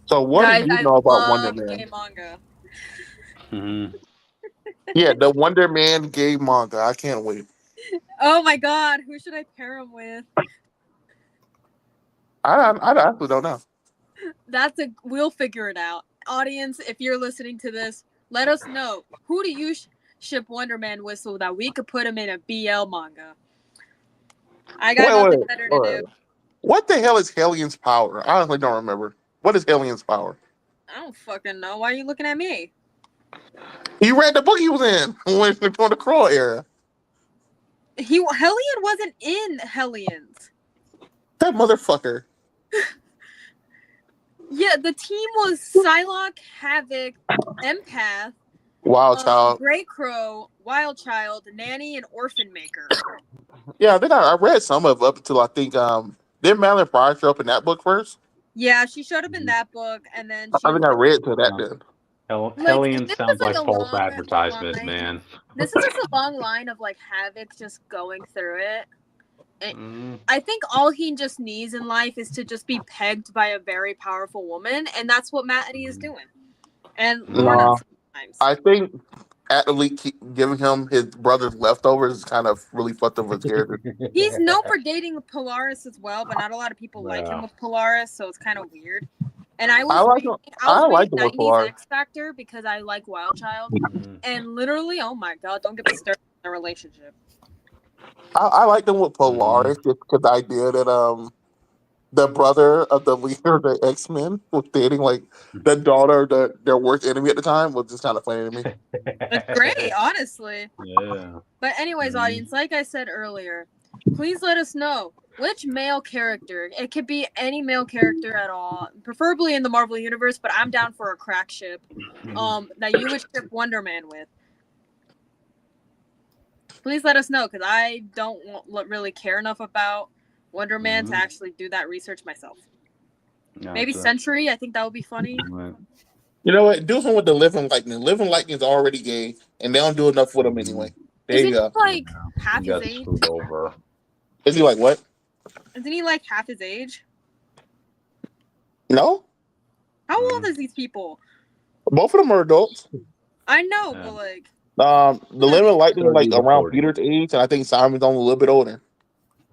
So what do Guys, you I know about Wonder love gay Man? manga. Mhm. Yeah, the Wonder Man gay manga. I can't wait. Oh my god, who should I pair him with? I actually don't know. We'll figure it out. Audience, if you're listening to this, let us know. Who do you ship Wonder Man with so that we could put him in a BL manga? I got nothing better to do. Wait. What the hell is Helion's power? I honestly don't remember. What is Helion's power? I don't fucking know. Why are you looking at me? You read the book he was in when on the Crawl era. Hellion wasn't in Hellions. That motherfucker. Yeah, the team was Psylocke, Havoc, Empath, Wild Child. Grey Crow, Wild Child, Nanny, and Orphan Maker. Yeah, I think I read some of it up until I think did Madeline Pryor show up in that book first? Yeah, she showed up in that book, and then I she think was I like, read to that then. Hellion this was sounds like like a false long advertisement, line. man. This is just a long line of like Havoc just going through it. I think all he just needs in life is to just be pegged by a very powerful woman, and that's what Maddie is doing. And more No, sometimes. I think actually giving him his brother's leftovers is kind of really fucked up with his character. He's known for dating Polaris as well, but not a lot of people like him with Polaris, so it's kind of weird. And I was reading the 90s Polaris. X Factor because I like Wild Child, and literally, oh my god, don't get me started on their relationship. I like them with Polaris just because the idea that the brother of the leader of the X-Men was dating like the daughter of their worst enemy at the time was just kind of funny to me. It's great, honestly. Yeah. But anyways, audience, like I said earlier, please let us know which male character. It could be any male character at all, preferably in the Marvel universe, but I'm down for a crack ship that you would ship Wonder Man with. Please let us know, because I don't really care enough about Wonder Man to actually do that research myself. Gotcha. Maybe Sentry, I think that would be funny. You know what? Do something with the Living Lightning. Living Lightning is already gay, and they don't do enough with him anyway. There you go. Like half his age? Over. Is he like what? Isn't he like half his age? No. How old is these people? Both of them are adults. I know, but like. The Living Lightning is like around Peter's age, and I think Simon's only a little bit older.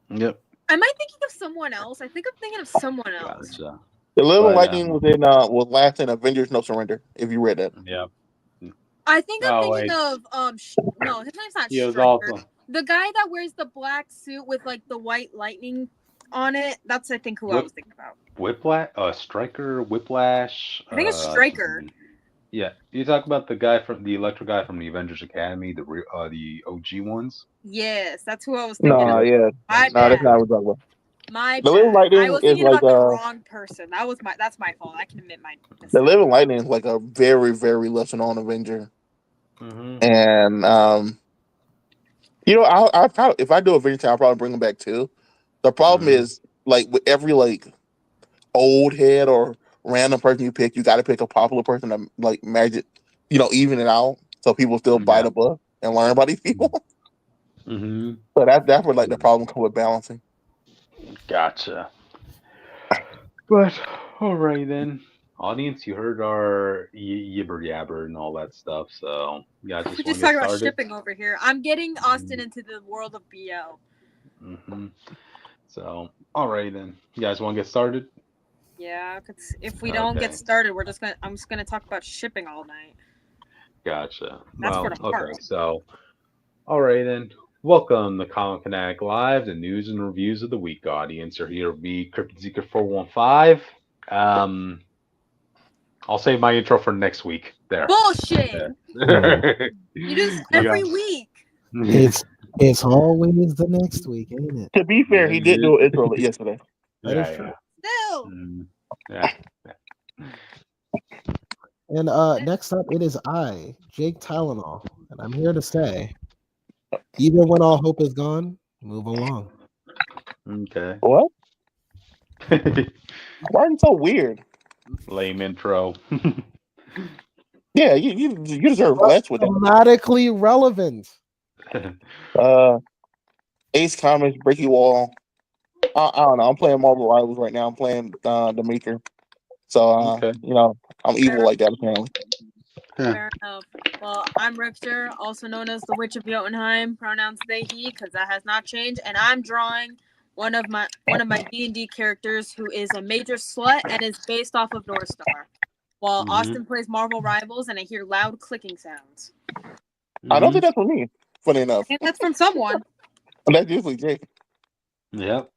Yep. Am I thinking of someone else? I think I'm thinking of someone else. Gotcha. The Living Lightning was last in Avengers No Surrender, if you read that. Yep. I think I'm thinking of no, his name's not Striker. Awesome. The guy that wears the black suit with like the white lightning on it. That's I think who I was thinking about. Whiplash, Striker, Whiplash. I think it's Striker. Yeah, you talk about the guy from the Electro guy from the Avengers Academy, the OG ones. Yes, that's who I was thinking. No, yeah, that's not what I'm talking about. My the Living Lightning I was thinking about the wrong person. That's my fault. I can admit my mistake. The Living Lightning is like a very, very lesser known Avenger. And you know, I'll probably, if I do Avenger, I'll probably bring him back too. The problem is like with every like old head or random person you pick, you got to pick a popular person to like magic, even it out so people still buy the book and learn about these people. So that's where like the problem comes with balancing. Gotcha. But alright then, audience, you heard our yibber yabber and all that stuff. So you guys just want to talk about shipping over here. I'm getting Austin into the world of BL. So alright then, you guys want to get started? Yeah, because if we don't get started, I'm just gonna talk about shipping all night. Gotcha. That's for the heart. Okay, so alright then. Welcome to Comic Fanatic Live, the news and reviews of the week, audience. You're here with me, Cryptid Seeker 415. I'll save my intro for next week. There. Bullshit. You do this every week. It's always the next week, ain't it? To be fair, he did do an intro yesterday. That is true. Still. Yeah. And next up, it is I, Jake Tylenol, and I'm here to say, even when all hope is gone, move along. Okay. What? Why are you so weird? Lame intro. Yeah, you deserve less with that. Thematically relevant. Ace Comics, Breaky Wall. I don't know. I'm playing Marvel Rivals right now. I'm playing the Maker. So Okay. I'm evil like that apparently. Fair enough. Well, I'm Richter, also known as the Witch of Jotunheim. Pronouns they he, because that has not changed. And I'm drawing one of my D&D characters who is a major slut and is based off of North Star. While Austin plays Marvel Rivals, and I hear loud clicking sounds. I don't think that's for me. Funny enough, And that's from someone. that's usually Jake. Yep.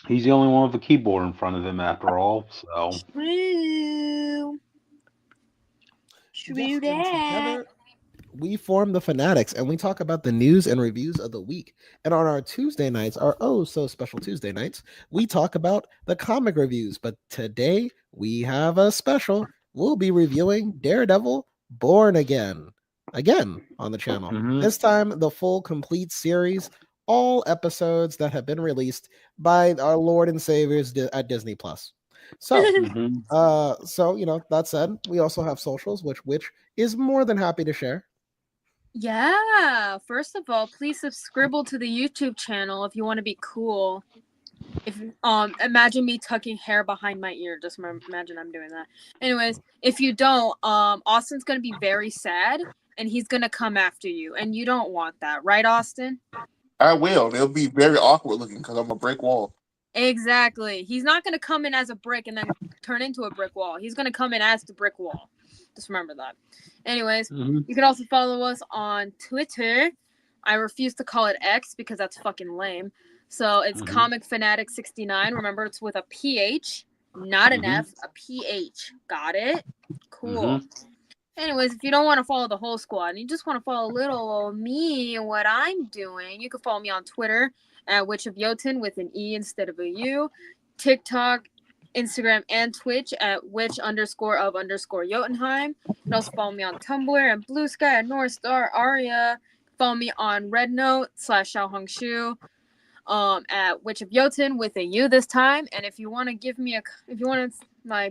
He's the only one with a keyboard in front of him, after all. So. True. True Yes, and that. together we form the Fanatics, and we talk about the news and reviews of the week. And on our Tuesday nights, our oh so special Tuesday nights, we talk about the comic reviews. But today we have a special. We'll be reviewing Daredevil Born Again on the channel. This time, the full complete series, all episodes that have been released by our Lord and Saviors at Disney Plus. So, that said, we also have socials, which is more than happy to share. Yeah. First of all, please subscribe to the YouTube channel if you want to be cool. If imagine me tucking hair behind my ear. Just imagine I'm doing that. Anyways, if you don't, Austin's gonna be very sad and he's gonna come after you, and you don't want that, right, Austin? I will. It'll be very awkward looking because I'm a brick wall. Exactly. He's not gonna come in as a brick and then turn into a brick wall. He's gonna come in as the brick wall. Just remember that. Anyways, you can also follow us on Twitter. I refuse to call it X because that's fucking lame. So it's Comic Phanatic 69. Remember, it's with a PH, not an F, a PH. Got it? Cool. Anyways, if you don't want to follow the whole squad and you just want to follow little old me and what I'm doing, you can follow me on Twitter at Witch of Jotun with an E instead of a U. TikTok, Instagram, and Twitch at witch_of_Jotunheim. You can also follow me on Tumblr and Blue Sky at North Star Aria. Follow me on Rednote / Xiaohongshu at Witch of Jotun with a U this time. And if you want to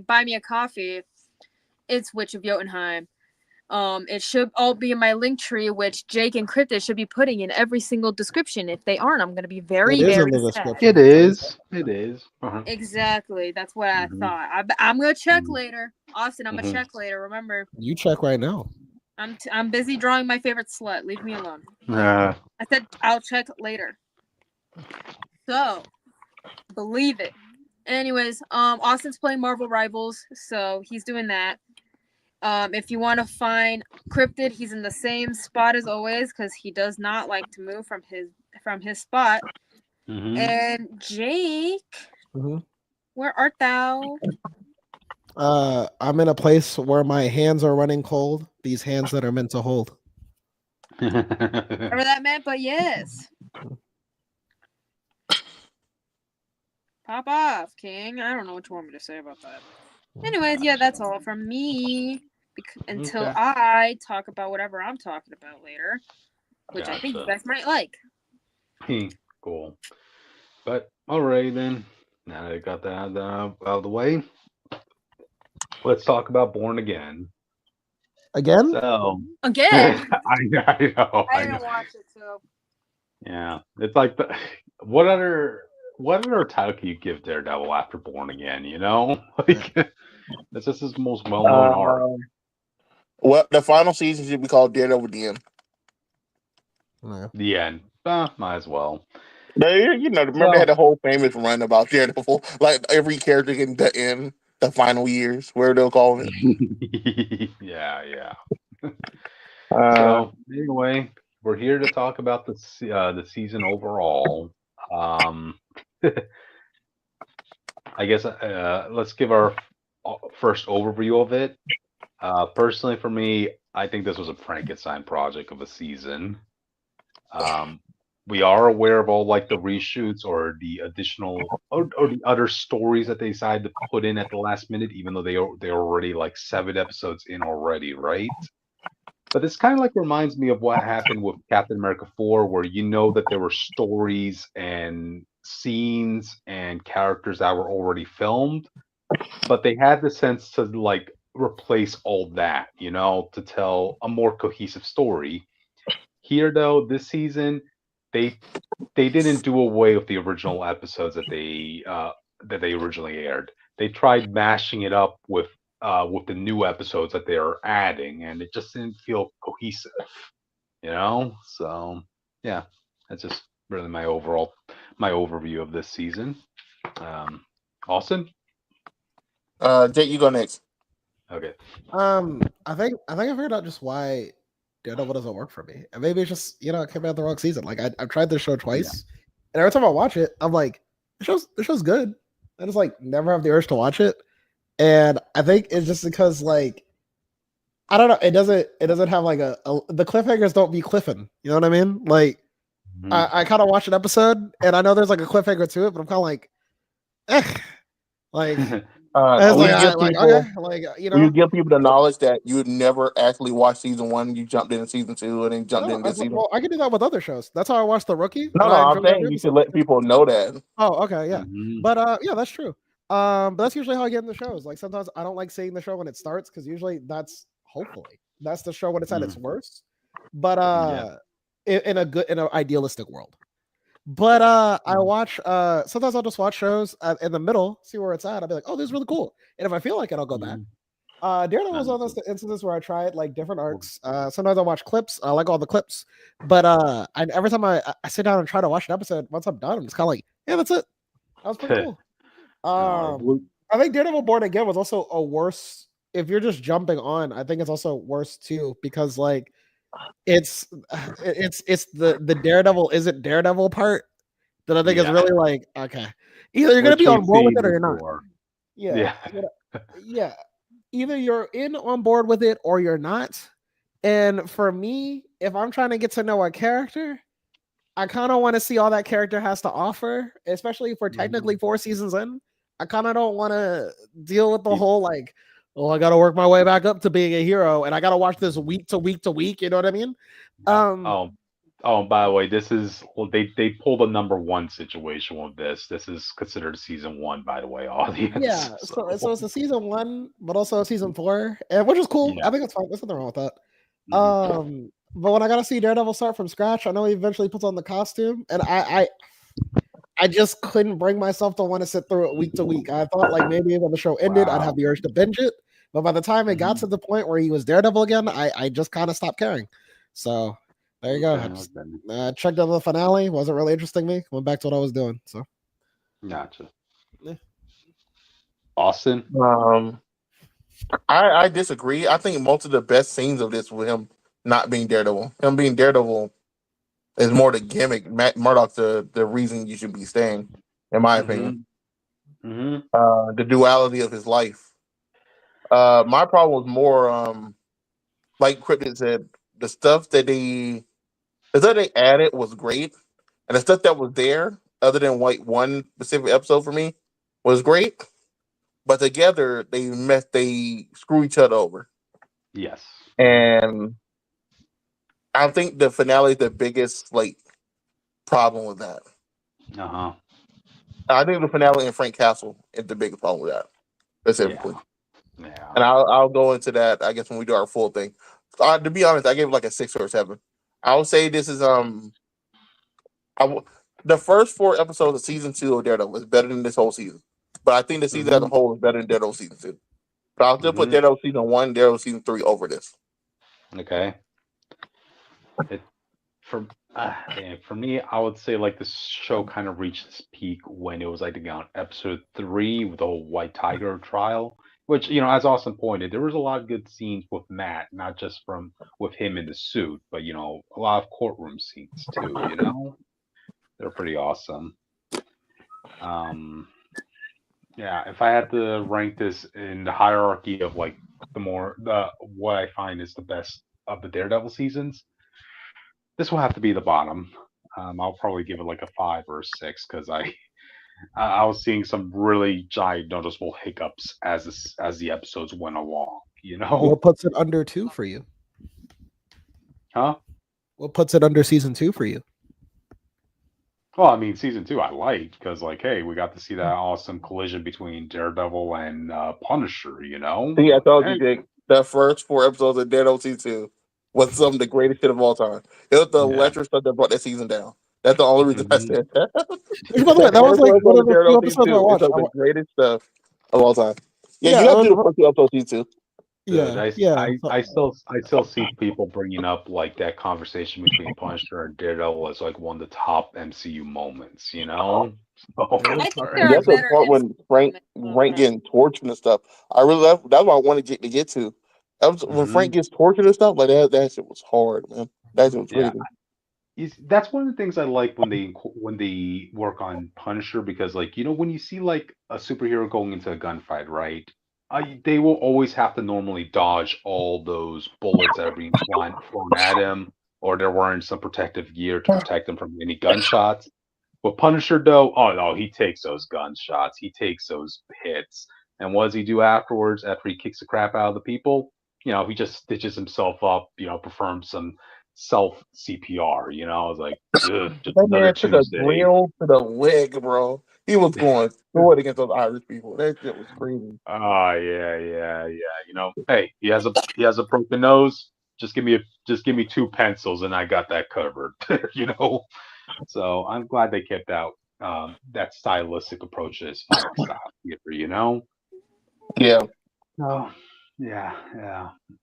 buy me a coffee, it's Witch of Jotunheim. It should all be in my link tree, which Jake and Cryptid should be putting in every single description. If they aren't, I'm going to be very, very sad. It is. Exactly. That's what I thought. I'm going to check later. Austin, I'm going to check later. Remember. You check right now. I'm busy drawing my favorite slut. Leave me alone. I said I'll check later. So, believe it. Anyways, Austin's playing Marvel Rivals, so he's doing that. If you want to find Cryptid, he's in the same spot as always because he does not like to move from his spot. And Jake, where art thou? I'm in a place where my hands are running cold. These hands that are meant to hold. Whatever that meant, but yes. Pop off, King. I don't know what you want me to say about that. Anyways, yeah, that's all from me. Until I talk about whatever I'm talking about later, which I think you guys might like. Cool. But alright then. Now that I got that out of the way, let's talk about Born Again. Again? So again. I know. I didn't watch it, so. Yeah, it's like what other title can you give Daredevil after Born Again? You know, like that's just his most well-known arc. Well, the final season should be called Daredevil the End. The end. Might as well. Remember they had the whole famous run about Daredevil, like every character in the final years, where they'll call it. Yeah. So anyway, we're here to talk about the season overall. I guess let's give our first overview of it. Personally, for me, I think this was a Frankenstein project of a season. We are aware of all like the reshoots or the additional or the other stories that they decided to put in at the last minute, even though they're already like 7 episodes in already, right? But this kind of like reminds me of what happened with Captain America 4, where you know that there were stories and scenes and characters that were already filmed, but they had the sense to like replace all that, you know, to tell a more cohesive story. Here, though, this season, they didn't do away with the original episodes that they originally aired. they tried mashing it up with the new episodes that they are adding, and it just didn't feel cohesive. So yeah, that's just really my overview of this season. Austin. Jake, you go next. Okay. I think I figured out just why Daredevil doesn't work for me. And maybe it's just, it came out the wrong season. Like I've tried this show twice, and every time I watch it, I'm like, the show's good. I just like never have the urge to watch it. And I think it's just because like I don't know, it doesn't have like the cliffhangers don't be cliffing. You know what I mean? Like Mhm. I kind of watch an episode and I know there's like a cliffhanger to it, but I'm kind of like, like it's Will you give like people? okay, like Will you give people the knowledge that you would never actually watch season 1? You jumped into season 2 and then jumped No, into season. well, I can do that with other shows. That's how I watched The Rookie, No, and no, I I'm enjoyed every saying you should episode. let people know that. Oh, okay, yeah. Mhm. But yeah, that's true. But that's usually how I get in the shows. Like sometimes I don't like seeing the show when it starts because usually that's the show when it's at its worst. But Yeah. in an idealistic world. But I watch sometimes I'll just watch shows in the middle, see where it's at. I'll be like, oh, this is really cool. And if I feel like it, I'll go back. Daredevil's one of those instances where I tried like different arcs. Sometimes I watch clips. I like all the clips, but every time I sit down and try to watch an episode, once I'm done, I'm just kind of like, yeah, that's it. That was pretty cool. I think Daredevil Born Agin was also a worse. If you're just jumping on, I think it's also worse too because like it's the Daredevil isn't Daredevil part that I think is really like okay, either you're gonna Which be on we've board with seen it or you're not. before. Yeah, yeah. Either you're in on board with it or you're not. And for me, if I'm trying to get to know a character, I kind of want to see all that character has to offer, especially if we're technically 4 seasons in. I kind of don't want to deal with the whole like, oh, I got to work my way back up to being a hero, and I got to watch this week to week to week. You know what I mean? By the way, this is they pulled a number 1 situation with this. This is considered season 1, by the way, audience. Yeah, so it's a season 1, but also a season 4, and which is cool. Yeah. I think it's fine. There's nothing wrong with that. But when I gotta see Daredevil start from scratch, I know he eventually puts on the costume, and I just couldn't bring myself to want to sit through it week to week. I thought like maybe when the show ended, I'd have the urge to binge it, but by the time it got to the point where he was Daredevil again, I just kind of stopped caring. So there you go. I just, checked out the finale. Wasn't really interesting me. Went back to what I was doing. So gotcha. Yeah. Austin. I disagree. I think most of the best scenes of this with him not being Daredevil. Him being Daredevil is more the gimmick. Matt Murdock's the reason you should be staying, in my opinion. The duality of his life. My problem was more like Cryptid said, the stuff that they added was great, and the stuff that was there, other than like one specific episode for me, was great. But together they screw each other over. Yes. And I think the finale is the biggest like problem with that. I think the finale in Frank Castle is the biggest problem with that, specifically. Yeah. And I'll go into that, I guess, when we do our full thing. To be honest, I gave it like a 6 or a 7. I would say this is the first 4 episodes of season 2 of Daredevil is better than this whole season. But I think the season as a whole is better than Daredevil season 2. But I'll still put Daredevil season 1, Daredevil season 3 over this. Okay. For me, I would say like this show kind of reached its peak when it was like on episode 3 with the whole White Tiger trial. Which, as Austin pointed, there was a lot of good scenes with Matt, not just with him in the suit, but a lot of courtroom scenes too. They're pretty awesome. Yeah, if I had to rank this in the hierarchy of like what I find is the best of the Daredevil seasons, this will have to be the bottom. I'll probably give it like a 5 or a 6 because I was seeing some really giant noticeable hiccups as the episodes went along. What puts it under 2 for you? Huh? What puts it under season 2 for you? Well, I mean, season 2 I liked because, like, hey, we got to see that awesome collision between Daredevil and Punisher. See, I told you, Jake, the first 4 episodes of Daredevil season 2 was some of the greatest shit of all time. It was the electric stuff that brought that season down. That's the only reason I said that. By the way, that was like one of the few episodes I watched. It's the greatest stuff of all time. Yeah, Yeah, you have to do the first two episodes too. Dude, yeah, yeah. I still see people bringing up like that conversation between Punisher and Daredevil as like one of the top MCU moments, you know? So, It I was think hard. there are That's the better part MC when Frank moments, Frank getting tortured and stuff. I really that's what I wanted to get to. That was, when Frank mhm. gets tortured and stuff like that. That shit was hard, man. That shit was Yeah, crazy. that's one of the things I like when they work on Punisher because like when you see like a superhero going into a gunfight, right? They will always have to normally dodge all those bullets that are being thrown at him, or they're wearing some protective gear to protect them from any gunshots. But Punisher, though, oh no, he takes those gunshots, he takes those hits, and what does he do afterwards? After he kicks the crap out of the people, he just stitches himself up, performs some self CPR. I was like, ugh, just That another man took a Tuesday. drill to the leg, bro. He was going through it against those Irish people. That shit was crazy. Oh yeah, yeah, yeah. Hey, he has a broken nose. Just give me two pencils and I got that covered. you know. So I'm glad they kept out that stylistic approach to his fighting style theater. Yeah, Oh, yeah,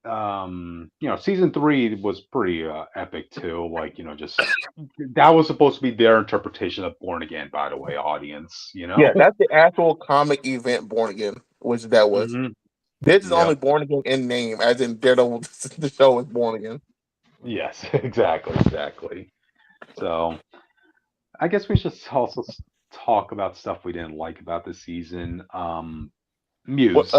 yeah. Season three was pretty epic too. Like, just that was supposed to be their interpretation of Born Again, by the way, audience. yeah. That's the actual comic event, Born Again, which that was. hmm This is only Yep. Born Again in name, as in Daredevil. The show is Born Again. Yes, exactly, exactly. So I guess we should also talk about stuff we didn't like about the season. What? Muse.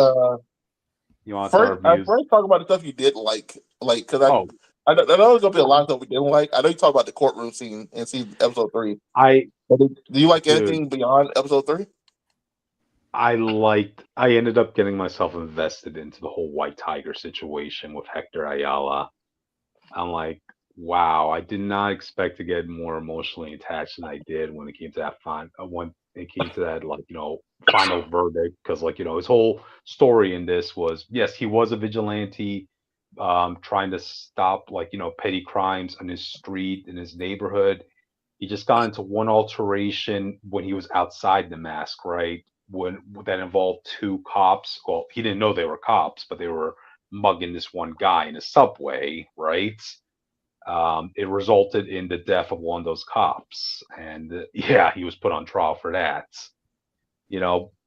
You want to start First, with Muse? first talk about the stuff you did like because Oh, I know there's gonna be a lot of stuff we didn't like. I know you talked about the courtroom scene in season episode 3. I But do you like dude, anything beyond episode 3? I ended up getting myself invested into the whole White Tiger situation with Hector Ayala. I'm like, wow, I did not expect to get more emotionally attached than I did when it came to when it came to that final verdict because his whole story in this was yes, he was a vigilante trying to stop petty crimes on his street in his neighborhood. He just got into one alteration when he was outside the mask, right? When that involved two cops. Well, he didn't know they were cops, but they were mugging this one guy in a subway, right? It resulted in the death of one of those cops, and yeah, he was put on trial for that.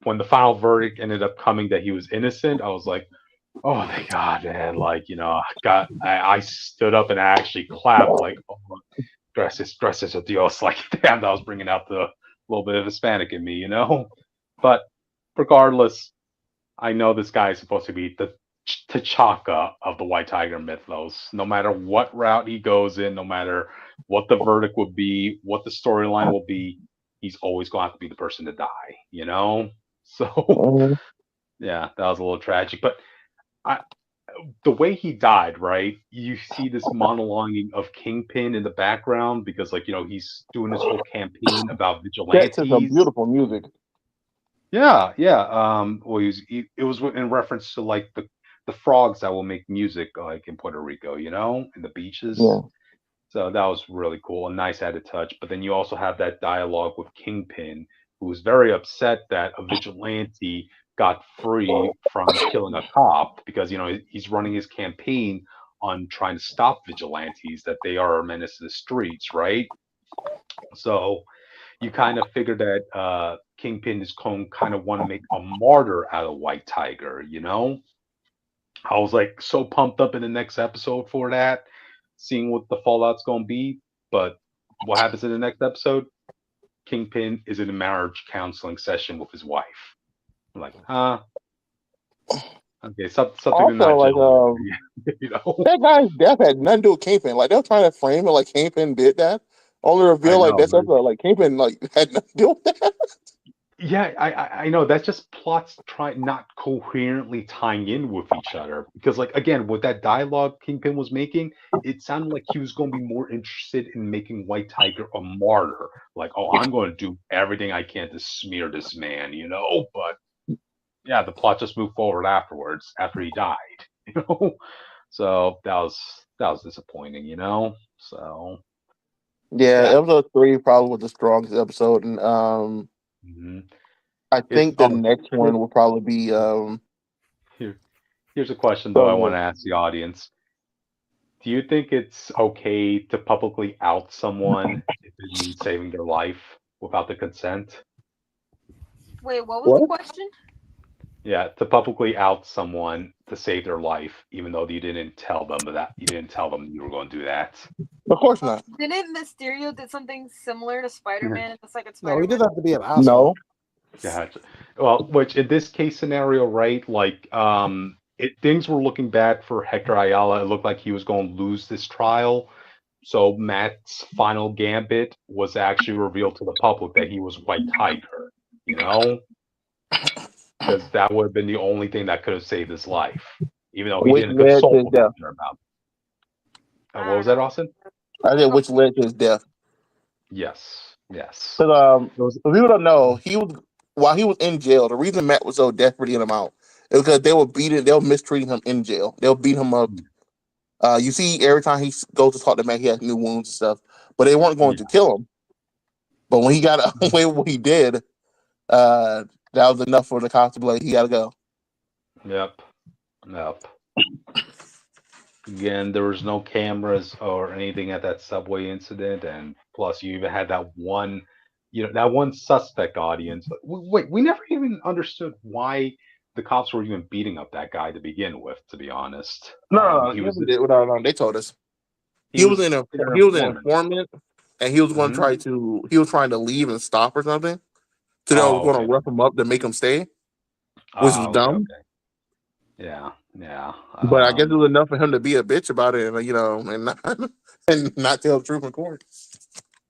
When the final verdict ended up coming that he was innocent, I was like, oh my god, man! I stood up and I actually clapped, like, oh, gracias a Dios, like, damn, that was bringing out the little bit of Hispanic in me. But regardless, I know this guy is supposed to be the T'Chaka of the White Tiger mythos. No matter what route he goes in, no matter what the verdict would be, what the storyline will be, he's always going to have to be the person to die. So, Mhm. yeah, that was a little tragic. But I, the way he died, right? You see this monologuing of Kingpin in the background because, he's doing this whole campaign about Set to some vigilantes. beautiful music. Yeah, yeah. Well, it was in reference to like the frogs that will make music like in Puerto Rico, in the beaches. Yeah. So that was really cool, a nice added touch. But then you also have that dialogue with Kingpin, who was very upset that a vigilante got free from killing a cop because he's running his campaign on trying to stop vigilantes that they are a menace to the streets, right? So you kind of figure that Kingpin is going kind of want to make a martyr out of White Tiger. I was like so pumped up in the next episode for that, seeing what the fallout's going to be. But what happens in the next episode? Kingpin is in a marriage counseling session with his wife. I'm like, okay, something did Also, not like gel there. you know, that guy's death had nothing to do with Kingpin. Like they're trying to frame it like Kingpin did that. Only I reveal like know, this right? episode, like Kingpin like had nothing to do with that. Yeah, I know that's just plots try not coherently tying in with each other because again with that dialogue Kingpin was making, it sounded like he was going to be more interested in making White Tiger a martyr. Like, oh, I'm going to do everything I can to smear this man. But yeah, the plot just moved forward afterwards after he died. You know, so that was disappointing. So Yeah, yeah. episode 3 probably was the strongest episode, and Mhm. I think the next one will probably be Here's a question though I want so to ask the audience. Do you think it's okay to publicly out someone if it means saving their life without the consent? Wait, what was the what? question? Yeah, to publicly out someone to save their life, even though you didn't tell them you were going to do that. Of course not. Didn't Mysterio did something similar to Spider-Man in the second No, he Spider-Man? did have to be an asshole. No. Gotcha. Well, which in this case scenario, right? Like, things were looking bad for Hector Ayala. It looked like he was going to lose this trial. So Matt's final gambit was actually revealed to the public that he was White Tiger. You know, because that would have been the only thing that could have saved his life, even though he Which didn't led to consult his with death. Hector about it. I What was that, Austin? I said which led to his death. Yes, yes. Because It was, for people don't know, he was while he was in jail. The reason Matt was so desperate to get him out is because they were mistreating him in jail. They'll beat him up. You see, every time he goes to talk to Matt, he has new wounds and stuff. But they weren't going to kill him. But when he got away with what he did, that was enough for the cops to be like, he got to go. Yep. Again, there was no cameras or anything at that subway incident, and plus, you even had that one, that one suspect audience. Wait, we never even understood why the cops were even beating up that guy to begin with. To be honest, No, he was they told us he he was was in a their he was an informant. informant, and he was going to Mhm. he was trying to leave and stop or something. So they were Oh, going okay. to rough him up to make him stay, which was Okay, dumb. okay. Yeah. But I guess it was enough for him to be a bitch about it, and not and not tell the truth in court.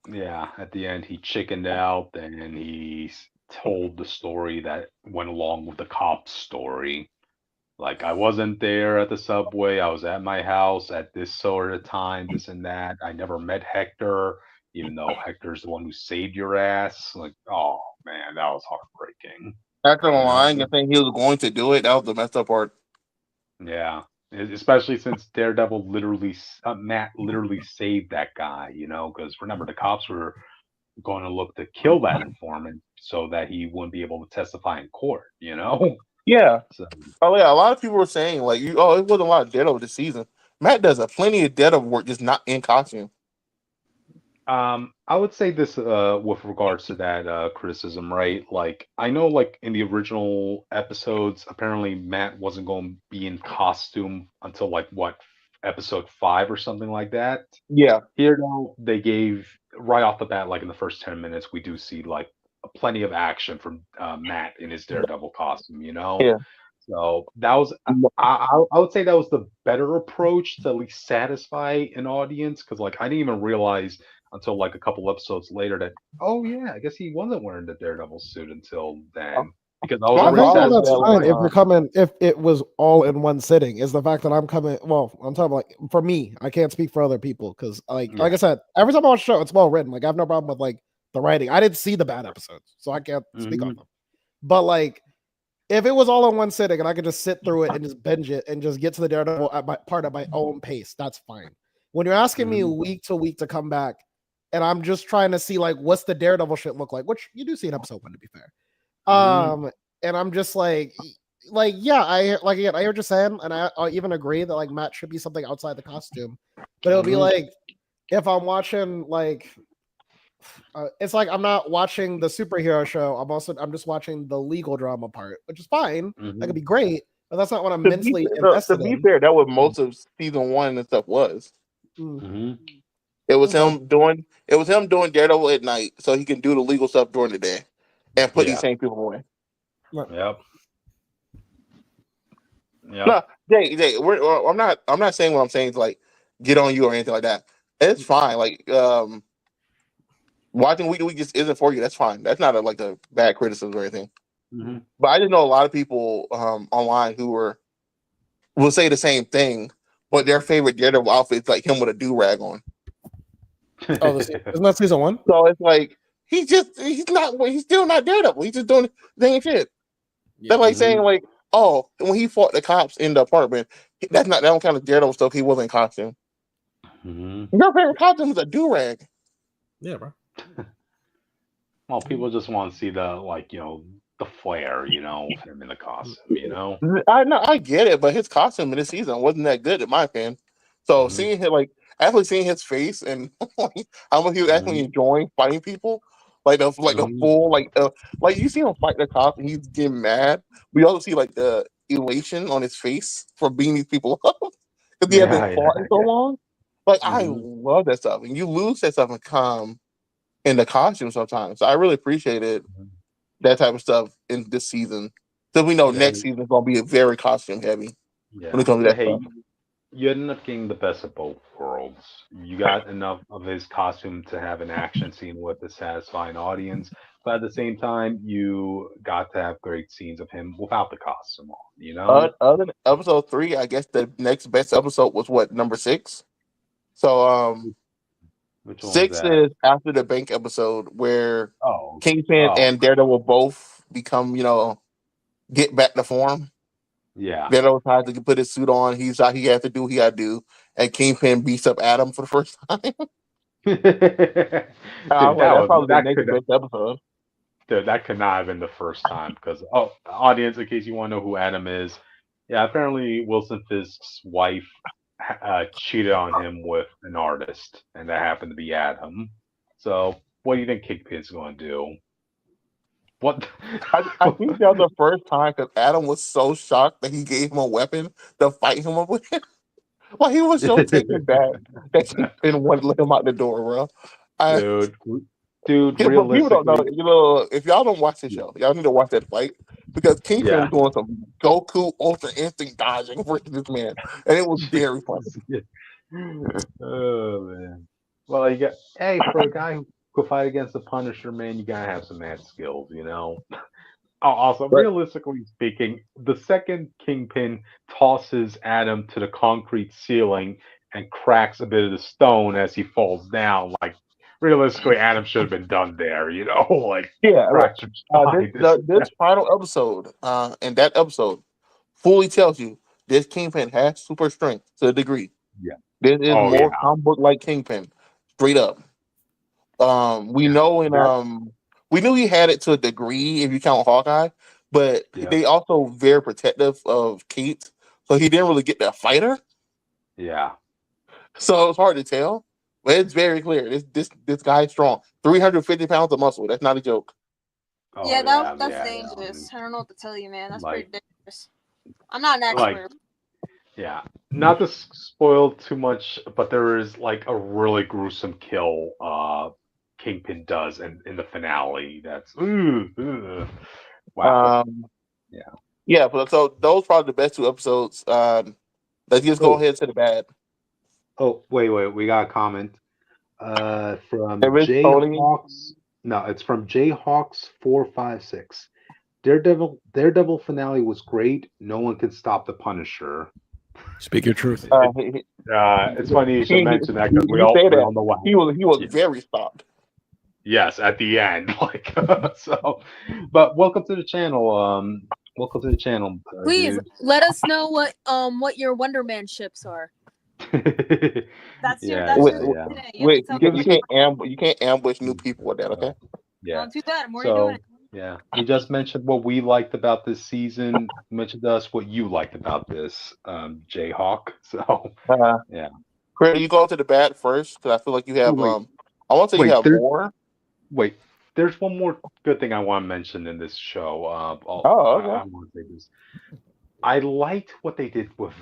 Yeah, at the end, he chickened out and told the story that went along with the cop's story. Like, I wasn't there at the subway. I was at my house at this sort of time, this and that. I never met Hector, even though Hector's the one who saved your ass. Like, oh man, that was heartbreaking. After You know? lying and saying he was going to do it, that was the messed up part. Yeah. Especially since Matt literally saved that guy, because remember, the cops were going to look to kill that informant so that he wouldn't be able to testify in court. Yeah. So, Oh yeah, a lot of people were saying like, it wasn't a lot of Daredevil this season. Matt does a plenty of Daredevil work, just not in costume. I would say this with regards to that criticism, right? Like, I know, like in the original episodes, apparently Matt wasn't going to be in costume until like what, episode 5 or something like that. Yeah. Here, though, they gave right off the bat, like in the first 10 minutes, we do see like plenty of action from Matt in his Daredevil costume. Yeah. So that was, I would say that was the better approach to at least satisfy an audience, because like I didn't even realize until like a couple episodes later that, oh yeah, I guess he wasn't wearing the Daredevil suit until then, because I was My I already think problem that with that's that satisfied. fine if was, you're coming, if it was all in one sitting. Is the fact that I'm coming. Well, I'm talking like for me, I can't speak for other people because, like I said, every time I watch a show, it's well written. Like I have no problem with like the writing. I didn't see the bad episodes, so I can't speak on them. But like, if it was all in one sitting and I could just sit through it and just binge it and just get to the Daredevil at my own pace, that's fine. When you're asking me week to week to come back, and I'm just trying to see like what's the Daredevil shit look like, which you do see in episode 1, to be fair. And I'm just like yeah, I like again, I hear what you're saying, and I even agree that like Matt should be something outside the costume, but it'll be like if I'm watching like it's like I'm not watching the superhero show. I'm just watching the legal drama part, which is fine. That could be great, but that's not what I'm mentally invested to be in. fair, that was most of season 1 and stuff was. It was him doing Daredevil at night so he can do the legal stuff during the day and put these same people away. Yep. No, Jay, I'm not saying what I'm saying is like get on you or anything like that. It's fine. Like watching week to week just isn't for you. That's fine. That's not a bad criticism or anything. But I just know a lot of people online who will say the same thing, but their favorite Daredevil outfit is like him with a do-rag on. Oh, isn't that season 1? So it's like he's still not Daredevil. He's just doing the same shit. That's like saying like, oh, when he fought the cops in the apartment, that don't kind of Daredevil stuff. He wasn't in costume. Your favorite costume is a do-rag. Yeah, bro. Well, people just want to see the the flair, of him in the costume. I know, I get it, but his costume in this season wasn't that good in my opinion. So Hmm. seeing him actually seeing his face and like, how much he was actually Hmm. enjoying fighting people, like the Hmm. full like you see him fight the cop and he's getting mad. We also see like the elation on his face for beating these people up because he hasn't Yeah, fought yeah, in so yeah. long. Like I Hmm. love that stuff, and you lose that stuff in the costume sometimes. So I really appreciated that type of stuff in this season. So we know next Hey, season is gonna be very costume heavy when it yeah, comes to but that hey, stuff. you ended up getting the best of both worlds. You got enough of his costume to have an action scene with a satisfying audience, but at the same time, you got to have great scenes of him without the costume on. Other than episode 3, I guess the next best episode was what, number 6. So Which one was 6 that? is after the bank episode where Oh, Kingpin oh, and Daredevil both become, get back to form. yeah. Daredevil tries to put his suit on. He's out. He has to do what he got to do, and Kingpin beats up Adam for the first time. Dude, I was like, that's probably the that next could best episode. dude, that could not have been the first time because audience, in case you want to know who Adam is, yeah, apparently Wilson Fisk's wife cheated on him with an artist, and that happened to be Adam. So, what do you think Kingpin's going to do? What? I think that was the first time because Adam was so shocked that he gave him a weapon to fight him up with. Well, he was so taken back that Kingpin wanted to let him out the door, bro. I, dude, dude, yeah, but people don't know. realistically, If y'all don't watch the yeah, show, y'all need to watch that fight because Kingpin yeah. was doing some Goku Ultra Instinct dodging versus this man, and it was very funny. Oh man. Well, hey, for a guy who could fight against the Punisher, man, you gotta have some mad skills. Oh, also, But realistically speaking, the second Kingpin tosses Adam to the concrete ceiling and cracks a bit of the stone as he falls down, like realistically, Adam should have been done there, like yeah, look, fractured spine. This and this that. final episode, and that episode fully tells you this Kingpin has super strength to a degree. Yeah. This is Oh yeah. more comic book like Kingpin, straight up. We Yeah. know That. we knew he had it to a degree if you count Hawkeye, but Yeah. they also very protective of Kate, so he didn't really get that fighter. Yeah. So it's hard to tell, but it's very clear this guy's strong. 350 pounds of muscle. That's not a joke. Oh Yeah, yeah. that's Yeah. Yeah. dangerous. I don't know what to tell you, man. That's pretty Like, dangerous. I'm not an like, expert. yeah. Not to spoil too much, but there is like a really gruesome kill. Kingpin does in the finale. That's wow. Um, Yeah. yeah, but so those probably the best 2 episodes. Let's just go Oh, ahead to the bad. wait. We got a comment. From There is Tony. Jayhawks. No, it's from Jayhawks 456. Daredevil finale was great. No one can stop the Punisher. Speak your truth. Uh, It, he, it's funny you should mention that because we you all say we that all know what. he was Yeah. very stopped. Yes, at the end, like so. But welcome to the channel. Welcome to the channel, Please dude. let us know what your Wonder Man ships are. That's your Yeah, that's Wait, your yeah, yeah. today. You have to wait, tell you can't ambush new people with that, okay? Yeah. Too bad. I'm already doing So it. yeah, we just mentioned what we liked about this season. You mentioned to us what you liked about this, Jayhawk. So Uh, yeah. Chris, you go to the bat first because I feel like you have Wait, I want to say you wait, have there, more. wait. There's one more good thing I want to mention in this show. Oh, I okay. want to say this. I liked what they did with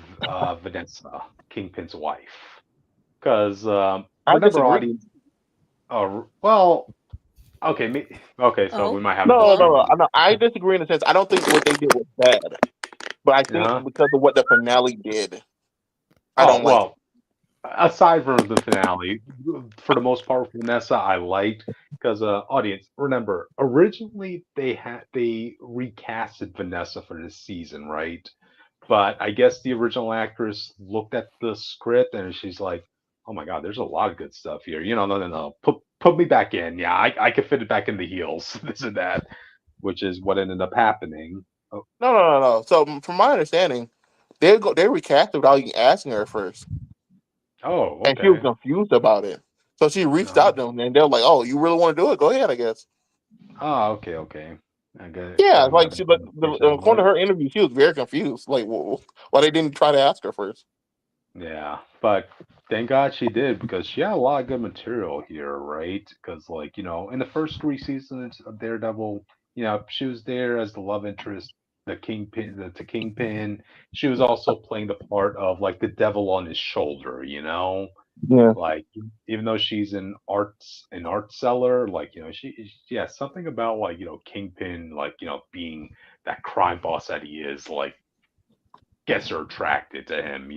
Vanessa, Kingpin's wife, because I remember, disagree. audience. Well, okay, okay, so Oh, we might have a No, hello. no, no. disagreement. I disagree in a sense. I don't think what they did was bad, but I think Uh-huh. because of what the finale did, I Oh don't like it. well, aside from the finale, for the most part, Vanessa I liked because audience, remember, originally they recasted Vanessa for this season, right? But I guess the original actress looked at the script and she's like, "Oh my God, there's a lot of good stuff here." No. Put me back in. Yeah, I could fit it back in the heels, this and that, which is what ended up happening. Oh, No. So from my understanding, they recast it without even asking her first, oh, and she was okay. confused about it. So she reached Uh-huh. out to them, and they're like, "Oh, you really want to do it? Go ahead, I guess." Oh, okay. I get Yeah, going by like the she, but conversation. according to her interview, she was very confused. Like, why they didn't try to ask her first? Yeah, but thank God she did because she had a lot of good material here, right? Because like in the first 3 seasons of Daredevil, she was there as the love interest, the kingpin, the kingpin. She was also playing the part of like the devil on his shoulder. Yeah, Like even though she's an art seller, like yeah, something about like kingpin, like being that crime boss that he is, like gets her attracted to him.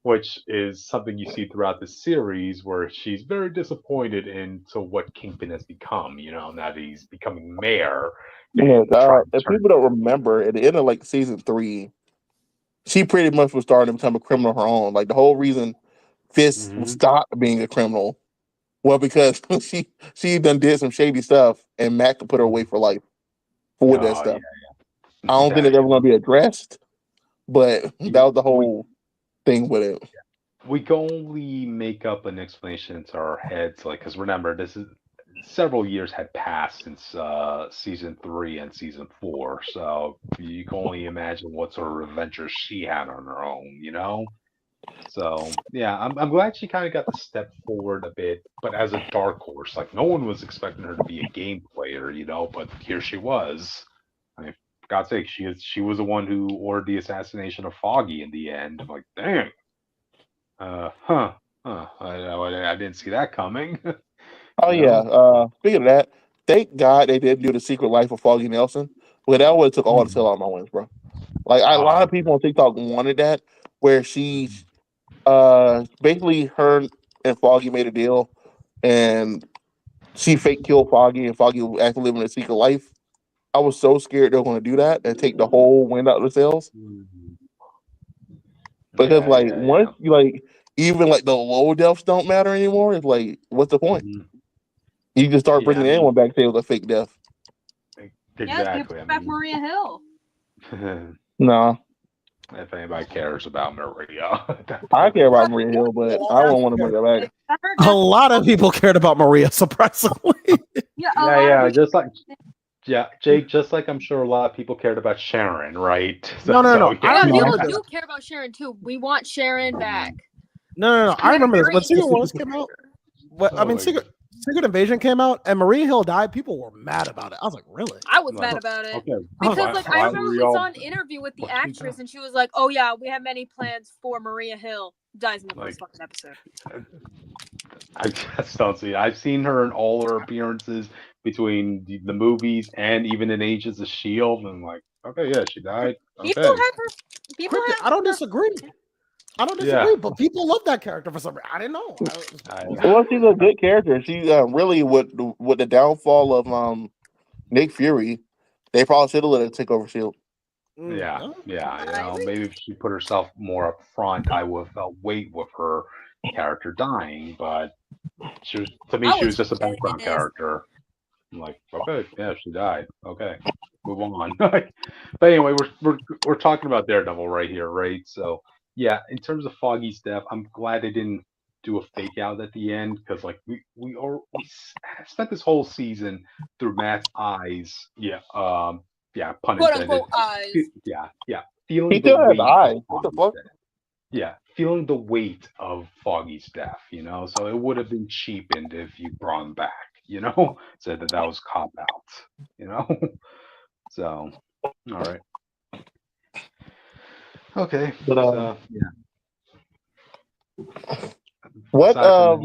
Which is something you see throughout the series where she's very disappointed into what Kingpin has become, now that he's becoming mayor yeah. and trying to If turn people don't remember, at the end of like season 3, she pretty much was starting to become a criminal of her own. Like the whole reason Fist Mhm. stopped being a criminal, well, because she done did some shady stuff, and Mac could put her away for life for with that Oh stuff. yeah, I don't think yeah, it's ever going to be addressed, but that yeah. was the We whole thing with it. we can only make up an explanation into our heads, like because remember this is several years had passed since season 3 and season 4, so you can only imagine what sort of adventures she had on her own. So yeah, I'm glad she kind of got to step forward a bit, but as a dark horse, like no one was expecting her to be a game player, but here she was. I mean, for God's sake, she was the one who ordered the assassination of Foggy in the end. I'm like, dang, huh, I didn't see that coming. Oh you yeah. know? Speaking of that, thank God they didn't do the Secret Life of Foggy Nelson. Well, that would have took all the Mhm. tail out of my wings, bro. Like a lot Uh, of people on TikTok wanted that, where she mhm. basically her and Foggy made a deal, and she fake killed Foggy, and Foggy was actually living a secret life. I was so scared they were going to do that and take the whole wind out of the sails, Mhm. because Yeah, like yeah, once yeah. you like even like the low deaths don't matter anymore. It's like what's the point? Mhm. You just start Yeah, I bringing mean, anyone back to say it was a fake death. Yeah, they brought exactly. I back mean, Maria Hill. No, if anybody cares about Maria at that I point. care about Maria Hill, but I won't want to bring her back. Her A death, lot of people cared about Maria, surprisingly. yeah, a Yeah, lot of yeah, people. just like yeah, Jake, just like I'm sure a lot of people cared about Sharon, right? So, No, no, so no. I yeah. Yeah, No, people remember this. do care about Sharon too. We want Sharon back. No. She I had a remember this. very When Secret interesting Wars came out, character. I Oh mean, my god. Secret Invasion came out, and Maria Hill died. People were mad about it. I was like, really? I was Like, mad about it okay, I was because, like, why like, I why remember were we y'all saw an interview with the why she die? actress, and she was like, "Oh yeah, we have many plans for Maria Hill." Dies in the first Like fucking episode. I just don't see it. I've seen her in all her appearances between the movies and even in Agents of Shield, and I'm like, okay, yeah, she died. People Okay, have her. People cryptic. have I don't her. disagree. I don't yeah, disagree, but people love that character for some reason. I didn't know. I, well, she's a good character. She really with the downfall of Nick Fury, they probably should have let her take over Shield. yeah, No. yeah. I agree. Maybe if she put herself more up front, I would have felt weight with her character dying. But to me, I she was was just a background pissed. character. I'm like, okay, yeah, she died. Okay, move on. But anyway, we're talking about Daredevil right here, right? So yeah, in terms of Foggy's death, I'm glad they didn't do a fake out at the end because like spent this whole season through Matt's eyes. Yeah, yeah, pun Quote intended. unquote eyes. Yeah, He feeling the still has weight of eyes. What the Foggy's fuck? death. Yeah, feeling the weight of Foggy's death. So it would have been cheapened if you brought him back. Said that was cop out. So, all right. Okay. But So, yeah, what aside from that,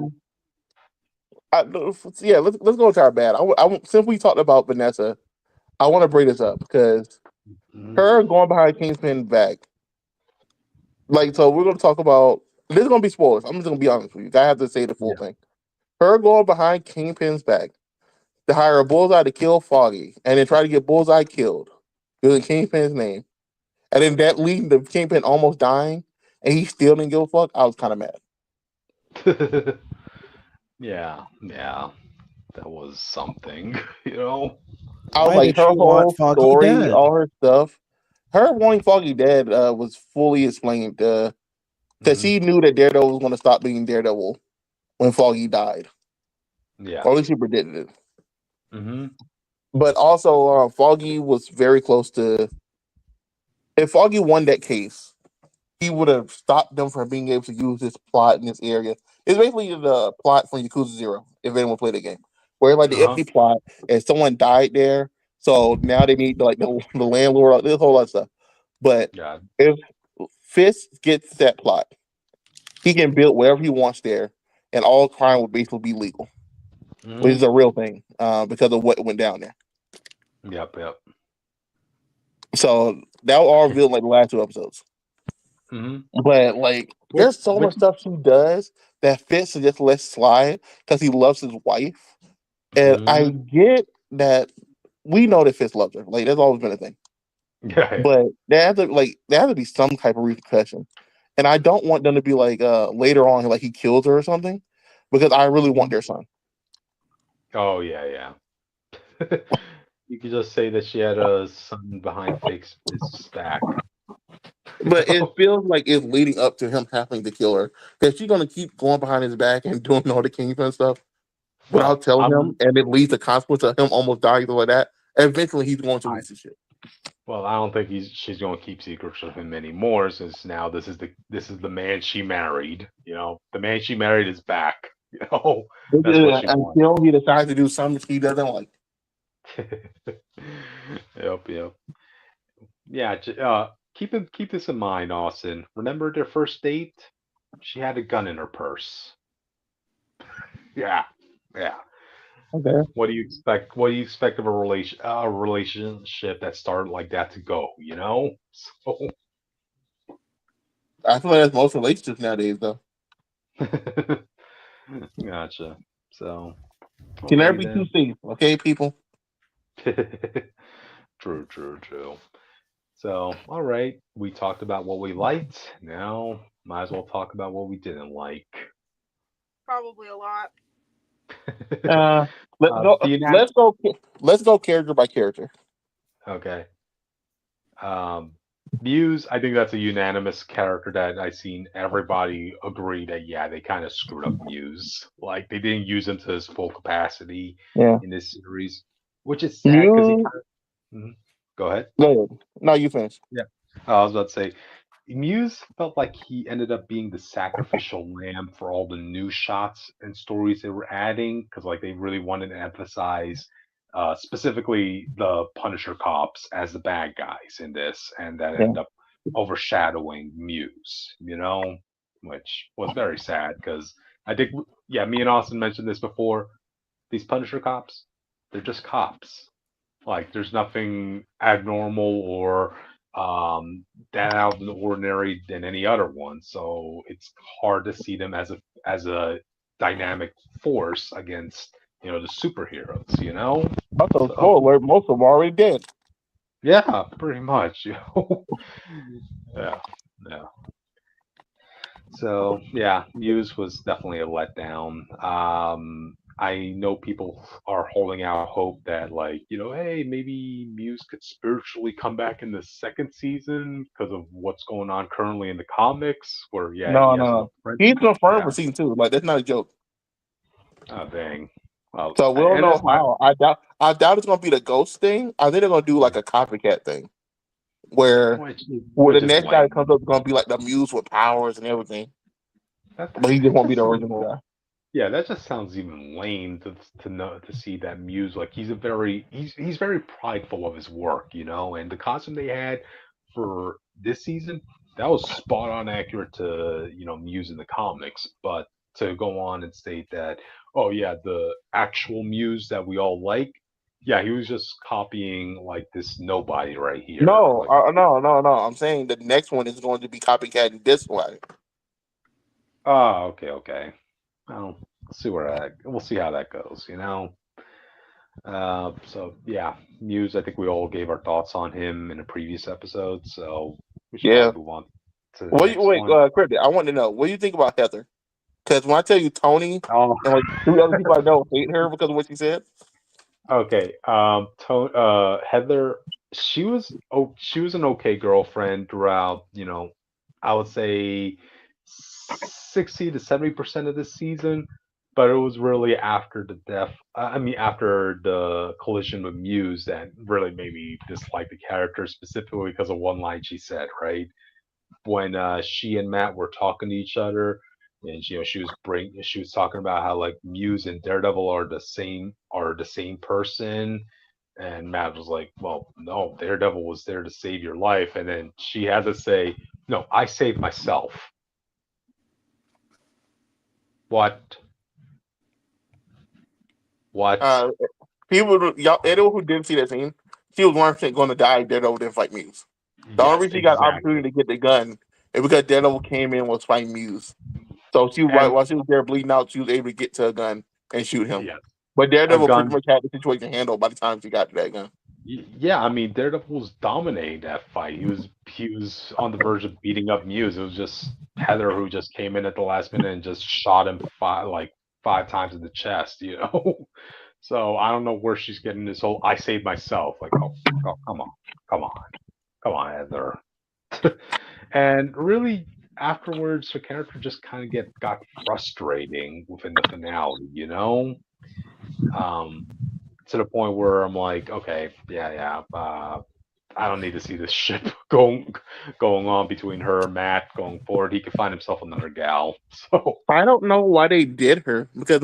yeah, let's go to our bad. Since we talked about Vanessa, I want to bring this up because mhm, her going behind Kingpin back. Like, so we're gonna talk about this is gonna be spoilers. I'm just gonna be honest with you. I have to say the full yeah. thing. Her going behind Kingpin's back to hire a bullseye to kill Foggy and then try to get Bullseye killed using Kingpin's name. And then that leading to Kingpin almost dying and he still didn't give a fuck. I was kind of mad. Yeah, yeah, that was something. I was Why like, did her she want whole Foggy story, dead? all her stuff, her wanting Foggy dead was fully explained because Hmm. she knew that Daredevil was going to stop being Daredevil when Foggy died. Yeah. Or at least she predicted it. Hmm. But also, Foggy was very close to. If Foggy won that case, he would have stopped them from being able to use this plot in this area. It's basically the plot from Yakuza Zero, if anyone played the game, where like the Uh-huh. empty plot and someone died there, so now they need like the landlord, this whole lot of stuff. But Yeah. if Fist gets that plot, he can build wherever he wants there, and all crime would basically be legal, which Hmm. is a real thing because of what went down there. Yep. Yep. So that was all revealed in, like the last two episodes. Hmm. But like, Which there's so which much stuff she does that Fitz just lets slide because he loves his wife, and I Mhm. get that we know that Fitz loves her. Like that's always been a thing, Yeah, yeah. but there has to be some type of repercussion, and I don't want them to be like later on like he kills her or something, because I really want Mhm. their son. Oh yeah, yeah. You could just say that she had a son behind fake his back. You But it know? feels like it's leading up to him having to kill her. That she's gonna keep going behind his back and doing all the kingpin stuff without Well, telling him, and it leads to consequence of him almost dying or like that. Eventually, he's going to I lose his shit. I don't think she's going to keep secrets from him anymore since now this is the man she married. You know, the man she married is back. You know, that's what she wants. Until he decides to do something he doesn't like. Yep, yep. Yeah, keep this in mind, Austin. Remember their first date? She had a gun in her purse. Yeah, yeah. Okay. What do you expect? What do you expect of a relationship that started like that to go? You know. So I feel like that's most relationships nowadays, though. gotcha. So Can never alrighty be too then. safe, okay, people? True, true, true. So all right, we talked about what we liked. Now might as well talk about what we didn't like. Probably a lot. Uh, let's go. The unan- Let's go. Let's go character by character. Okay. Um, Muse, I think that's a unanimous character that I've seen everybody agree that yeah, they kind of screwed up Muse. Like they didn't use him to his full capacity Yeah. in this series, which is sad because he Mew. kind of. Mhm. Go ahead. Go ahead. No, you finish. Yeah. I was about to say, Muse felt like he ended up being the sacrificial lamb for all the new shots and stories they were adding because like they really wanted to emphasize specifically the Punisher cops as the bad guys in this, and that Yeah. ended up overshadowing Muse, you know, which was very sad because I think yeah, me and Austin mentioned this before. These Punisher cops, they're just cops. Like there's nothing abnormal or that out of the ordinary than any other one. So it's hard to see them as a dynamic force against the superheroes. You know, Also, so spoiler alert, most of them are already dead. yeah, pretty much. You know, yeah, yeah. So yeah, Muse was definitely a letdown. I know people are holding out hope that like hey, maybe Muse could spiritually come back in the second season because of what's going on currently in the comics, where yeah, he No, has no, no no. friend. He's confirmed for Yeah. season two. Like that's not a joke. Oh dang. Well, So we don't and know that's my how. I doubt it's gonna be the ghost thing. I think they're gonna do like a copycat thing where which the which is next guy that lame. comes up is gonna be like the muse with powers and everything, That but he just that won't be just the sounds original guy. Yeah, that just sounds even lame to know to see that Muse like he's very prideful of his work, and the costume they had for this season that was spot on accurate to Muse in the comics, but to go on and state that oh yeah the actual Muse that we all like, yeah he was just copying like this nobody right here No, like no, no, no. I'm saying the next one is going to be copycatting this one. okay, okay, well we'll see how that goes. So yeah, Muse. I think we all gave our thoughts on him in a previous episode, so we should Yeah. probably move on to the What you next wait, one. Cryptic, I want to know what do you think about Heather? Because when I tell you Tony Oh, and like three other people I know hate her because of what she said. okay. Heather, she was an okay girlfriend throughout. I would say 60 to 70% of this season. but it was really after the death. I mean, after the collision with Muse that really made me dislike the character specifically because of one line she said. Right when she and Matt were talking to each other, and she was talking about how like Muse and Daredevil are the same person, and Matt was like, "Well, no, Daredevil was there to save your life," and then she had to say, "No, I saved myself." What? What? Uh, y'all, anyone who didn't see that scene, she was 100% going to die. Daredevil didn't fight Muse. The only Yes, reason she got an exactly. opportunity to get the gun is because Daredevil came in and was fighting Muse. So she right And while she was there bleeding out, she was able to get to a gun and shoot him. yes, But a Daredevil pretty gun. much had the situation handled by the time she got to that gun. Yeah, I mean, Daredevil was dominating that fight. He was on the verge of beating up Muse. It was just Heather who just came in at the last minute and just shot him five times in the chest. So I don't know where she's getting this whole "I saved myself." Like, oh, come on, come on, Heather. And really, afterwards, her character just kind of got frustrating within the finale. Um, to the point where I'm like, okay, yeah. I don't need to see this shit going on between her and Matt going forward. He could find himself another gal. So I don't know why they did her because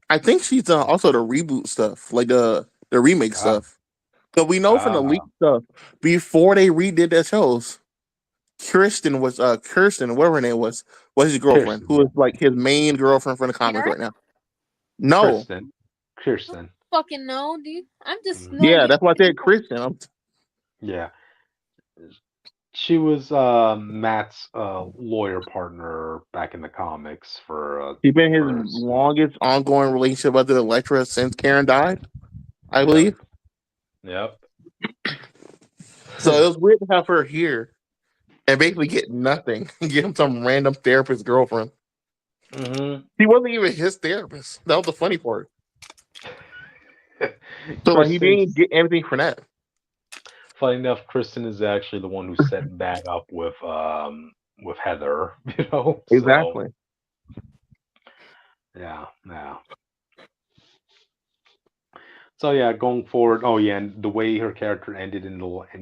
I think she's also the reboot stuff, like the remake uh, stuff. Because we know from the uh, leak stuff before they redid their shows, Kirsten, whatever her name was his girlfriend, Kirsten, who yeah, is like his main girlfriend from the comics Karen? right now. No, Kirsten, Kirsten, Fucking no, dude. I'm just mhm, knowing yeah, these that's why I said people. Christian. yeah. She was Matt's lawyer partner back in the comics He's been his for longest ongoing relationship with Elektra since Karen died, I yep, believe. yep. So it was weird to have her here and basically get nothing, get him some random therapist girlfriend. hmm He wasn't even his therapist. That was the funny part. So like he didn't Kristen's get anything for that. funny enough. Kristen is actually the one who set Matt up with Heather. So Exactly. yeah. So yeah, going forward. Oh yeah, and the way her character ended in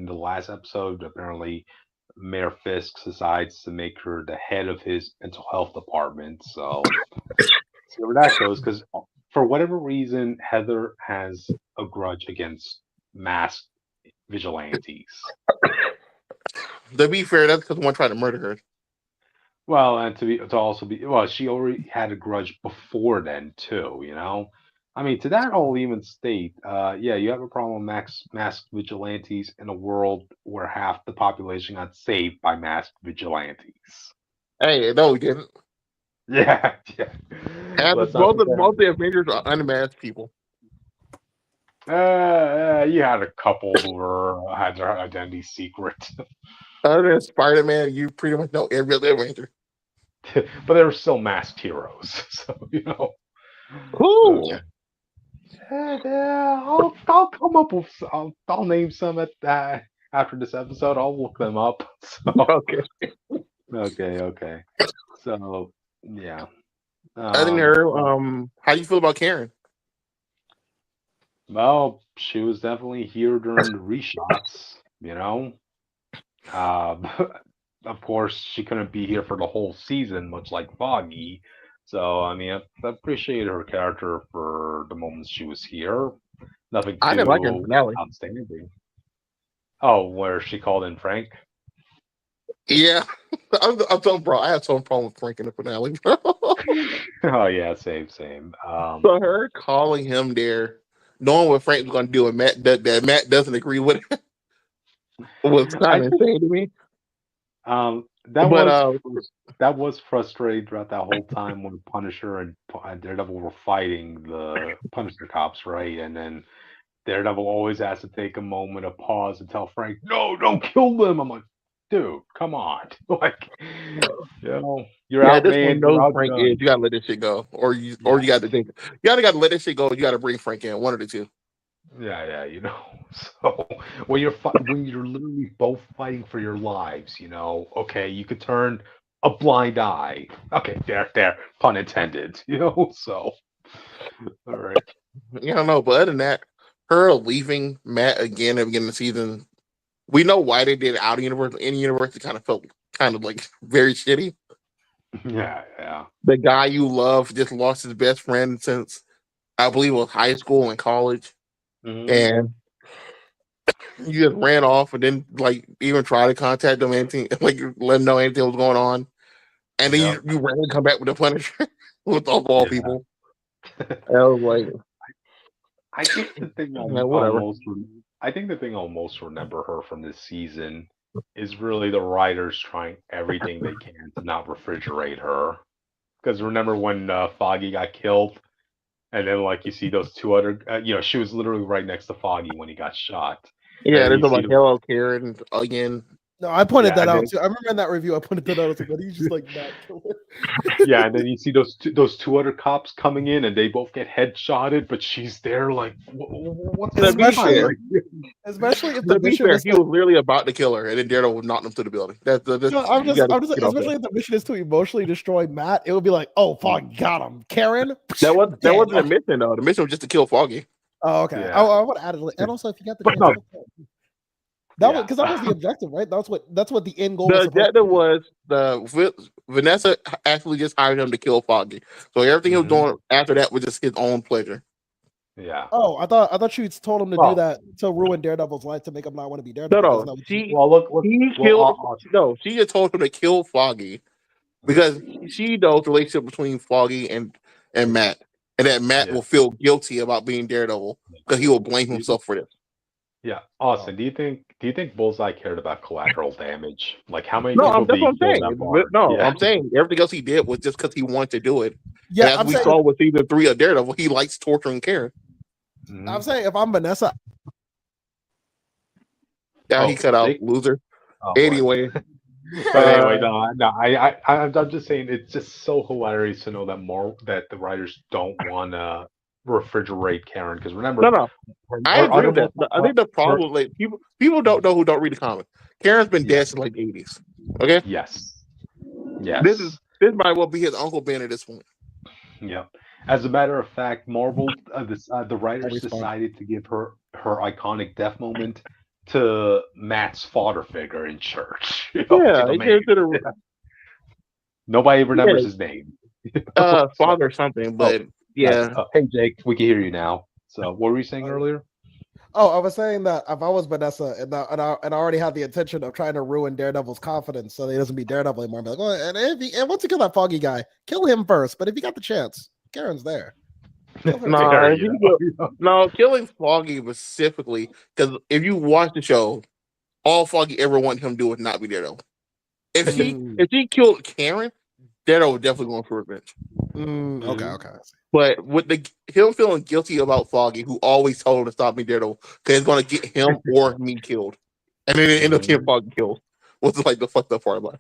the last episode, apparently Mayor Fisk decides to make her the head of his mental health department. So see where that goes. Because for whatever reason, Heather has a grudge against masked vigilantes. To be fair, that's because one tried to murder her. Well, and to also be well, she already had a grudge before then too. I mean, to that whole even state, yeah, you have a problem with masked vigilantes in a world where half the population got saved by masked vigilantes. Hey, no, he didn't. Yeah, yeah. Half Let's not pretend. both the Avengers are unmasked people. You had a couple who had their identity secret, Other than Spider Man, you pretty much know every other Avenger. but they were still masked heroes. So. Cool. Okay. Yeah, I'll come up with I'll name some at that after this episode. I'll look them up. So Okay. okay. So yeah. Other than Um. her, Well, how do you feel about Karen? well, she was definitely here during the reshots. Um. Of course, she couldn't be here for the whole season, much like Foggy. So I mean, I appreciated her character for the moments she was here. Nothing I didn't like her in the too finale. outstanding. Oh, where she called in Frank? Yeah, I'm telling bro, I had some problem with Frank in the finale. Oh yeah, same. So her calling him there, knowing what Frank was going to do, and that Matt doesn't agree with it, was I kind of think insane to me. that But was frustrating throughout that whole time when Punisher and Daredevil were fighting the Punisher cops, right? And then Daredevil always has to take a moment of pause and tell Frank, "No, don't kill them." I'm like, dude, come on, like, you're yeah, this one outmanned, you're knows Frank is. outgunned. You gotta let this shit go, or you got Yes. to think you gotta let this shit go. You got to bring Frank in, one of the two. Yeah. So when you're literally both fighting for your lives, okay, you could turn a blind eye. Okay, there, pun intended. So all right. Yeah, I don't know, but other than that, her leaving Matt again at the beginning of the season, we know why they did it out of universe. In universe, it kind of felt kind of like very shitty. Yeah. The guy you love just lost his best friend since I believe it was high school and college, Mhm. and you just ran off and didn't like even try to contact them anything, like let them know anything was going on, and then Yep. you randomly come back with the Punisher with of all Yeah. people. And I was like, I think the thing yeah, whatever. I think the thing I'll most remember her from this season is really the writers trying everything they can to not refrigerate her. Because remember when Foggy got killed, and then like you see those two other, she was literally right next to Foggy when he got shot, and Yeah, then there's you see like hello Karen again. No, I pointed yeah, that and out then too. I remember in that review, I pointed that out. I was like, but he's just like not killer. yeah, and then you see those two other cops coming in, and they both get headshotted, but she's there like, what's To going be on Especially, fair, right here? especially if the to be mission fair, is he to. was literally about to kill her, and then Daredevil knocked him to the building. That's No, you got to I'm just, get off that. especially if the mission is to emotionally destroy Matt, it would be like, oh, fuck, got him. Karen, That dead. wasn't the Okay. mission though. The mission was just to kill Foggy. Oh, okay. Yeah, I would add it. And also, if you got the but chance, no, kill Karen. That was yeah, because that was the objective, right? That's what the end goal was The supposed to objective be. was Vanessa actually just hired him to kill Foggy. So everything he was hmm doing after that was just his own pleasure. yeah. Oh, I thought you told him to do Well, that to ruin Daredevil's life to make him not want to be No, Daredevil. Isn't no, that what you? she well, look, he well, killed. No, she just told him to kill Foggy because she knows the relationship between Foggy and Matt, and that Matt yeah. will feel guilty about being Daredevil because he will blame himself for this. Yeah, Oh. Austin, do you think Bullseye cared about collateral damage? Like how many No, people that's did what he I'm kill in that saying. But bar? no, Yeah. I'm saying everything else he did was just because he wanted to do it. And Yeah, as I'm we saying. saw with season 3 of Daredevil, he likes torturing Karen. I'm Mhm. saying if I'm Vanessa, Yeah, he Oh, cut out they. loser. Oh boy. Anyway, But uh, anyway, no. I'm just saying it's just so hilarious to know that the writers don't want to refrigerate Karen because no, remember, no, I her agree other with that. multiple, I think the her, problem, like people don't know who don't read the comic. Karen's been yeah, dead since like the 80s. Okay, yes, this is yes. this might well be his Uncle Ben at this point. Yeah. As a matter of fact, Marvel, the I'll writers respond. decided to give her iconic death moment to Matt's father figure in church. To Yeah, the he main. gave it to Nobody remembers yeah, his name. So, father or something, oh, but nice. yeah, Hey, Jake, we can hear you now. So, what were you saying Oh, earlier? I was saying that if I was Vanessa and I already had the intention of trying to ruin Daredevil's confidence so he doesn't be Daredevil anymore, I'd be like, well, and once you kill that Foggy guy, kill him first. But if you got the chance, Karen's there. Kill her too. nah, There if you he go. no killing Foggy specifically because if you watch the show, all Foggy ever wanted him to do was not be Daredevil. If she Mm, if she killed Karen, Daredevil was definitely going for revenge. okay, Mhm. okay. I see. But with him feeling guilty about Foggy, who always told him to stop me Daredevil, because it's going to get him or me killed, and then it ended up getting Mhm. Foggy killed. Was like the fucked up part about it.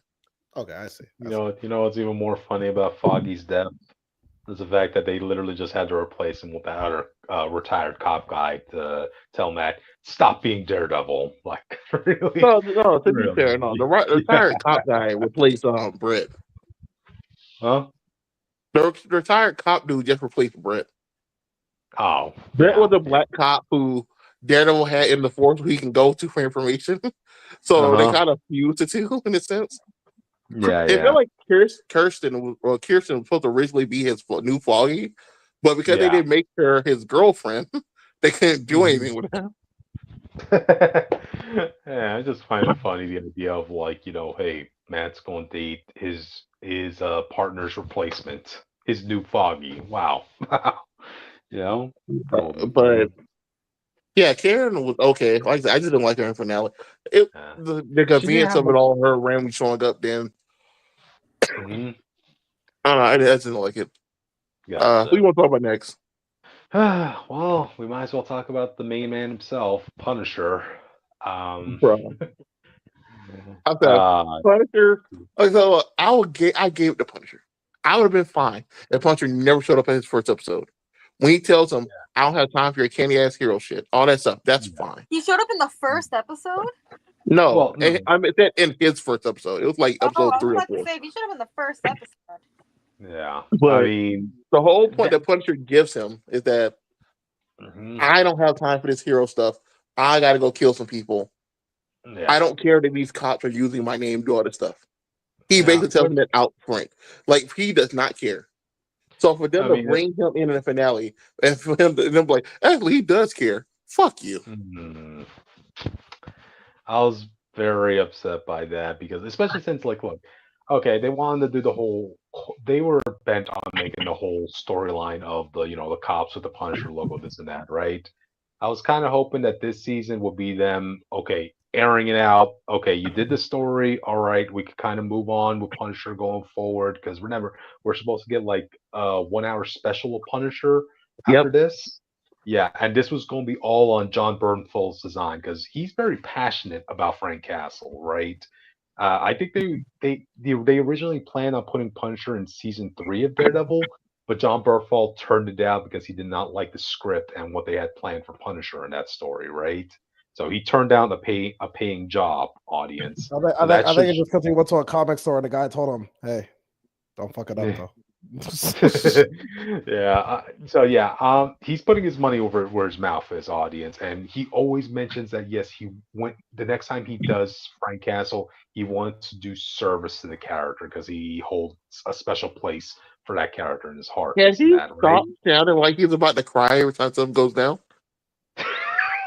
Okay, I see. You know what's even more funny about Foggy's death is the fact that they literally just had to replace him with that other retired cop guy to tell Matt stop being Daredevil. Like really, No, no. To be really. fair, no. The Yeah. retired cop guy replaced Brett. Huh? The retired cop dude just replaced Brett. Oh, Brett yeah. was a black cop who Daredevil had in the force who he can go to for information. So they Uh-huh. kind of fused the two in a sense. Yeah, It felt yeah. like Kirsten was supposed to originally be his new Foggy, but because they Yeah. didn't make her his girlfriend, they couldn't do Mhm. anything with her. Yeah, I just find it funny the idea of like, hey, Matt's going to date his partner's replacement, his new Foggy. Wow. You know? Oh, But yeah, Karen was okay. Like I said, I just didn't like her in finale. yeah. The She didn't convenience have of it much. all, her randomly showing up. Then Mhm. I don't know. I just didn't like it. Who Gotcha. you want to talk about next? Well, we might as well talk about the main man himself, Punisher. Um, Bro, I said uh, Punisher. Okay, so I gave it to Punisher. I would have been fine if Punisher never showed up in his first episode. When he tells him, "I don't have time for your candy ass hero shit," all that stuff, that's yeah. fine. He showed up in the first episode. No, Well, no. I mean that in his first episode. It was like Oh, episode I was 3 or about to 4. say, you should have been the first episode. Yeah, I But mean, the whole point that, that Punisher gives him is that mhm, I don't have time for this hero stuff. I got to go kill some people. yeah, I don't care that these cops are using my name to do all this stuff. He yeah. basically tells them that out front. Like, he does not care. So for them I to mean, bring him in the finale, and for him to them be like, actually, he does care. Fuck you. mm, I was very upset by that because, especially since, like, look, okay, they wanted to do the whole, they were bent on making the whole storyline of the, the cops with the Punisher logo, this and that, right? I was kind of hoping that this season would be them, okay, airing it out. Okay, you did the story, all right, we could kind of move on with Punisher going forward because remember, we're supposed to get like a 1 hour special of Punisher Yep. after this. Yeah, and this was going to be all on John Bernthald's design because he's very passionate about Frank Castle, right? I think they originally planned on putting Punisher in season 3 of Daredevil, but John Bernthald turned it down because he did not like the script and what they had planned for Punisher in that story, right? So he turned down a paying job audience. I think, So I think, that I should think it's just because he went to a comic store and the guy told him, "Hey, don't fuck it up, though." yeah. So yeah, he's putting his money over where his mouth is, audience, and he always mentions that yes, he went the next time he does Frank Castle, he wants to do service to the character because he holds a special place for that character in his heart. Has This and he that, right? stopped sounding like he's about to cry every time something goes down?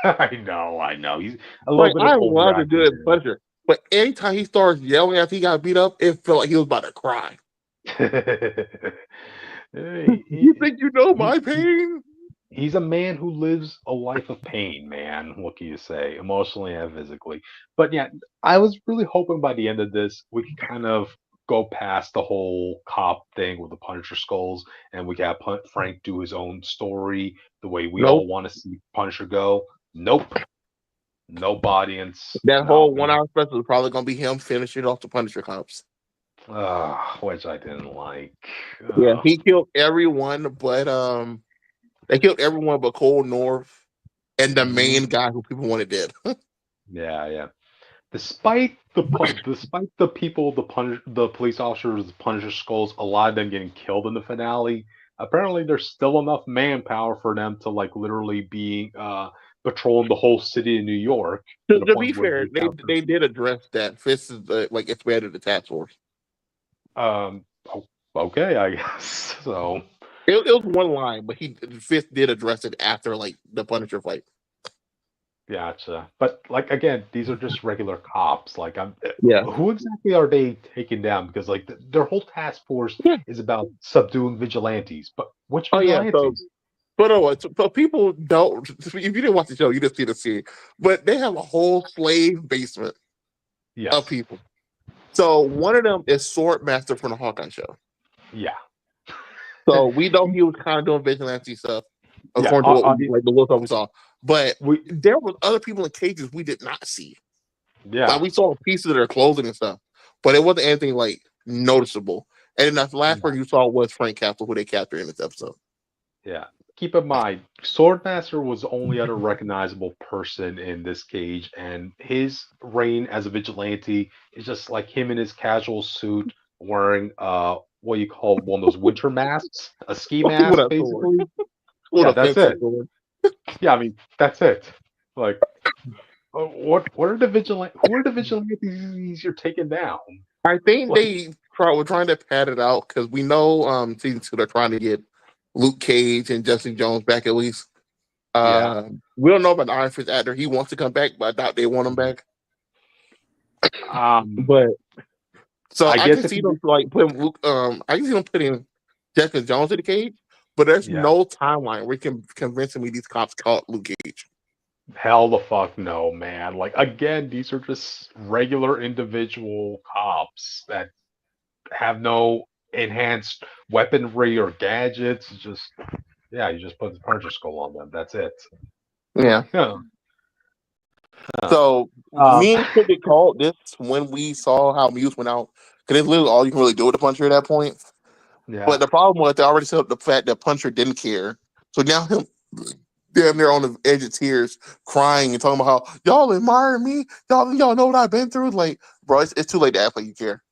I know. He's a little Like, bit of I love to overacting do it here. Punisher, but anytime he starts yelling after he got beat up, it felt like he was about to cry. You think you know He- my pain? he's a man who lives a life of pain, man. What can you say, emotionally and physically? But yeah, I was really hoping by the end of this we could kind of go past the whole cop thing with the Punisher skulls, and we could have Frank do his own story the way we all Nope. want to see Punisher go. Nope, nope, audience. That No, whole 1 hour special is probably gonna be him finishing off the Punisher cops. which I didn't like. Yeah, he killed everyone, but they killed everyone but Cole North and the Mhm. main guy who people wanted dead. Yeah, yeah. Despite the people, the police officers, the Punisher skulls, a lot of them getting killed in the finale. Apparently, there's still enough manpower for them to like literally be patrolling the whole city of New York to the To be point where fair, they found they did address that. Fist is the like expanded the task force. Okay, I guess so. It was one line, but Fist did address it after like the Punisher fight. Gotcha. But like again, these are just regular cops. Like Yeah. who exactly are they taking down? Because like their whole task force Yeah. is about subduing vigilantes. But which Oh yeah. vigilantes? But no, so people don't. If you didn't watch the show, you just see the scene. But they have a whole slave basement Yes. of people. So one of them is Swordmaster from the Hawkeye show. Yeah. So we know he was kind of doing vigilante stuff, Yeah, according to what like the little stuff we saw. But we there was other people in cages we did not see. yeah. Like we saw pieces of their clothing and stuff, but it wasn't anything like noticeable. And then the last person you saw was Frank Castle, who they captured in this episode. Yeah. Keep in mind, Swordmaster was the only other recognizable person in this cage, and his reign as a vigilante is just like him in his casual suit wearing what you call one of those winter masks, a ski With mask, a sword. basically. With Yeah, a that's fencing it. sword. Yeah, I mean that's it. Like what are the vigilante who are the vigilantes you're taking down? I think Like, they were trying to pad it out because we know season 2 they're trying to get Luke Cage and Justin Jones back at least. yeah. We don't know about the Iron Fist actor. He wants to come back, but I doubt they want him back. But so I I guess can if see you them like putting Luke. I can see them putting Justin Jones in the cage, but there's yeah. no timeline where you can convince me these cops caught Luke Cage. Hell the fuck no, man. Like again, these are just regular individual cops that have no enhanced weaponry or gadgets. It's just yeah, you just put the Punisher skull on them. That's it. Yeah. Yeah. So Um, me and Cricket called this when we saw how Muse went out because it's literally all you can really do with the Punisher at that point. yeah. But the problem was they already set up the fact that Punisher didn't care. So now damn near on the edge of tears, crying and talking about how y'all admire me, y'all know what I've been through. Like, bro, it's too late to act like you care.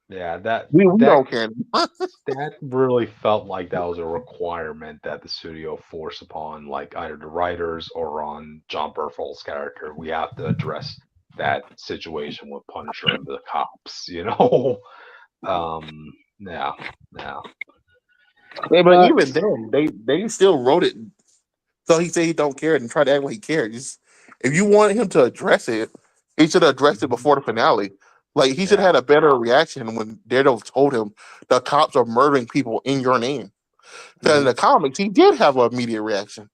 Yeah, that We that don't care anymore. that really felt like that was a requirement that the studio forced upon like either the writers or on John Berthold's character. We have to address that situation with Punisher and the cops, you know? Um yeah, yeah. Yeah, but But even then, they still wrote it. So he said he don't care and try to act like he cared. Just if you wanted him to address it, he should have addressed it before the finale. Like he should have yeah. had a better reaction when Daredevil told him the cops are murdering people in your name. Because in hmm the comics, he did have an immediate reaction.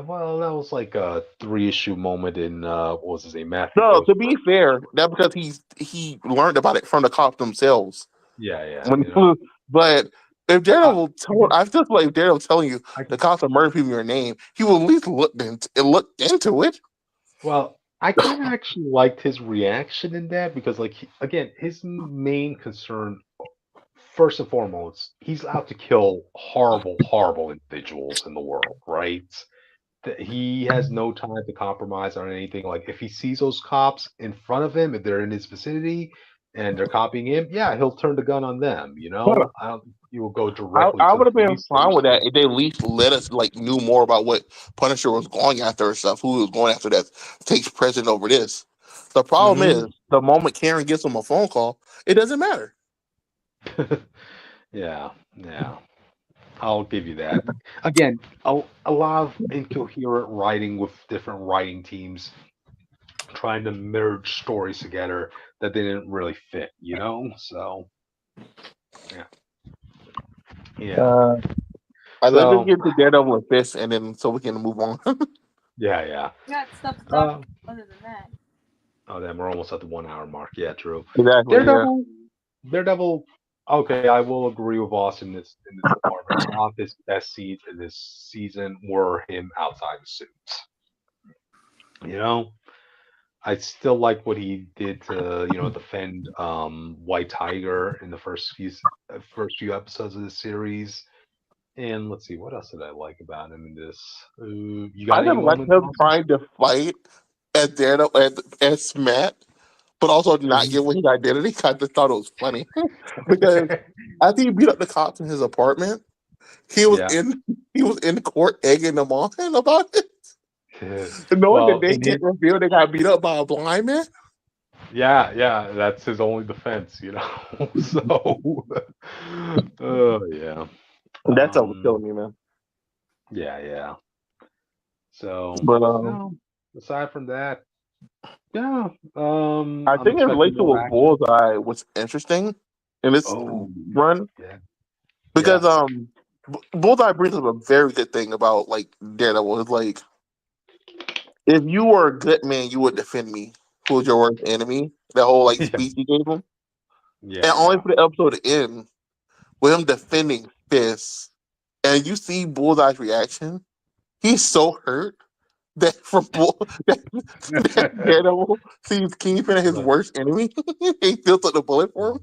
well, that was like a three-issue moment in what was his name? Matthew No, Goes. to be fair, that's because he learned about it from the cops themselves. Yeah, yeah, When, you know. but if I, Daredevil told, I feel like if Daredevil telling you I the cops are murdering people in your name, he will at least look into it. Well, I kind of actually liked his reaction in that because, like, again, his main concern, first and foremost, he's out to kill horrible, horrible individuals in the world, right? That he has no time to compromise on anything. Like, if he sees those cops in front of him, if they're in his vicinity and they're copying him, yeah, he'll turn the gun on them. You know, I don't think he will go directly I to the would have been police fine with that station. if they at least let us like knew more about what Punisher was going after and stuff, who he was going after that takes precedent over this. The problem is hmm the moment Karen gives him a phone call, it doesn't matter. yeah, yeah. I'll give you that. Again, a lot of incoherent writing with different writing teams trying to merge stories together that they didn't really fit, you know? So, yeah. Yeah. Uh, let's just So, get to Daredevil and Fish, and then so we can move on. yeah, yeah. Got stuff to talk Uh, about other than that. oh, damn, we're almost at the 1 hour mark. Yeah, true. Exactly. Yeah. Daredevil, Daredevil. Okay, I will agree with Austin in this department. A lot of his best scenes in this season were him outside the suit. You know, I still like what he did to, defend White Tiger in the first few episodes of the series. And let's see, what else did I like about him in this? You I got any just like moments, him Austin? trying to fight as Daredevil as Matt, but also not Mhm. give away his identity. I just thought it was funny because after he beat up the cops in his apartment, he was Yeah. in he was in court egging them on about it, knowing that Well, they in can't his reveal they got beat up by a blind man. yeah, yeah, that's his only defense, you know. So, yeah, That's what was um, killing me, man. yeah, yeah. So, But no. Aside from that, yeah, I I'm think his expecting relationship more with action. Bullseye was interesting in this Oh, run yeah, because yeah. Bullseye brings up a very good thing about like Daredevil. It's like if you were a good man, you would defend me. Who's your worst enemy? That whole like Yeah, speech he gave him, and yeah, only yeah. for the episode to end with him defending Fist, and you see Bullseye's reaction. He's so hurt that that Daredevil sees Kingpin as his Like, worst enemy. He feels like the bullet for him.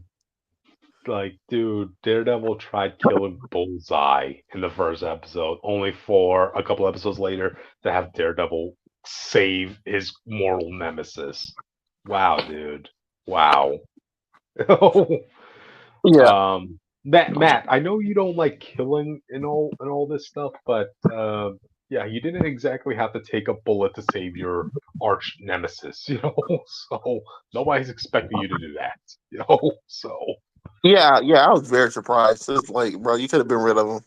dude, Daredevil tried killing Bullseye in the first episode, only for a couple episodes later to have Daredevil save his mortal nemesis. Wow, dude. Wow. Yeah, Matt, I know you don't like killing and all this stuff, but yeah, you didn't exactly have to take a bullet to save your arch nemesis, you know. So nobody's expecting you to do that, you know. So yeah. I was very surprised. It's like, bro, you could have been rid of him.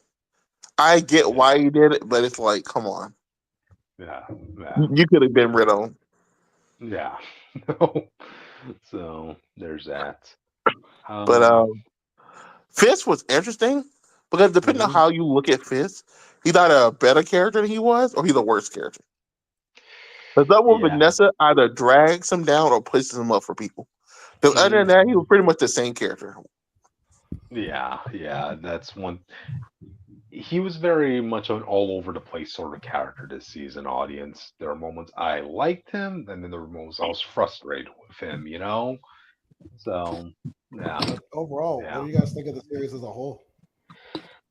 I get yeah, why you did it, but it's like, come on, yeah, yeah, you could have been rid of him. yeah. So there's that. But Um, Fist was interesting because depending on mhm, how you look at Fist, he's either a better character than he was, or he's a worse character. The double yeah, Vanessa either drags him down or pushes him up for people. Because other than mhm, that, he was pretty much the same character. yeah, yeah. That's one. He was very much an all over the place sort of character this season, audience. There are moments I liked him, and then there were moments I was frustrated with him, you know? So, yeah, But overall, what yeah. do you guys think of the series as a whole?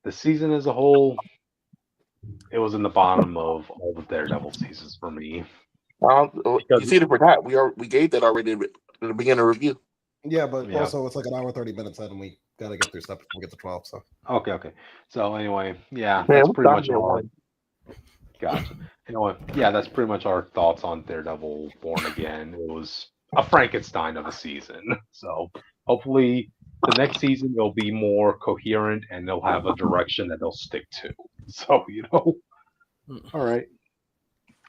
The season as a whole, It was in the bottom of all the Daredevil seasons for me. You see, for that we gave that already at the beginning of the review. Yeah, but Yeah. also it's like an hour 30 minutes in, and we gotta get through stuff before we get to 12. So Okay. So anyway, yeah, Man, that's we pretty started much at our one. gotcha. Yeah, that's pretty much our thoughts on Daredevil Born Again. It was a Frankenstein of a season. So hopefully the next season it'll be more coherent and they'll have a direction that they'll stick to. So, All right.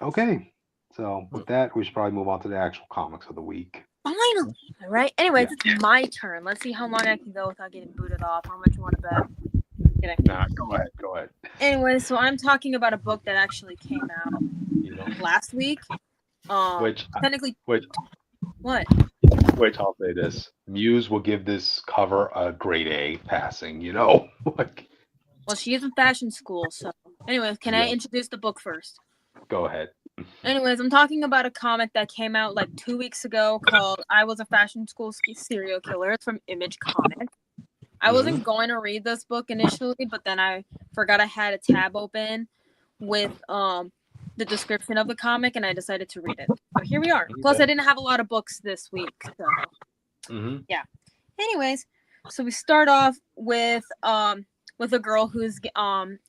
Okay. So with that, we should probably move on to the actual comics of the week. Finally. All right. Anyways, it's my turn. Let's see how long I can go without getting booted off. How much you want to bet? Kidding. Nah, go ahead. Anyway, so I'm talking about a book that actually came out last week. Which Technically, which what? I'll say this. Muse will give this cover a grade A passing, like Well, she is in fashion school, so. Anyways, can I introduce the book first? Go ahead. Anyways, I'm talking about a comic that came out like 2 weeks ago called I Was a Fashion School Serial Killer. It's from Image Comics. I wasn't going to read this book initially, but then I forgot I had a tab open with the description of the comic, and I decided to read it. So here we are. Plus, I didn't have a lot of books this week, so yeah. Anyways, so we start off with a girl who's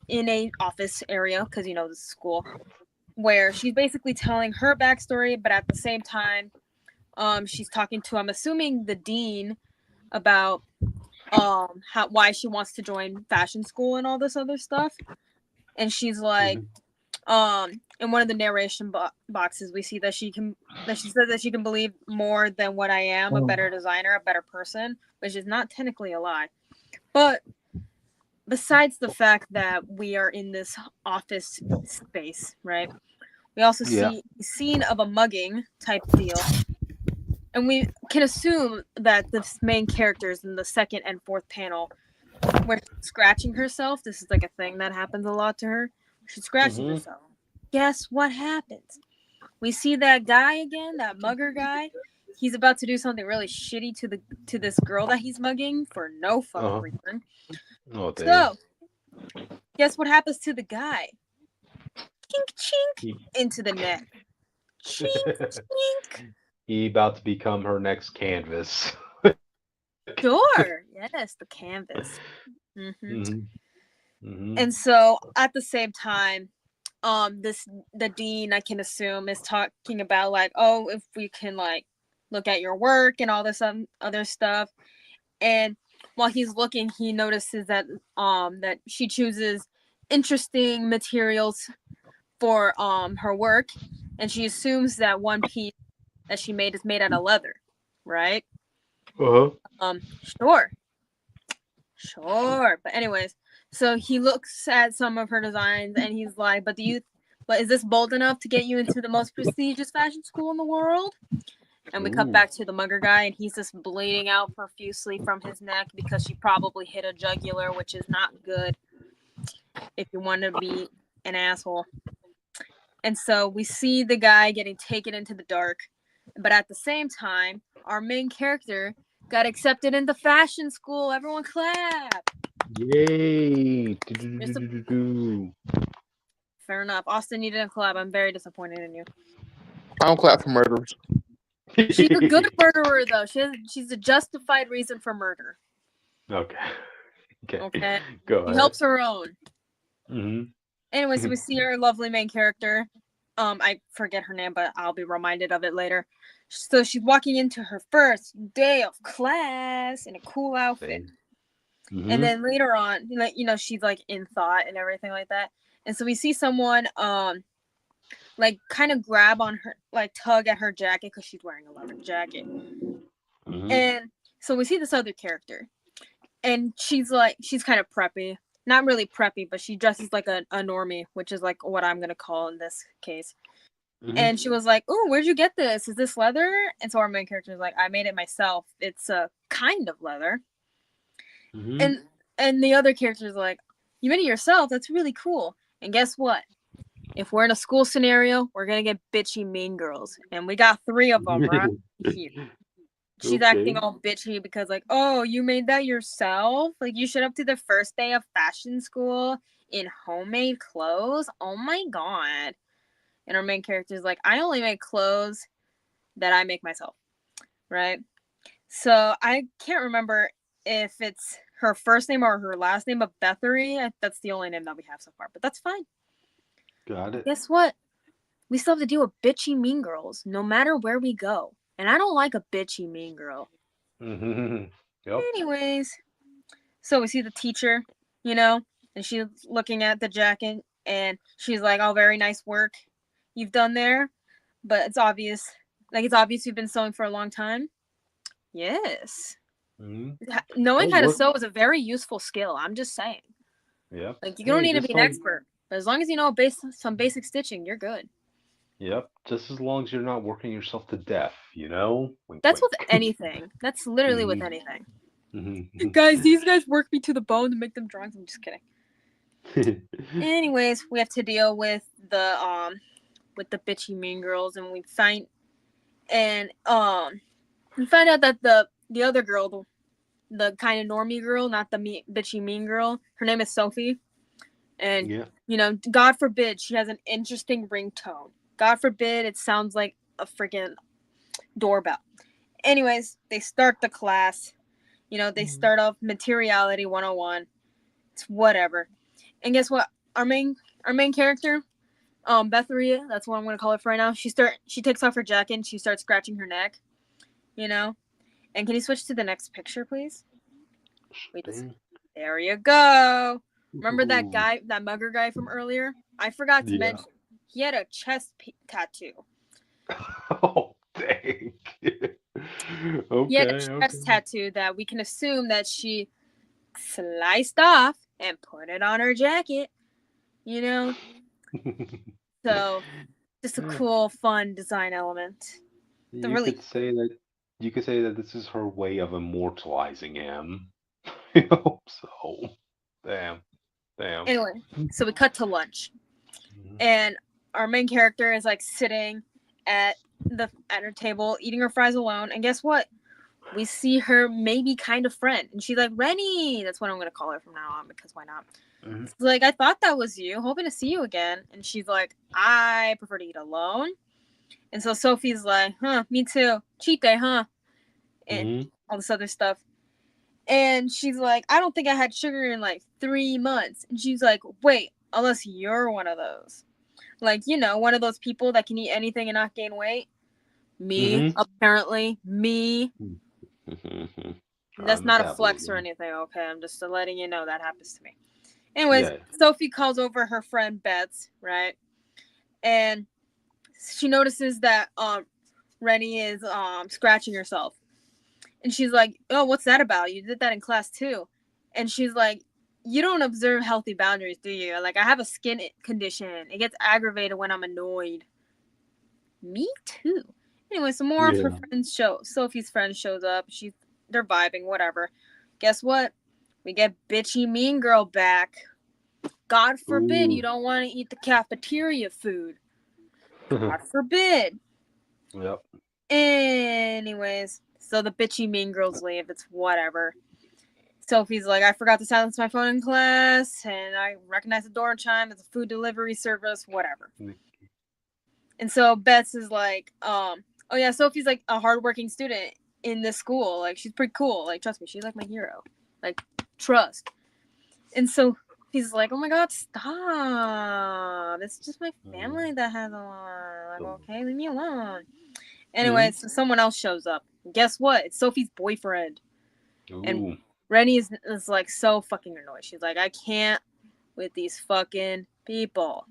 in a office area because this is school, where she's basically telling her backstory, but at the same time, she's talking to, I'm assuming, the dean about why she wants to join fashion school and all this other stuff. And she's like, in one of the narration boxes, we see that she says that she can believe more than what I am, a better designer, a better person, which is not technically a lie. But besides the fact that we are in this office space, right? We also see a scene of a mugging type deal. And we can assume that the main characters in the second and fourth panel, where she's scratching herself, this is like a thing that happens a lot to her. She's scratching herself. Guess what happens? We see that guy again, that mugger guy. He's about to do something really shitty to this girl that he's mugging for no fucking reason. So, guess what happens to the guy? Chink, chink, into the net. Chink, chink. He about to become her next canvas. Sure. Yes, the canvas. And so at the same time, the dean, I can assume, is talking about like, oh, if we can like look at your work and all this other stuff. And while he's looking, he notices that that she chooses interesting materials for her work, and she assumes that one piece that she made is made out of leather, right? Sure. But anyways, so he looks at some of her designs and he's like, but is this bold enough to get you into the most prestigious fashion school in the world? And we cut back to the mugger guy, and he's just bleeding out profusely from his neck because she probably hit a jugular, which is not good if you want to be an asshole. And so we see the guy getting taken into the dark. But at the same time, our main character got accepted into fashion school. Everyone clap. Yay. Fair enough. Austin, you didn't clap. I'm very disappointed in you. I don't clap for murderers. She's a good murderer, though. She's a justified reason for murder. Okay. Go She ahead. helps her own. Anyway, so we see our lovely main character. I forget her name, but I'll be reminded of it later. So she's walking into her first day of class in a cool outfit. And then later on, she's like in thought and everything like that. And so we see someone like kind of grab on her, like tug at her jacket because she's wearing a leather jacket. And so we see this other character, and she's kind of preppy. Not really preppy, but she dresses like a normie, which is like what I'm gonna call in this case. And she was like, "Oh, where'd you get this? Is this leather?" And so our main character is like, "I made it myself. It's a kind of leather." And the other character is like, "You made it yourself? That's really cool." And guess what? If we're in a school scenario, we're gonna get bitchy mean girls, and we got 3 of them right here. She's acting all bitchy because like, oh, you made that yourself? Like you showed up to the first day of fashion school in homemade clothes. Oh my god. And our main character is like, I only make clothes that I make myself, right? So I can't remember if it's her first name or her last name, but Bethary. That's the only name that we have so far, but that's fine. Got it. Guess what? We still have to deal with bitchy mean girls no matter where we go. And I don't like a bitchy mean girl. Mm-hmm. Yep. Anyways, so we see the teacher, you know, and she's looking at the jacket and she's like, oh, very nice work you've done there. But it's obvious you've been sewing for a long time. Yes. Mm-hmm. Knowing Oh, how to work. sew is a very useful skill. I'm just saying. Yep. Like, you don't Hey, need to be just an like expert, but as long as you know some basic stitching, you're good. yep. Just as long as you're not working yourself to death, you know. Wink, That's wink. with anything. That's literally with Mhm. anything. Mhm. Guys, these guys work me to the bone to make them drawings. I'm just kidding. Anyways, we have to deal with the bitchy mean girls, and we find out that the other girl, the kind of normie girl, not the bitchy mean girl, her name is Sophie, and Yeah. you know, God forbid she has an interesting ringtone. God forbid it sounds like a freaking doorbell. Anyways, they start the class. You know, they start off materiality 101. It's whatever. And guess what? Our main character, Betheria, that's what I'm gonna call her for right now. She takes off her jacket and she starts scratching her neck. You know? And can you switch to the next picture, please? Wait, there you go. Remember that Ooh. guy, that mugger guy from earlier? I forgot to Yeah. mention he had a chest tattoo. Oh, dang. He had a Okay, okay. chest tattoo that we can assume that she sliced off and put it on her jacket. You know? So, just a cool, fun design element. The You really could say that this is her way of immortalizing him. You know, so damn, damn. Anyway, so we cut to lunch, Mhm. and our main character is like sitting at her table eating her fries alone. And guess what? We see her maybe kind of friend, and she's like, Rennie. That's what I'm gonna call her from now on because why not? Mhm. She's like, I thought that was you. Hoping to see you again. And she's like, I prefer to eat alone. And so Sophie's like, huh, me too. Cheat day, huh? And Mhm. all this other stuff. And she's like, I don't think I had sugar in like 3 months. And she's like, wait, unless you're one of those. Like, you know, one of those people that can eat anything and not gain weight. Me, Mhm. apparently. Me. Mhm. That's not a flex or Metabolism. anything, okay? I'm just letting you know that happens to me. Anyways, Yeah. Sophie calls over her friend Bets, right? And she notices that Rennie is scratching herself. And she's like, oh, what's that about? You did that in class too. And she's like, you don't observe healthy boundaries, do you? Like, I have a skin condition. It gets aggravated when I'm annoyed. Me too. Anyway, some more of her Yeah. friends Sophie's friend shows up. They're vibing, whatever. Guess what? We get bitchy mean girl back. God forbid you Ooh. don't want to eat the cafeteria food. God forbid. Yep. Anyways, so the bitchy mean girls leave. It's whatever. Sophie's like, I forgot to silence my phone in class, and I recognize the door chime. It's a food delivery service, whatever. And so Bets is like, oh yeah, Sophie's like a hardworking student in this school. Like, she's pretty cool. Like, trust me, she's like my hero. Like, trust. And so he's like, oh my god, stop. It's just my family that has a lot. Like, okay, leave me alone. Anyway, so someone else shows up. Guess what? It's Sophie's boyfriend. And Ooh. Rennie is like so fucking annoyed. She's like, I can't with these fucking people.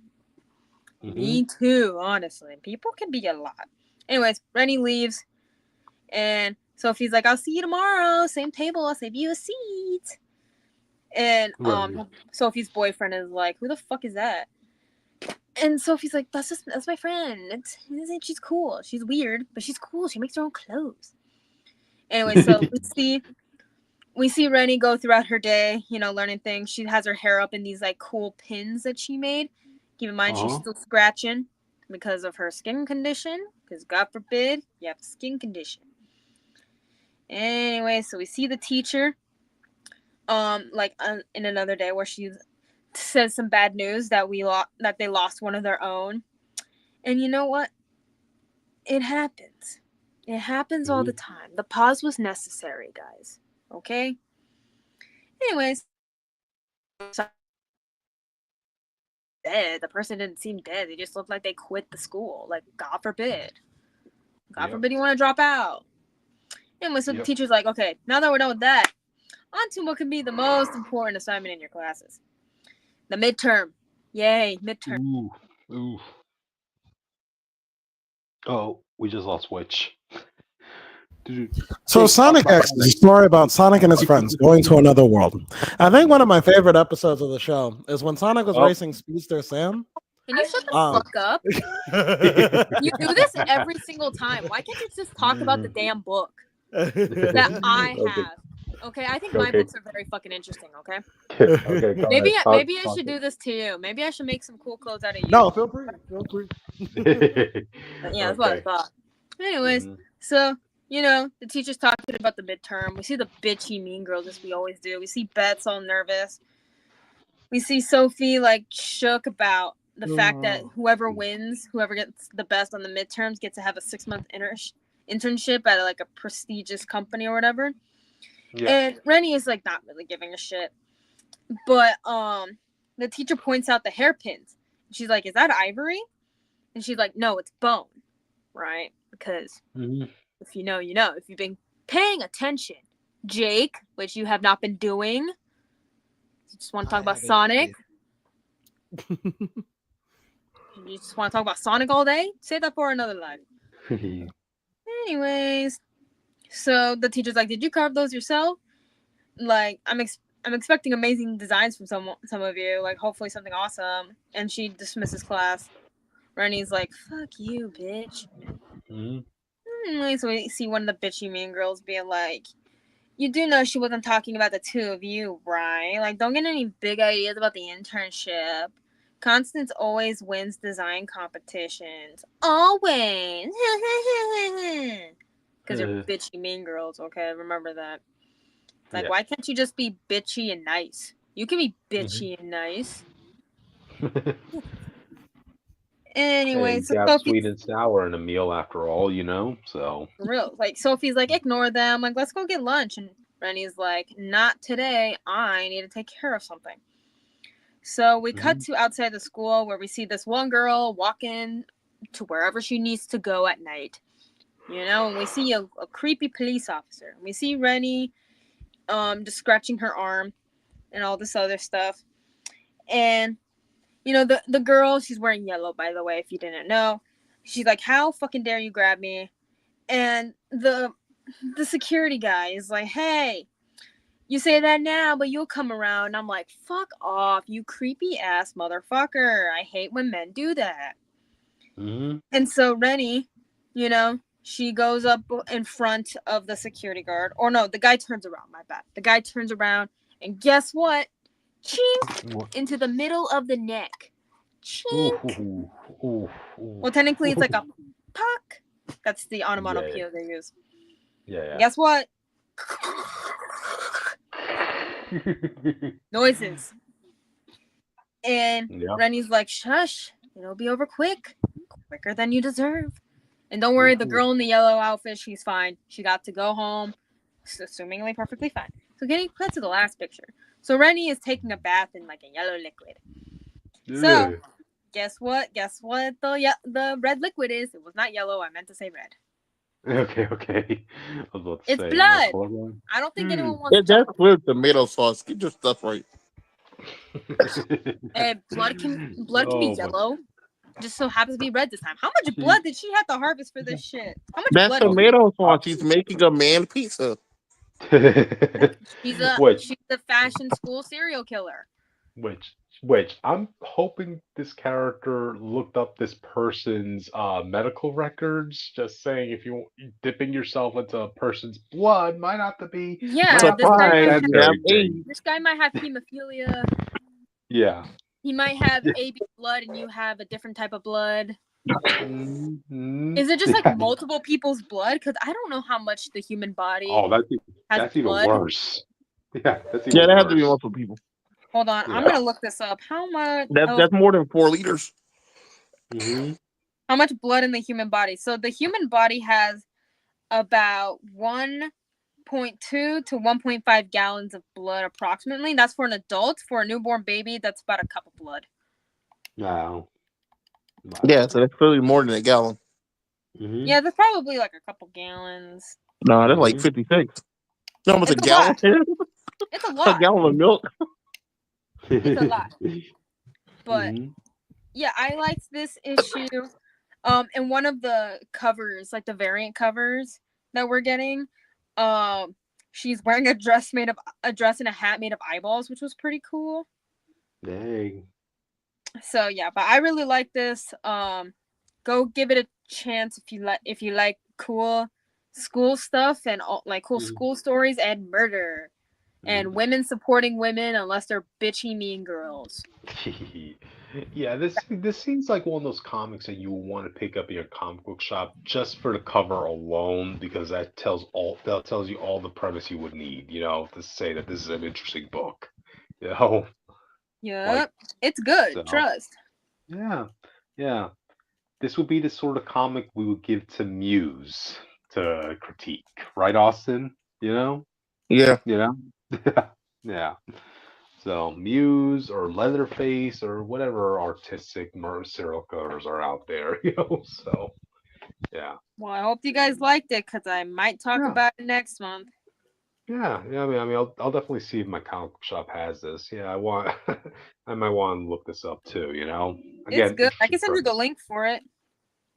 Me too, honestly. People can be a lot. Anyways, Rennie leaves, and Sophie's like, I'll see you tomorrow. Same table. I'll save you a seat. And Right. Sophie's boyfriend is like, who the fuck is that? And Sophie's like, that's my friend. She's cool. She's weird, but she's cool. She makes her own clothes. Anyway, so we see Rennie go throughout her day, you know, learning things. She has her hair up in these like cool pins that she made. Keep in mind, she's still scratching because of her skin condition. Because God forbid you have a skin condition. Anyway, so we see the teacher, in another day where she's says some bad news that they lost one of their own. And you know what? It happens. It happens all the time. The pause was necessary, guys. Okay? Anyways, dead. The person didn't seem dead. They just looked like they quit the school. Like, God forbid. God forbid you want to drop out. Anyway, so the teacher's like, okay, now that we're done with that, on to what can be the most important assignment in your classes. The midterm. Yay, midterm. Ooh. Oh, we just lost Witch. So Sonic X is a story about Sonic and his friends going to another world. I think one of my favorite episodes of the show is when Sonic was racing Speedster Sam. Can you shut the fuck up? You do this every single time. Why can't you just talk about the damn book that I have? Okay, I think my books are very fucking interesting, okay? Maybe I should do this to you. Maybe I should make some cool clothes out of you. No, feel free. Yeah, that's what I thought. Anyways, so, you know, the teacher's talking about the midterm. We see the bitchy mean girls as we always do. We see Beth all nervous. We see Sophie, like, shook about the fact that whoever wins, whoever gets the best on the midterms gets to have a 6-month internship at, like, a prestigious company or whatever. Yeah. And Rennie is, like, not really giving a shit. But the teacher points out the hairpins. She's like, is that ivory? And she's like, no, it's bone. Right? Because if you know, you know. If you've been paying attention, Jake, which you have not been doing. You just want to talk about Sonic? You just want to talk about Sonic all day? Save that for another life. Anyways, so the teacher's like, did you carve those yourself? Like, I'm expecting amazing designs from some of you. Like, hopefully something awesome. And she dismisses class. Rennie's like, fuck you, bitch. So we see one of the bitchy mean girls being like, you do know she wasn't talking about the two of you, right? Like, don't get any big ideas about the internship. Constance always wins design competitions. Always. Because they're bitchy mean girls, okay? Remember that. Like, why can't you just be bitchy and nice? You can be bitchy and nice. Anyway, hey, so got Sophie, sweet and sour in a meal after all, you know? So for real. Like, Sophie's like, ignore them. Like, let's go get lunch. And Rennie's like, not today. I need to take care of something. So we cut to outside the school where we see this one girl walking to wherever she needs to go at night. You know, and we see a creepy police officer. We see Rennie just scratching her arm and all this other stuff. And, you know, the girl, she's wearing yellow, by the way, if you didn't know. She's like, how fucking dare you grab me? And the security guy is like, hey, you say that now, but you'll come around. And I'm like, fuck off, you creepy ass motherfucker. I hate when men do that. And so Rennie, you know, she goes up in front of the security guard. Or no, the guy turns around, my bad. The guy turns around, and guess what? Chink! Into the middle of the neck. Chink! Well, technically, it's like a puck. That's the onomatopoeia they use. Yeah. Guess what? Noises. And Rennie's like, shush. It'll be over quick. Quicker than you deserve. And don't worry, the girl in the yellow outfit, she's fine. She got to go home, assumingly perfectly fine. So getting put to the last picture. So Rennie is taking a bath in like a yellow liquid. So guess what? Guess what the red liquid is? It was not yellow. I meant to say red. Okay. It's blood. I don't think anyone wants to. That's clear tomato sauce. Get your stuff right. Blood can be yellow. Just so happens to be red this time. How much blood did she have to harvest for this shit? How much That's blood? tomato sauce. She's making a man pizza. She's the fashion school serial killer. Which I'm hoping this character looked up this person's medical records. Just saying, if you dipping yourself into a person's blood might not to be. Yeah, this guy might have hemophilia. Yeah. He might have AB blood, and you have a different type of blood. Is it just like multiple people's blood? Because I don't know how much the human body. Oh, that's even worse. Yeah, that's even there worse. have to be multiple people. Hold on, I'm Yeah. gonna look this up. How much? That's more than 4 liters. Mm-hmm. How much blood in the human body? So the human body has about 1.2 to 1.5 gallons of blood approximately. That's for an adult. For a newborn baby, that's about a cup of blood. Wow. Yeah, so that's clearly more than a gallon. Mm-hmm. Yeah, that's probably like a couple gallons. No, that's like Mhm. 56. It's almost a It's a gallon. lot. It's a A lot. gallon of milk. It's a lot. But Mhm. yeah, I liked this issue. In one of the covers, like the variant covers that we're getting, she's wearing a dress and a hat made of eyeballs, which was pretty cool. Dang. So yeah, but I really like this. Go give it a chance if you like cool school stuff and like cool Mhm. school stories and murder and women supporting women unless they're bitchy mean girls. Yeah, this seems like one of those comics that you want to pick up in your comic book shop just for the cover alone, because that tells you all the premise you would need, to say that this is an interesting book. You know, like Yep, it's good. so. Trust. Yeah, yeah. This would be the sort of comic we would give to Muse to critique, right, Austin? You know, Yeah. you know, yeah. So Muse or Leatherface or whatever artistic serial killers are out there, So yeah, Well, I hope you guys liked it because I might talk yeah, about it next month. yeah. I'll definitely see if my comic book shop has this. Yeah, I want, I might want to look this up too. It's Again, good. I interesting can send you the premise. link for it.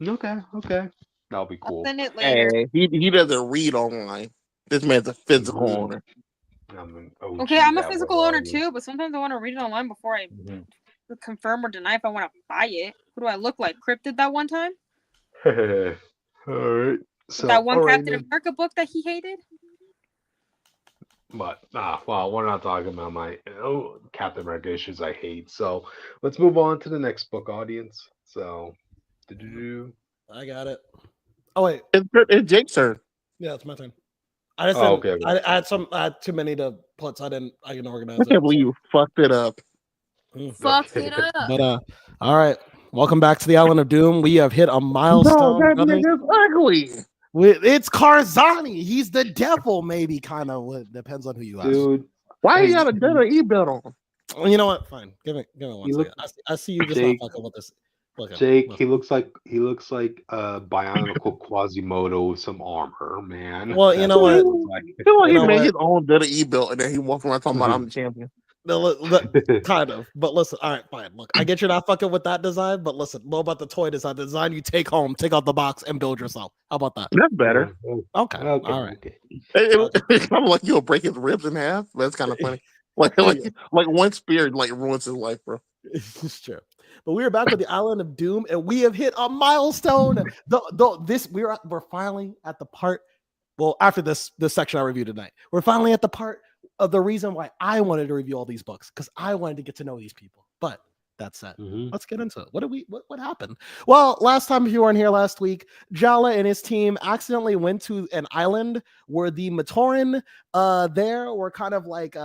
Okay, okay, that'll be I'll cool. send it later. Hey, he doesn't read online. This man's a physical Mhm. owner. I'm an OG Okay, I'm a that way, physical owner are you? too, but sometimes I want to read it online before I Mhm. confirm or deny if I want to buy it. Who do I look like? Cryptid that one time? All right. With that So, one all right Captain then. America book that he hated? But well, we're not talking about my Captain America issues I hate. So let's move on to the next book, audience. So, do I got it. Oh wait, It's Jake's turn. yeah, it's my turn. I just oh, didn't. okay, okay. I had too many to put, so I can I organize it. can't believe you fucked it up. Fucked it up. But all right. Welcome back to the Island of Doom. We have hit a No, milestone, that brothers. nigga's ugly. It's Karzani. He's the devil, maybe, kind of. Depends on who you ask. Dude, Why hey, you got a dead e-belt on? You know what? Fine. Give me 1 you second. look, I see you just Jake. not fucking with this. Look, Jake, look. he looks like Bionicle Quasimodo with some armor, man. Well, you That's know what he what? looks like. Feel like You he know made what? his own dead e-belt and then he walked around talking about I'm the champion. Kind of, but listen. All right, fine. Look, I get you're not fucking with that design, but listen, what about the toy design? The design you take home, take out the box, and build yourself. How about that? That's better. Okay, Okay, all right. okay. It's kind of like you'll break his ribs in half. That's kind of funny. Like one spear like ruins his life, bro. It's true. But we are back with the Island of Doom, and we have hit a milestone. We're finally at the part. Well, after this section I reviewed tonight, we're finally at the part of the reason why I wanted to review all these books, because I wanted to get to know these people. But that said, let's get into it. What happened? Well, last time, if you weren't here last week, Jala and his team accidentally went to an island where the Matoran there were kind of like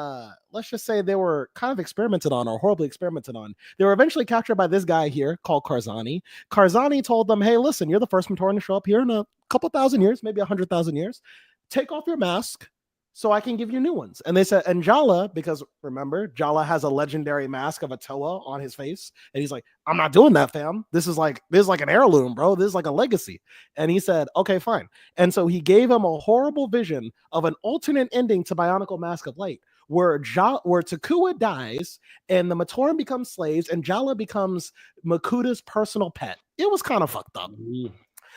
let's just say they were kind of experimented on, or horribly experimented on. They were eventually captured by this guy here called Karzani. Karzani told them, hey, listen, you're the first Matoran to show up here in a couple thousand years, maybe 100,000 years. Take off your mask so I can give you new ones. And they said, and Jala, because remember, Jala has a legendary mask of a Toa on his face. And he's like, I'm not doing that, fam. This is like an heirloom, bro. This is like a legacy. And he said, okay, fine. And so he gave him a horrible vision of an alternate ending to Bionicle Mask of Light, where Takua dies and the Matoran becomes slaves and Jala becomes Makuta's personal pet. It was kind of fucked up.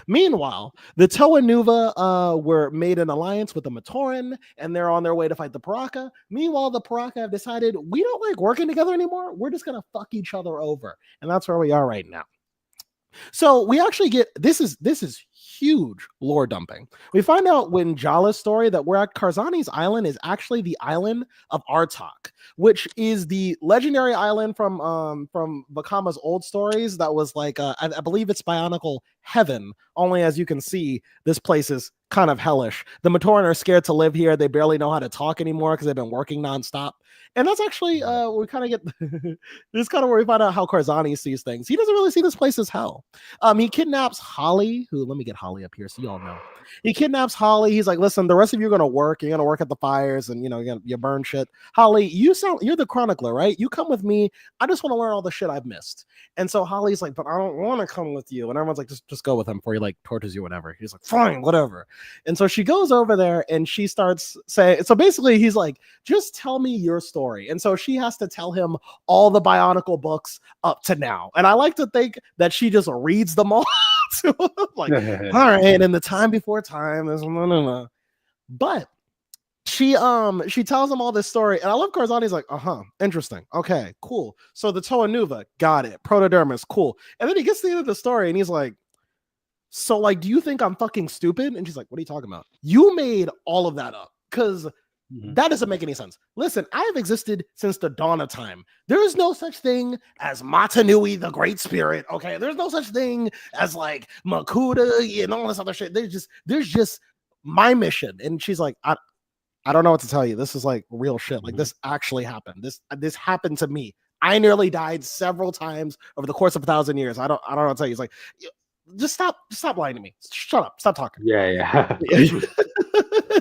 Meanwhile, the Toa Nuva were made an alliance with the Matoran, and they're on their way to fight the Paraka. Meanwhile, the Paraka have decided we don't like working together anymore. We're just gonna fuck each other over, and that's where we are right now. So we actually get this is huge lore dumping. We find out when Jala's story that we're at Karzani's island is actually the island of Artok, which is the legendary island from Vakama's old stories. That was like I believe it's Bionicle heaven. Only as you can see, this place is kind of hellish. The Matoran are scared to live here. They barely know how to talk anymore because they've been working nonstop. And that's actually we kind of get this is kind of where we find out how Karzani sees things. He doesn't really see this place as hell. He kidnaps Holly, who let me get Holly up here so y'all know. He kidnaps Holly. He's like, listen, the rest of you are gonna work. You're gonna work at the fires, and you burn shit. Holly, you're the chronicler, right? You come with me. I just want to learn all the shit I've missed. And so Holly's like, but I don't want to come with you. And everyone's like, just go with him before he like tortures you, whatever. He's like, fine, whatever. And so she goes over there and she starts saying, so basically he's like, just tell me your story. And so she has to tell him all the Bionicle books up to now. And I like to think that she just reads them all to him. Like, all right, in the time before time, there's no. But she tells him all this story, and I love Karzani's like, interesting, okay, cool. So the Toa Nuva, got it. Protodermis, cool. And then he gets to the end of the story, and he's like, so like, do you think I'm fucking stupid? And she's like, what are you talking about? You made all of that up, because that doesn't make any sense. Listen, I have existed since the dawn of time. There is no such thing as Matanui, the Great Spirit. Okay, there's no such thing as like Makuta and all this other shit. There's just my mission. And she's like, I don't know what to tell you. This is like real shit. Like this actually happened. This happened to me. I nearly died several times over the course of 1,000 years. I don't know what to tell you. It's like, just stop lying to me. Shut up. Stop talking. Yeah.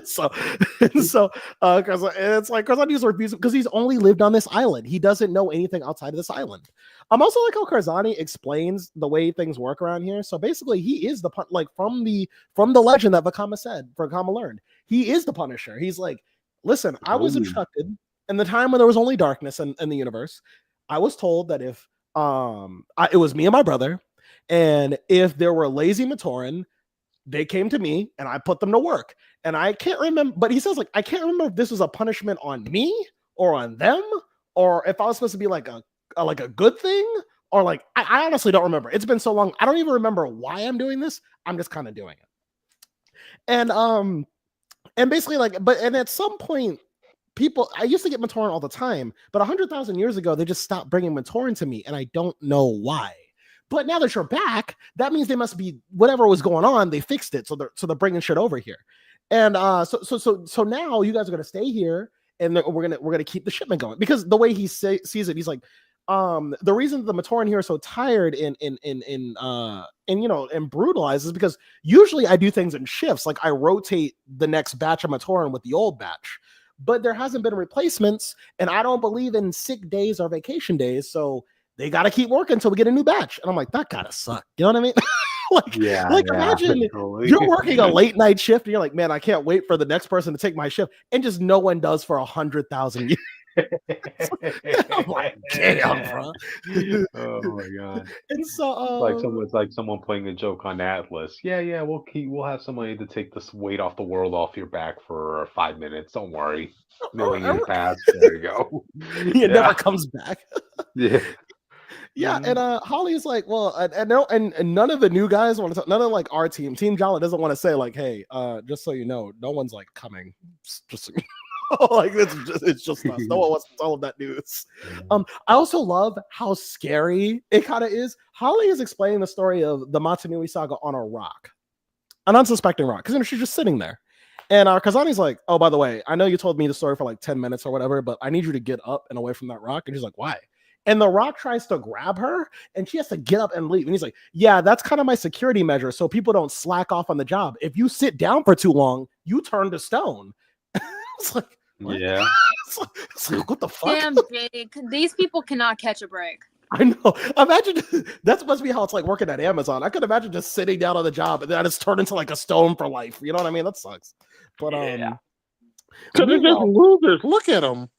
so it's like Karzani's refusing because he's only lived on this island. He doesn't know anything outside of this island. I'm also like how Karzani explains the way things work around here. So basically, he is the like from the legend that Vakama learned. He is the Punisher. He's like, listen, I was instructed in the time when there was only darkness in the universe. I was told that if it was me and my brother, and if there were lazy Matoran, they came to me and I put them to work. And I can't remember, but he says like, I can't remember if this was a punishment on me or on them, or if I was supposed to be like a good thing, or like, I honestly don't remember. It's been so long. I don't even remember why I'm doing this. I'm just kind of doing it. And basically like, and at some point, I used to get Matoran all the time, but 100,000 years ago, they just stopped bringing Matoran to me. And I don't know why. But now that you're back, that means they must be whatever was going on. They fixed it, so they're bringing shit over here, and so now you guys are gonna stay here, and we're gonna keep the shipment going, because the way he sees it, he's like, the reason the Matoran here are so tired and brutalized is because usually I do things in shifts, like I rotate the next batch of Matoran with the old batch, but there hasn't been replacements, and I don't believe in sick days or vacation days, so they got to keep working until we get a new batch. And I'm like, that gotta suck. You know what I mean? Imagine you're working a late night shift and you're like, man, I can't wait for the next person to take my shift, and just no one does for 100,000 years. I'm like, damn, bro. Oh my god. And so it's like someone playing a joke on Atlas. Yeah, we'll have somebody to take this weight off the world off your back for 5 minutes. Don't worry. Million years pass. There you go. It never comes back. Yeah. And Holly is like, well, and none of the new guys want to talk, none of like our team Jala doesn't want to say like, hey, just so you know, no one's like coming, just so you know. Like it's just us. No one wants all of that news. I also love how scary it kind of is. Holly is explaining the story of the Matanui saga on a rock, an unsuspecting rock, because she's just sitting there. And Kazani's like, oh, by the way, I know you told me the story for like 10 minutes or whatever, but I need you to get up and away from that rock. And she's like, why? And the rock tries to grab her and she has to get up and leave. And he's like, yeah, that's kind of my security measure, so people don't slack off on the job. If you sit down for too long, you turn to stone. It's like, what? Yeah. It's like, what the fuck? Damn, Jake. These people cannot catch a break. I know. Imagine that must be how it's like working at Amazon. I could imagine just sitting down on the job and then I just turn into like a stone for life. You know what I mean? That sucks. But so they're just losers. Look at them.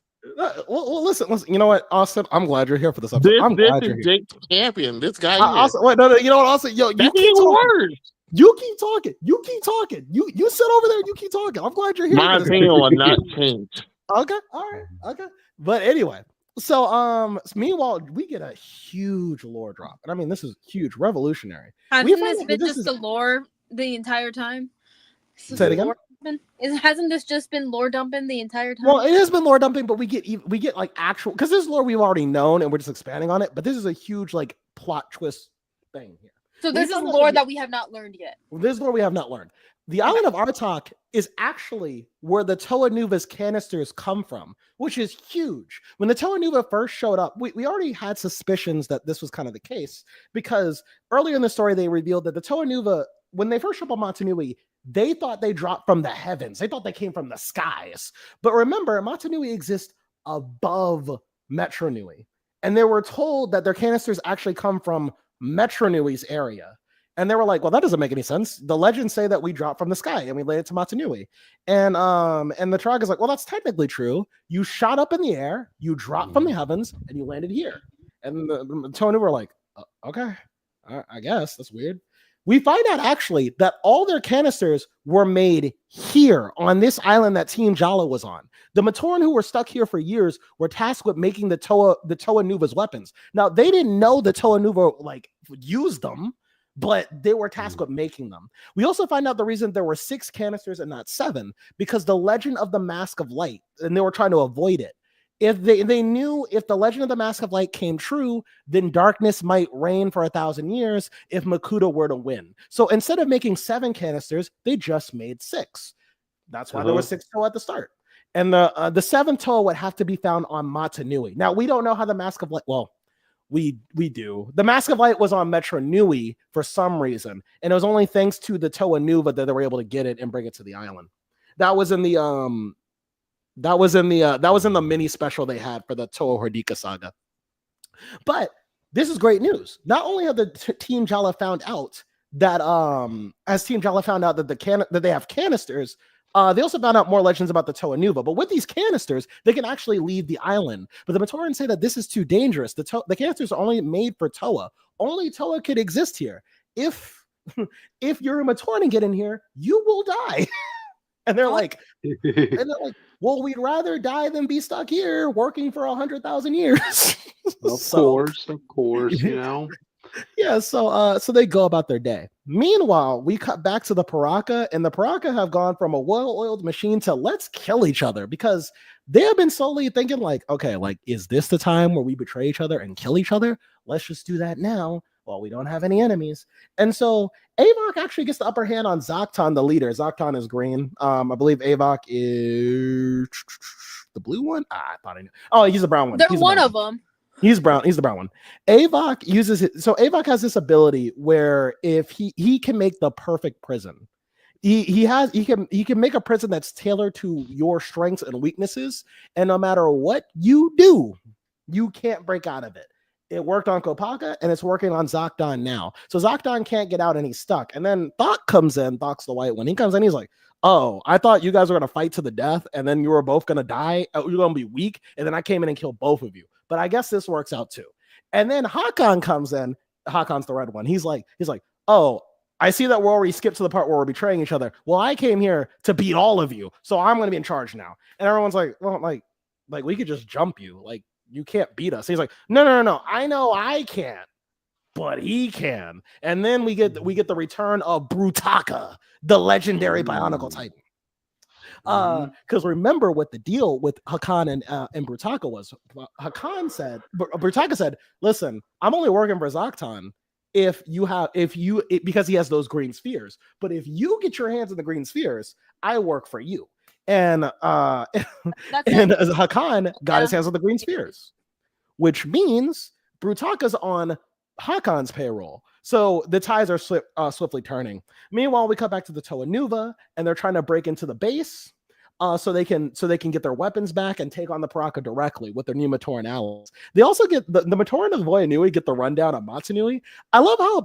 Well, listen. You know what, Austin? I'm glad you're here for this episode. I'm glad you're here. Jake Champion. This guy. Austin, wait, no. You know what, Austin? Yo, you keep talking. You keep talking. You sit over there and you keep talking. I'm glad you're here. My opinion will not change. Okay. All right. Okay. But anyway, so meanwhile, we get a huge lore drop, and I mean, this is huge, revolutionary. Hasn't this been just the lore the entire time? Say it again? Hasn't this just been lore dumping the entire time? Well, it has been lore dumping, but we get like actual, because this is lore we've already known and we're just expanding on it. But this is a huge like plot twist thing here. So this is lore that we have not learned yet. This is lore we have not learned. The island of Artok is actually where the Toa Nuva's canisters come from, which is huge. When the Toa Nuva first showed up, we already had suspicions that this was kind of the case, because earlier in the story they revealed that the Toa Nuva, when they first showed up on Motunui, they thought they dropped from the heavens. They thought they came from the skies. But remember, Motunui exists above Metro Nui. And they were told that their canisters actually come from Metro Nui's area. And they were like, well, that doesn't make any sense. The legends say that we dropped from the sky and we landed to Motunui. And the Trog is like, well, that's technically true. You shot up in the air, you dropped from the heavens, and you landed here. And the Toa Nuva were like, okay, I guess that's weird. We find out actually that all their canisters were made here on this island that Team Jala was on. The Matoran who were stuck here for years were tasked with making the Toa Nuva's weapons. Now they didn't know the Toa Nuva like used them, but they were tasked with making them. We also find out the reason there were 6 canisters and not 7, because the legend of the Mask of Light, and they were trying to avoid it. If they knew if the legend of the Mask of Light came true, then darkness might reign for 1,000 years if Makuta were to win. So instead of making 7 canisters, they just made 6. That's why there were 6 Toa at the start. And the 7th Toa would have to be found on Motunui. Now, we don't know how the Mask of Light, well, we do. The Mask of Light was on Metro Nui for some reason, and it was only thanks to the Toa Nuva that they were able to get it and bring it to the island. That was in the that was in the mini special they had for the Toa Hordika saga. But this is great news. Not only have the Team Jala found out that as Team Jala found out that that they have canisters, they also found out more legends about the Toa Nuva. But with these canisters, they can actually leave the island. But the Matorans say that this is too dangerous. The canisters are only made for Toa. Only Toa could exist here. If you're a Matoran and get in here, you will die. And they're like, well, we'd rather die than be stuck here working for 100,000 years. Of course, you know. Yeah, so they go about their day. Meanwhile, we cut back to the Paraka, and the Paraka have gone from a well-oiled machine to let's kill each other, because they have been slowly thinking like, okay, like, is this the time where we betray each other and kill each other? Let's just do that now while we don't have any enemies. And so Avok actually gets the upper hand on Zocton, the leader. Zocton is green. I believe Avok is the blue one. I thought I knew. Oh, he's the brown one. They're one of them. He's brown. He's the brown one. Avok uses it. So Avok has this ability where if he can make the perfect prison. He can make a prison that's tailored to your strengths and weaknesses, and no matter what you do, you can't break out of it. It worked on Kopaka, and it's working on Zocton now. So Zocton can't get out, and he's stuck. And then Thok comes in. Thok's the white one. He comes in. He's like, oh, I thought you guys were going to fight to the death, and then you were both going to die. You're going to be weak. And then I came in and killed both of you. But I guess this works out too. And then Hakon comes in. Hakon's the red one. He's like, oh, I see that we're already skipped to the part where we're betraying each other. Well, I came here to beat all of you, so I'm going to be in charge now. And everyone's like, well, like we could just jump you. Like, you can't beat us. He's like, no. I know I can't, but he can. And then we get the return of Brutaka, the legendary Bionicle Titan. Because remember what the deal with Hakan and Brutaka was. Brutaka said, listen, I'm only working for Zocton because he has those green spheres. But if you get your hands on the green spheres, I work for you. And Hakan got his hands on the green spheres, which means Brutaka's on Hakon's payroll. So the ties are swiftly turning. Meanwhile, we cut back to the Toa Nuva, and they're trying to break into the base so they can get their weapons back and take on the Paraka directly with their new Matoran allies. They also get the Matoran of Voyanui get the rundown on Motunui. I love how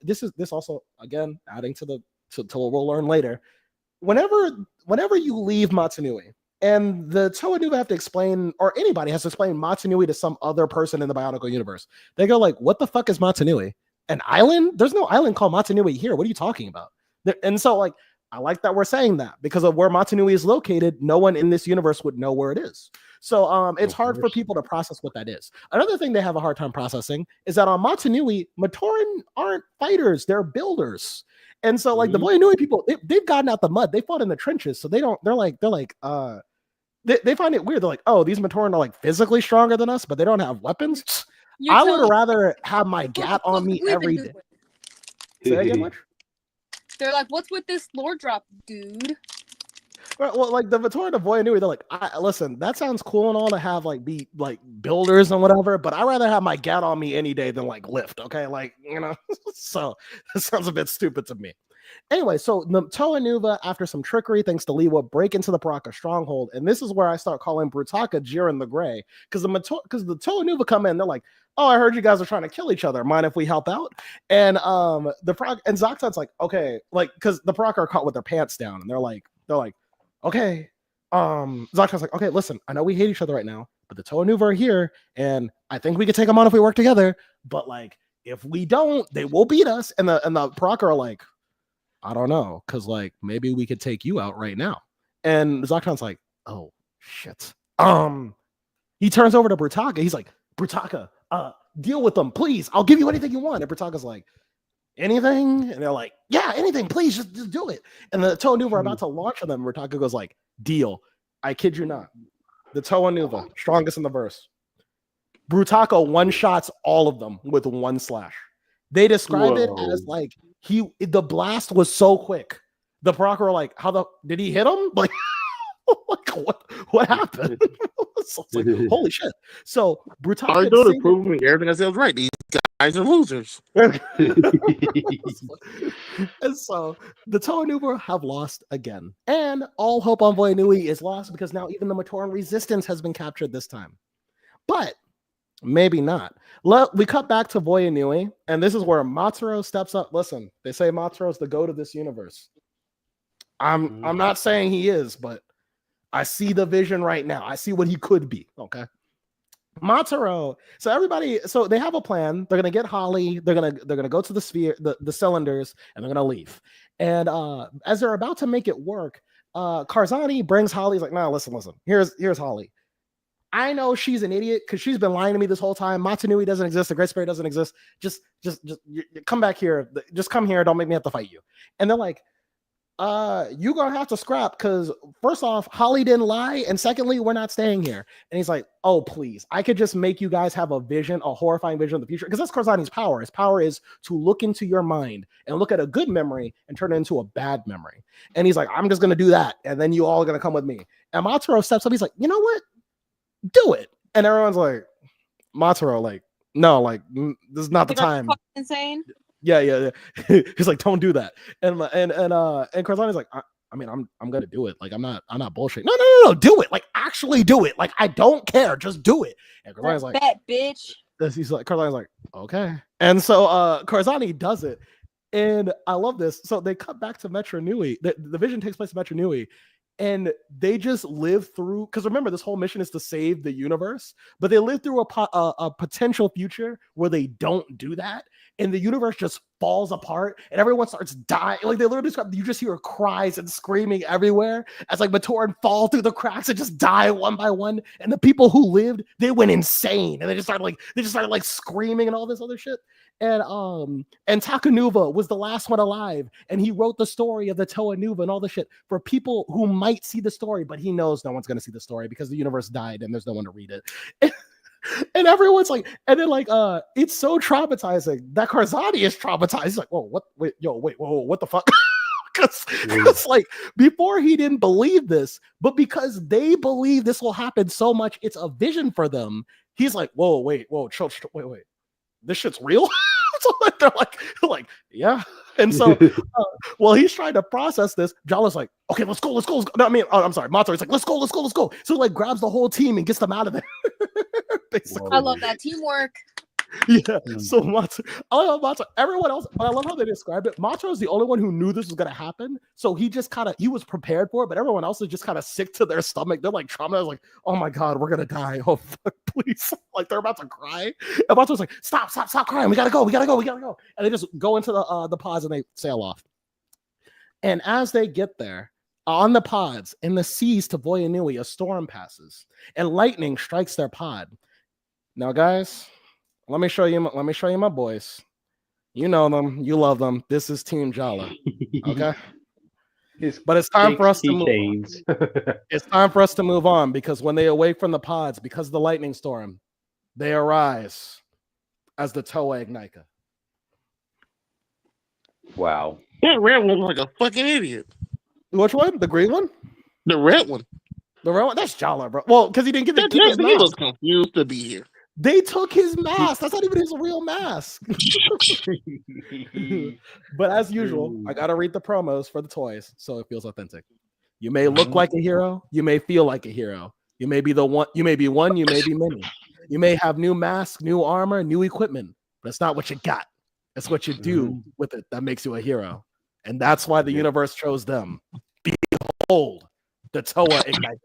this also, again, adding to what we'll learn later. Whenever you leave Motunui and the Toa Nuva have to explain, or anybody has to explain Motunui to some other person in the Bionicle universe, they go like, what the fuck is Motunui? An island? There's no island called Motunui here. What are you talking about? And so like, I like that we're saying that, because of where Motunui is located, no one in this universe would know where it is. So it's Of hard for course. people to process what that is. Another thing they have a hard time processing is that on Motunui, Matoran aren't fighters, they're builders. And so like the Voyanui people, they've gotten out the mud, they fought in the trenches, so they find it weird. They're like, oh, these Matoran are like physically stronger than us, but they don't have weapons. You're I would telling rather have my what gat the on fuck me we've been every day. doing? Say again, much? They're like, what's with this lore drop, dude? Well, like the Matoran of Voyanui, they're like, listen, that sounds cool and all to have like be like builders and whatever, but I'd rather have my gat on me any day than like lift. Okay, like so that sounds a bit stupid to me. Anyway, so the Toanuva, after some trickery, thanks to Lewa, break into the Paraka stronghold, and this is where I start calling Brutaka Jiren the Gray, because the Toanuva come in, they're like, "Oh, I heard you guys are trying to kill each other. Mind if we help out?" And Zoctan's like, "Okay," like because the Paraka are caught with their pants down, and they're like, "Okay." Zoctan's like, "Okay, listen, I know we hate each other right now, but the Toanuva are here, and I think we could take them on if we work together. But like, if we don't, they will beat us." And the Paraka are like, I don't know, because like maybe we could take you out right now. And Zoctan's like, oh shit. He turns over to Brutaka. He's like, Brutaka, deal with them, please. I'll give you anything you want. And Brutaka's like, anything? And they're like, yeah, anything, please, just do it. And the Toanuva are about to launch on them. Brutaka goes like, deal. I kid you not. The Toanuva, strongest in the verse. Brutaka one-shots all of them with one slash. They describe it as like the blast was so quick. The Paraka were like, did he hit him? Like, what happened? So it's like, holy shit. So Brutaka All I do is proving everything I said was right. These guys are losers. And so the Toanuva have lost again. And all hope on Voyanui is lost because now even the Matoran resistance has been captured this time. But maybe not. We cut back to Voyanui, and this is where Matsuro steps up. Listen, they say Matsuro's the goat of this universe. I'm not saying he is, but I see the vision right now. I see what he could be. Okay. Matsuro. So they have a plan. They're gonna get Holly. They're gonna go to the sphere, the cylinders, and they're gonna leave. And as they're about to make it work, Karzani brings Holly. He's like, no, listen. Here's Holly. I know she's an idiot because she's been lying to me this whole time. Matanui doesn't exist. The Great Spirit doesn't exist. Just come back here. Just come here. Don't make me have to fight you. And they're like, you're going to have to scrap because first off, Holly didn't lie. And secondly, we're not staying here. And he's like, oh, please. I could just make you guys have a horrifying vision of the future. Because that's Karzani's power. His power is to look into your mind and look at a good memory and turn it into a bad memory. And he's like, I'm just going to do that. And then you all are going to come with me. And Matsuro steps up. He's like, you know what? Do it. And everyone's like, Matsuro, like, no, like, this is not the time. Insane. Yeah. He's like, don't do that. And Karzani's like, I mean, I'm gonna do it. Like, I'm not bullshit. No, do it. Like, actually do it. Like, I don't care. Just do it. And Karzani's like, bet, bitch. Karzani's like, okay. And so Karzani does it. And I love this. So they cut back to Metro Nui. The vision takes place in Metro Nui. And they just live through, because remember, this whole mission is to save the universe, but they live through a potential future where they don't do that, and the universe just falls apart, and everyone starts dying. Like, they literally describe, you just hear cries and screaming everywhere as like Matoran fall through the cracks and just die one by one, and the people who lived, they went insane, and they just started like screaming and all this other shit. And Takanuva was the last one alive, and he wrote the story of the Toanuva and all the shit for people who might see the story, but he knows no one's going to see the story because the universe died and there's no one to read it. And everyone's like, and then like, it's so traumatizing that Karzani is traumatized. He's like, whoa, wait, what the fuck? Because like before he didn't believe this, but because they believe this will happen so much, it's a vision for them. He's like, wait, this shit's real. So they're like, yeah. And so while he's trying to process this, Jala's like, okay, let's go. No, I mean, I'm sorry, Matsuro's like, let's go. So like grabs the whole team and gets them out of there. Basically. I love that teamwork. Yeah. So I love Matsuro. Everyone else, I love how they described it. Matsuro is the only one who knew this was gonna happen. So he just he was prepared for it, but everyone else is just kind of sick to their stomach. They're like traumatized, like, oh my god, we're gonna die. Oh fuck, please. Like they're about to cry. And Matsuro's like, stop crying. We gotta go. And they just go into the pods and they sail off. And as they get there, On the pods in the seas to Voyanui, a storm passes, and lightning strikes their pod. Now, guys, let me show you my boys. You know them, you love them. This is Team Jala. Okay. But it's time for us to move on. It's time for us to move on because when they awake from the pods, because of the lightning storm, they arise as the Toa Ignika. Wow. That red one looks like a fucking idiot. Which one? The green one? The red one. The red one? That's Jala, bro. Well, because he didn't get to keep his He mask. looks confused to be here. They took his mask. That's not even his real mask. But as usual, I gotta read the promos for the toys so it feels authentic. You may look like a hero, you may feel like a hero. You may be one, you may be many. You may have new mask, new armor, new equipment, but it's not what you got. It's what you do with it that makes you a hero. And that's why the universe chose them. Behold, the Toa Ignika.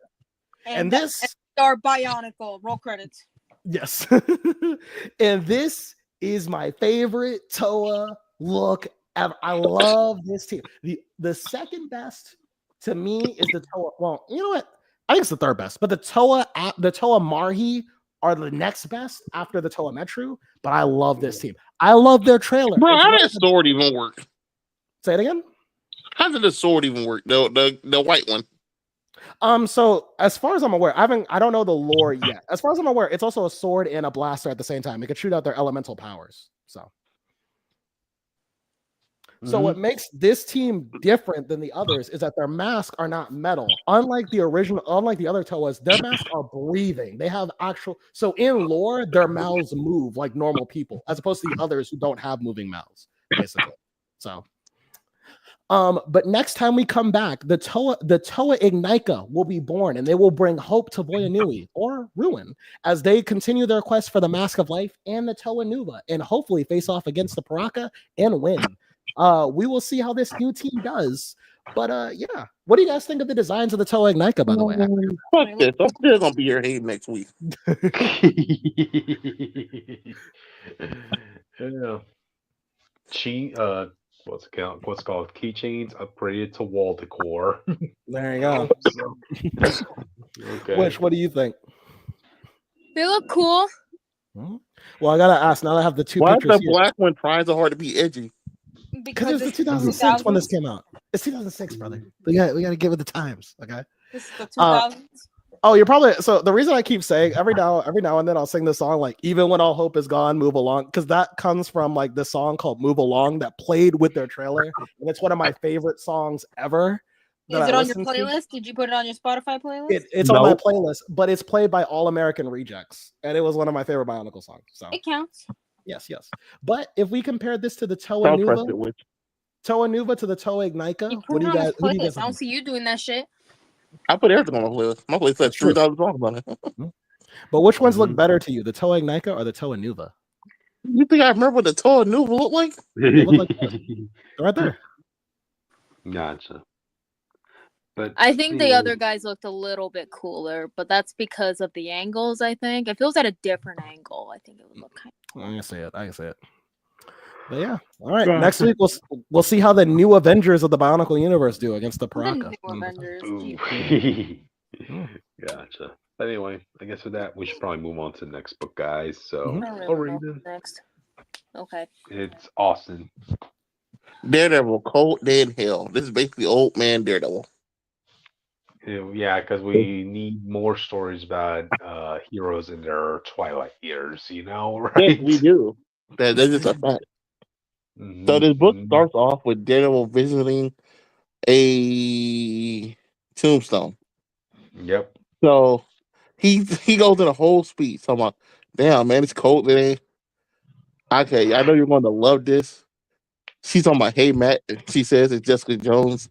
And this our Bionicle. Roll credits. Yes. And this is my favorite Toa look ever. I love this team. The second best to me is the Toa. Well, you know what? I think it's the third best, but the Toa Marhi are the next best after the Toa Metru. But I love this team. I love their trailer. Bro, how does the sword even work? Say it again. How did the sword even work? The white one. So as far as I'm aware, I don't know the lore yet. As far as I'm aware, it's also a sword and a blaster at the same time. It can shoot out their elemental powers. So what makes this team different than the others is that their masks are not metal. Unlike the other Toas, their masks are breathing. They have actual. So in lore, their mouths move like normal people, as opposed to the others who don't have moving mouths, basically. So. But next time we come back, the Toa Ignika will be born, and they will bring hope to Voyanui or ruin as they continue their quest for the Mask of Life and the Toa Nuva, and hopefully face off against the Paraka and win. We will see how this new team does. But yeah, what do you guys think of the designs of the Toa Ignika? By the way, Fuck this! I'm still gonna be here hating next week. Yeah. What's called keychains upgraded to wall decor. There you go. Okay. Wish, what do you think? They look cool. Well, I gotta ask. Now that I have the two Why is pictures the black one trying so hard to be edgy? Because it's the 2006 when this came out. It's 2006, brother. We gotta get with the times, okay? This is the 2000s. Oh, you're probably so. The reason I keep saying every now and then I'll sing this song like "Even When All Hope Is Gone, Move Along" because that comes from like this song called "Move Along" that played with their trailer, and it's one of my favorite songs ever. Is it on your playlist? Did you put it on your Spotify playlist? It's on my playlist, but it's played by All American Rejects, and it was one of my favorite Bionicle songs. So it counts. Yes. But if we compare this to the Toa Nuva to the Toa Ignika, what do you guys? I don't see you doing that shit. I put everything on my playlist. My playlist has 3,000 songs on it. But which ones look better to you, the Toa Ignika or the Toa Nuva? You think I remember what the Toa Nuva looked like? They look like right there. Gotcha. But I think the other guys looked a little bit cooler, but that's because of the angles. I think if it was at a different angle, I think it would look kind of. I can say it. But yeah, all right. Next week we'll see how the new Avengers of the Bionicle universe do against the Paraka. Gotcha. Anyway, I guess with that we should probably move on to the next book, guys. So I'll read it next. Okay. It's Austin. Daredevil, Cold Day in Hell. This is basically old man Daredevil. Yeah, because we need more stories about heroes in their twilight years, right? Yes, we do. That's just a fact. So this book starts off with Daredevil visiting a tombstone. Yep. So he goes in a whole speech talking about, damn man, it's cold today. Okay, I know you're going to love this. She's talking about, hey Matt, she says it's Jessica Jones.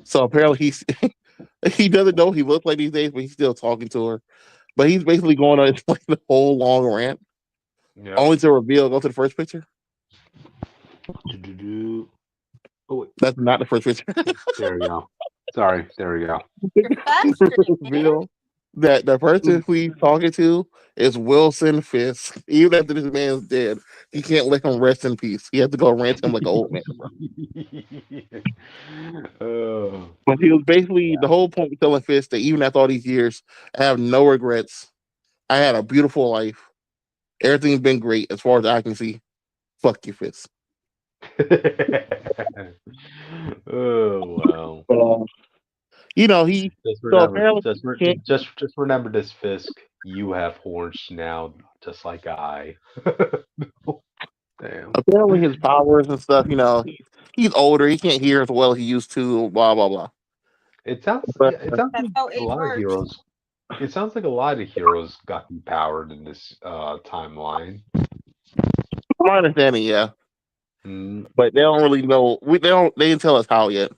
So apparently he doesn't know he looks like these days, but he's still talking to her. But he's basically going on explain the whole long rant. Yep. Only to reveal, go to the first picture. Oh, that's not the first picture. There we go. Sorry, there we go. Reveal. that the person who he's talking to is Wilson Fisk. Even after this man's dead, he can't let him rest in peace. He has to go rant him like an old man. Oh, But he was basically the whole point of telling Fisk that even after all these years, I have no regrets. I had a beautiful life. Everything's been great as far as I can see. Fuck you, Fisk. oh wow. But you know, he Just so remember, apparently he can't. just remember this, Fisk. You have horns now, just like I. Damn. Apparently his powers and stuff. He's older. He can't hear as well as he used to. Blah blah blah. It sounds, But yeah, it sounds That's like how a age lot of works. heroes. It sounds like a lot of heroes got empowered in this timeline. from my understanding, yeah. Mm, But they don't really know. They don't. They didn't tell us how yet.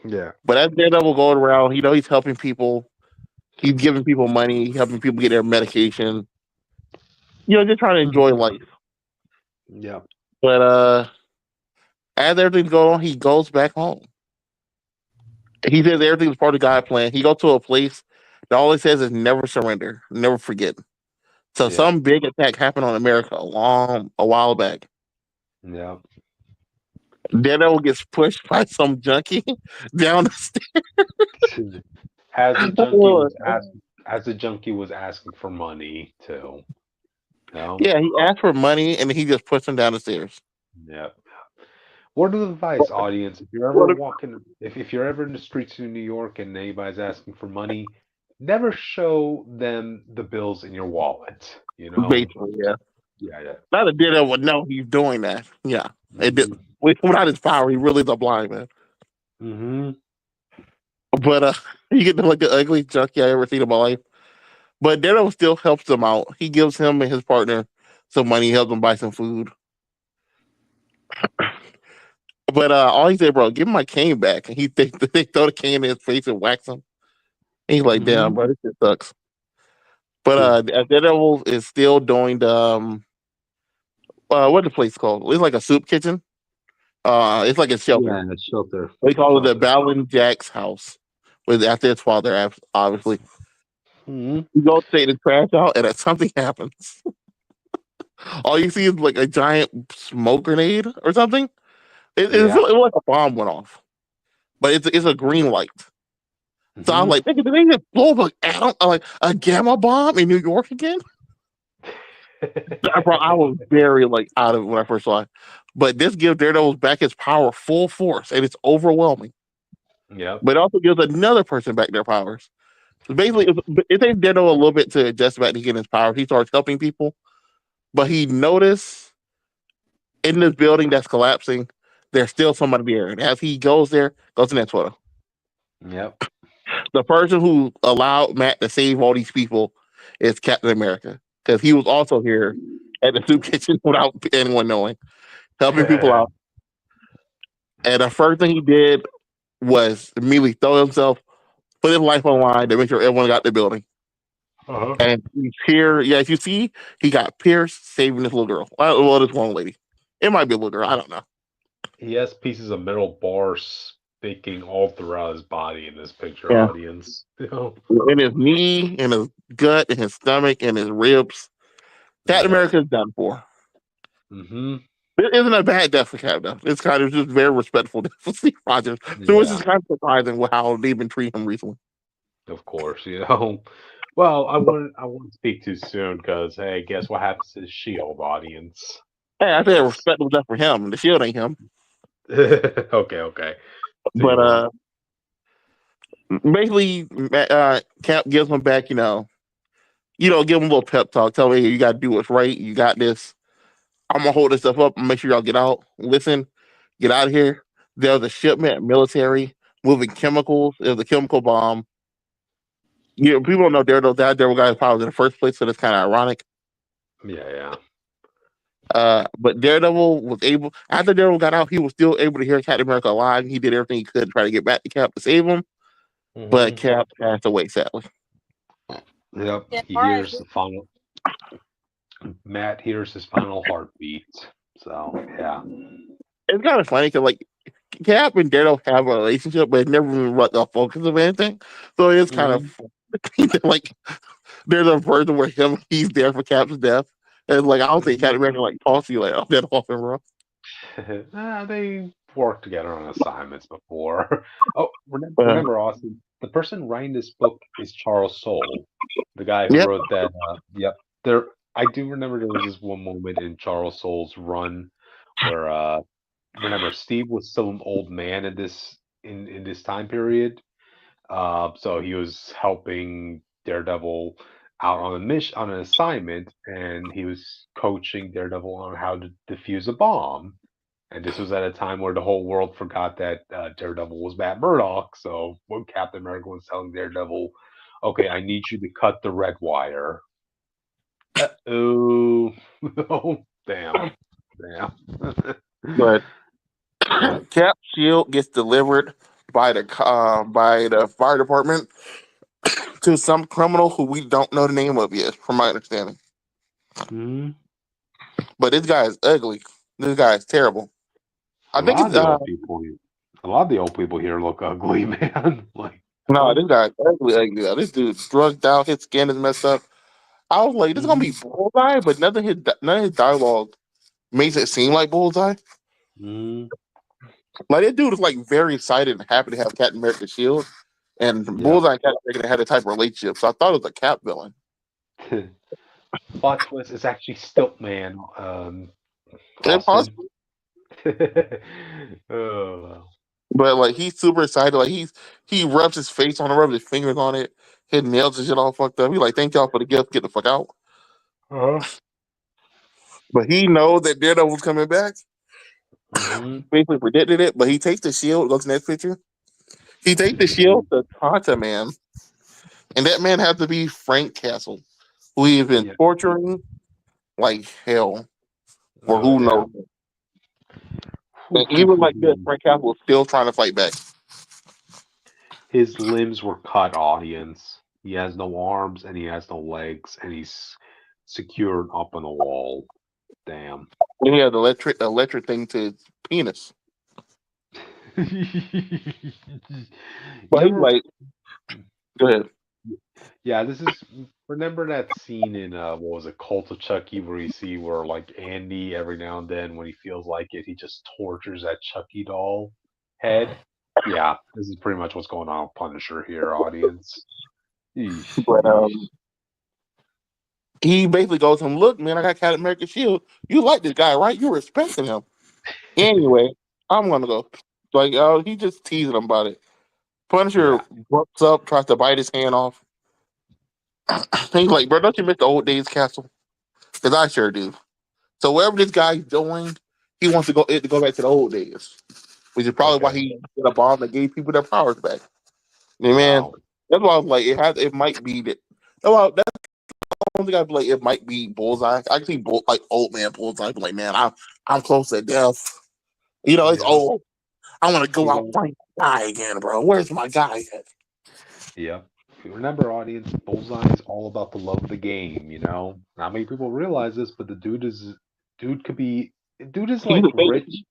yeah. But as Daredevil going around, he's helping people. He's giving people money, helping people get their medication. Just trying to enjoy Mhm. life. Yeah. But as everything's going on, he goes back home. He says everything's part of God's plan. He goes to a place that all it says is never surrender, never forget. So Yeah. some big attack happened on America a while back. Yeah. Daredevil gets pushed by some junkie down the stairs. As the junkie was asking, as the junkie was asking for money too. No. Yeah, he asked for money and he just pushed him down the stairs. Yeah. Word of advice, audience: if you're ever What a walking, if you're ever in the streets of New York and anybody's asking for money, never show them the bills in your wallet. You know. basically, yeah. Yeah. Yeah. Not a Daredevil would know he's doing that. Yeah. It did. Hmm. Without his power, he really is a blind man. Hmm. But you get to look at ugly junkie I ever seen in my life. But Daredevil still helps them out. He gives him and his partner some money, helps them buy some food. But all he said, bro, give him my cane back. And they throw the cane in his face and wax him. And he's like, Hmm. damn, bro, this shit sucks. But Daredevil is still doing the what's the place called? It's like a soup kitchen. It's like a shelter. Yeah, shelter. They call it the Shelter. Ballin Jack's house. With after his father, obviously. Hmm. You go take the trash out, and something happens. All you see is like a giant smoke grenade or something. Yeah. It was like a bomb went off, but it's a green light. So I was Hmm. like, did they just blow up like a gamma bomb in New York again? I was very like out of it when I first saw it. But this gives Daredevil back his power full force, and it's overwhelming. Yep. But it also gives another person back their powers. So basically, it takes Daredevil a little bit to adjust back to getting his powers. He starts helping people, but he noticed in this building that's collapsing, there's still somebody there. And as he goes in that photo. Yep. The person who allowed Matt to save all these people is Captain America. Because he was also here at the soup kitchen without anyone knowing, helping people out. And the first thing he did was immediately throw himself, put his life on the line to make sure everyone got the building. Uh-huh. And he's here. Yeah, as you see, he got Pierce saving this little girl. Well, this one lady. It might be a little girl. I don't know. He has pieces of metal bars sticking all throughout his body in this picture, Yeah. audience. You know? In his knee, in his gut, in his stomach, in his ribs. Captain Yep. America is done for. Mm-hmm. It isn't a bad death for Captain. It's kind of just very respectful death for Steve Rogers. So it's Yeah, just kind of surprising with how they've been treating him recently. of course, you know. Well, I wouldn't speak too soon because hey, guess what happens to the Shield audience? Hey, I I say a guess. respectful death for him. The shield ain't him. Okay. But So, basically, Cap gives him back, give him a little pep talk. Tell me, hey, you got to do what's right. You got this. I'm going to hold this stuff up and make sure y'all get out. Listen, get out of here. There was a shipment, military, moving chemicals. It was a chemical bomb. People don't know Daredevil got his powers in the first place, so that's kind of ironic. yeah. But Daredevil was able, after Daredevil got out, he was still able to hear Captain America alive. He did everything he could to try to get back to Cap to save him, but Hmm. Cap passed away, sadly. Yep. Yeah, He all right. hears the final. Matt hears his final heartbeat. So yeah. It's kind of funny because, like, Cap and Daredevil have a relationship, but it's never really like the focus of anything. So it is kind of Mhm. like there's a version where he's there for Cap's death, and like I don't think Captain America like talks to you like that often, bro. They worked together on assignments before. Oh, Uh, remember, Austin, the person writing this book is Charles Soule, the guy who yeah, wrote that. Yep, there. I do remember there was this one moment in Charles Soule's run where, remember, Steve was still an old man in this time period. So he was helping Daredevil out on a mission, on an assignment, and he was coaching Daredevil on how to defuse a bomb. And this was at a time where the whole world forgot that Daredevil was Matt Murdock. So when Captain America was telling Daredevil, "Okay, I need you to cut the red wire." Oh, oh, damn. but Yep. Cap shield gets delivered by the fire department to some criminal who we don't know the name of yet, from my understanding. Mhm. But this guy is ugly. This guy is terrible. I A think lot it's of the old people, a lot of the old people here look ugly, man. Like, no, oh, this guy is ugly. This dude's drugged out. His skin is messed up. I was like, this is gonna be mhm, Bullseye, but none of his dialogue makes it seem like Bullseye. mhm, Like this dude is like very excited and happy to have Captain America's shield, and yep. Bullseye and Captain America had a type of relationship. So I thought it was a Cap villain. Plot twist is actually Stiltman, It's Austin. possible, Oh, well. but like he's super excited. Like he rubs his face on it, rubs his fingers on it, his nails and shit all fucked up. He like, thank y'all for the gift. Get the fuck out. Uh-huh. But he knows that Daredevil's coming back. Mhm. Basically predicted it. But he takes the shield. Go to the next picture. He takes the shield to Tanta Man, and that man has to be Frank Castle, who he's been Yeah. torturing like hell for Oh, who knows. damn. And even like this, Frank Castle was still trying to fight back. His limbs were cut, audience. He has no arms and he has no legs, and he's secured up on a wall. Damn. And he had the electric thing to his penis. You But he's ever like, go ahead. Yeah, this is remember that scene in what was it, Cult of Chucky, where you see where like Andy every now and then when he feels like it, he just tortures that Chucky doll head. Yeah, this is pretty much what's going on with Punisher here, audience. Eesh, But eesh. he basically goes to him, look, man, I got Captain America shield. You like this guy, right? You're respecting him. Anyway, I'm gonna go. Like, he just teasing him about it. Punisher Yeah. walks up, tries to bite his hand off. He's like, bro, don't you miss the old days, Castle? Because I sure do. So whatever this guy's doing, he wants to go back to the old days, which is probably why Okay. he did a bomb that gave people their powers back. Yeah, man, Wow. that's why I was like, it might be that. No, that's the only thing I'd be like, it might be Bullseye. I can see like old man Bullseye, be like, man, I'm close to death. You know, it's Yep. old. I want to go You out know. and find my guy again, bro. Where's my guy at? Yep. Remember, audience, Bullseye is all about the love of the game. Not many people realize this, but the dude could be, dude is He's like a rich. baby.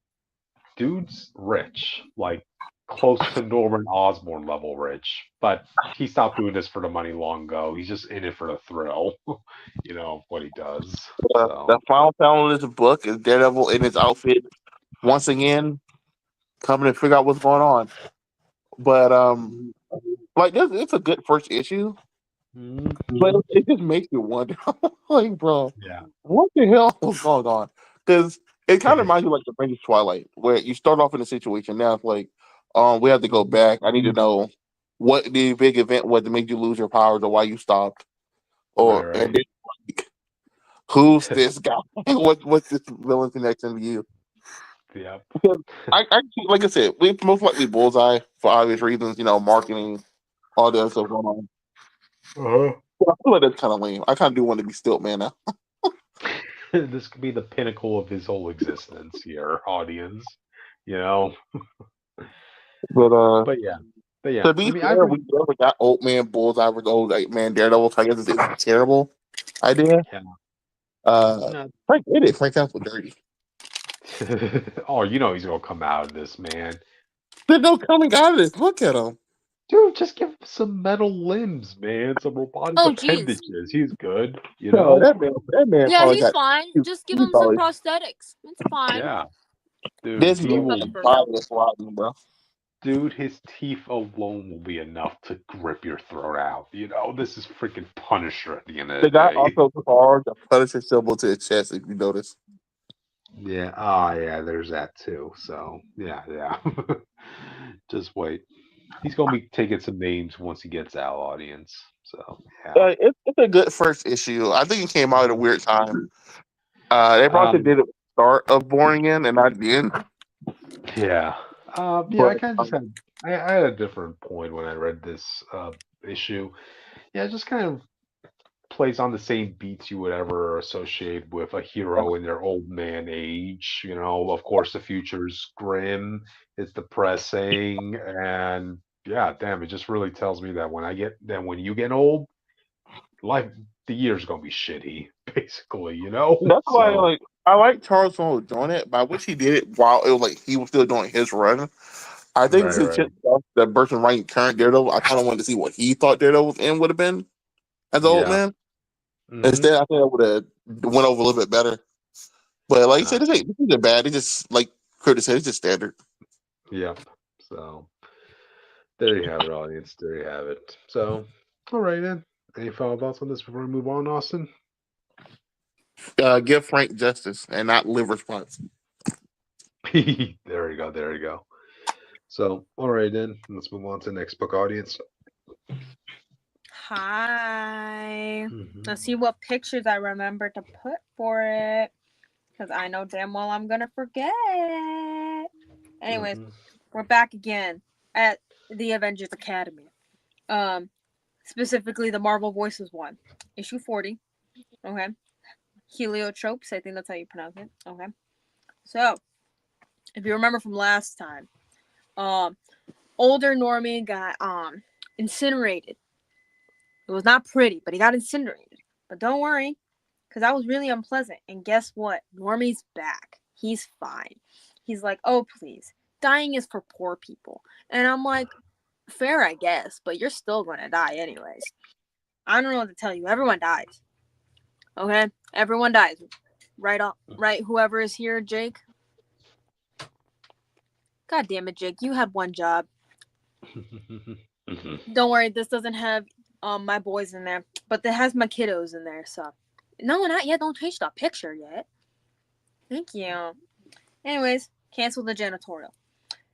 Dude's rich, like close to Norman Osborn level rich, but he stopped doing this for the money long ago. He's just in it for the thrill, what he does. So, The final panel of this book is Daredevil in his outfit once again, coming to figure out what's going on. But like it's a good first issue, but mhm. it just makes you wonder, like, bro, Yeah. what the hell was going on? Because it kind of reminds you like the Avengers Twilight, where you start off in a situation. Now it's like, we have to go back. I need to know what the big event was that made you lose your powers, or why you stopped, Right, or right. and then, like, who's this guy? What's this villain connection to you? Yep. Because like I said, we most likely Bullseye for obvious reasons. Marketing, all the other stuff going on. Uh-huh. But I feel like that's kind of lame. I kind of do want to be Stilt Man now. This could be the pinnacle of his whole existence here, audience. You know. But But yeah. But yeah. to be I mean, I fair, we never got Old Man Bullseye with Old Man Daredevil. So I guess it's a terrible idea. yeah. Uh, No. Frank did it. Frank sounds so dirty. Oh, he's gonna come out of this, man. There's no coming out of this. Look at him. Dude, just give him some metal limbs, man. Some robotic Oh, jeez. appendages. He's good, you No, know? that man Yeah, probably he's got. fine. Just give He him some probably prosthetics. It's fine. Yeah. Dude, this he man will Nothing is for fine real. as rotten, bro. dude, his teeth alone will be enough to grip your throat out. You know, this is freaking Punisher at the end of The the guy day. also carved a Punisher symbol to his chest. If you notice, Yeah. Oh, yeah. There's that too. So yeah, yeah. Just wait. He's gonna be taking some names once he gets out, audience. So yeah. it's a good first issue. I think it came out at a Mhm. weird time. They probably should Um. did it at the start of Born Again and not the end. Yeah. Yeah. I But kind of just had. I had a different point when I read this issue. Yeah, it just kind of plays on the same beats you would ever associate with a hero in their old man age. You know, of course, the future's grim, it's depressing, and yeah, damn, it just really tells me that when you get old, life, the year's gonna be shitty, basically. You know, that's why so I like Charles Soule doing it, but I wish he did it while it was like he was still doing his run. I think right, since right, the person writing current Daredevil, I kind of wanted to see what he thought Daredevil's end would have been as an old yeah, man. mm-hmm. Instead, I think I would have went over a little bit better. But like you said, Gotcha. this isn't bad. It's just like Curtis said, it's just standard. Yep. So there you have it, audience. There you have it. So, all right, then. Any final thoughts on this before we move on, Austin? Give Frank justice and not liver spots. There you go. There you go. So, all right, then. Let's move on to the next book, audience. Hi. Mhm. Let's see what pictures I remember to put for it. Because I know damn well I'm going to forget. Anyways, Mhm. we're back again at the Avengers Academy. Specifically, the Marvel Voices one. Issue 40. Okay. Heliotropes. I think that's how you pronounce it. Okay. So, if you remember from last time, older Normie got incinerated. It was not pretty, but he got incinerated. But don't worry, because that was really unpleasant. And guess what? Normie's back. He's fine. He's like, oh, please. Dying is for poor people. And I'm like, fair, I guess, but you're still going to die anyways. I don't know what to tell you. Everyone dies. Okay? Everyone dies. Right off, right? Whoever is here, Jake. God damn it, Jake. You had one job. Mhm. Don't worry, this doesn't have my boys in there, but it has my kiddos in there, so. No, not yet. Don't change the picture yet. Thank you. Anyways, cancel the janitorial.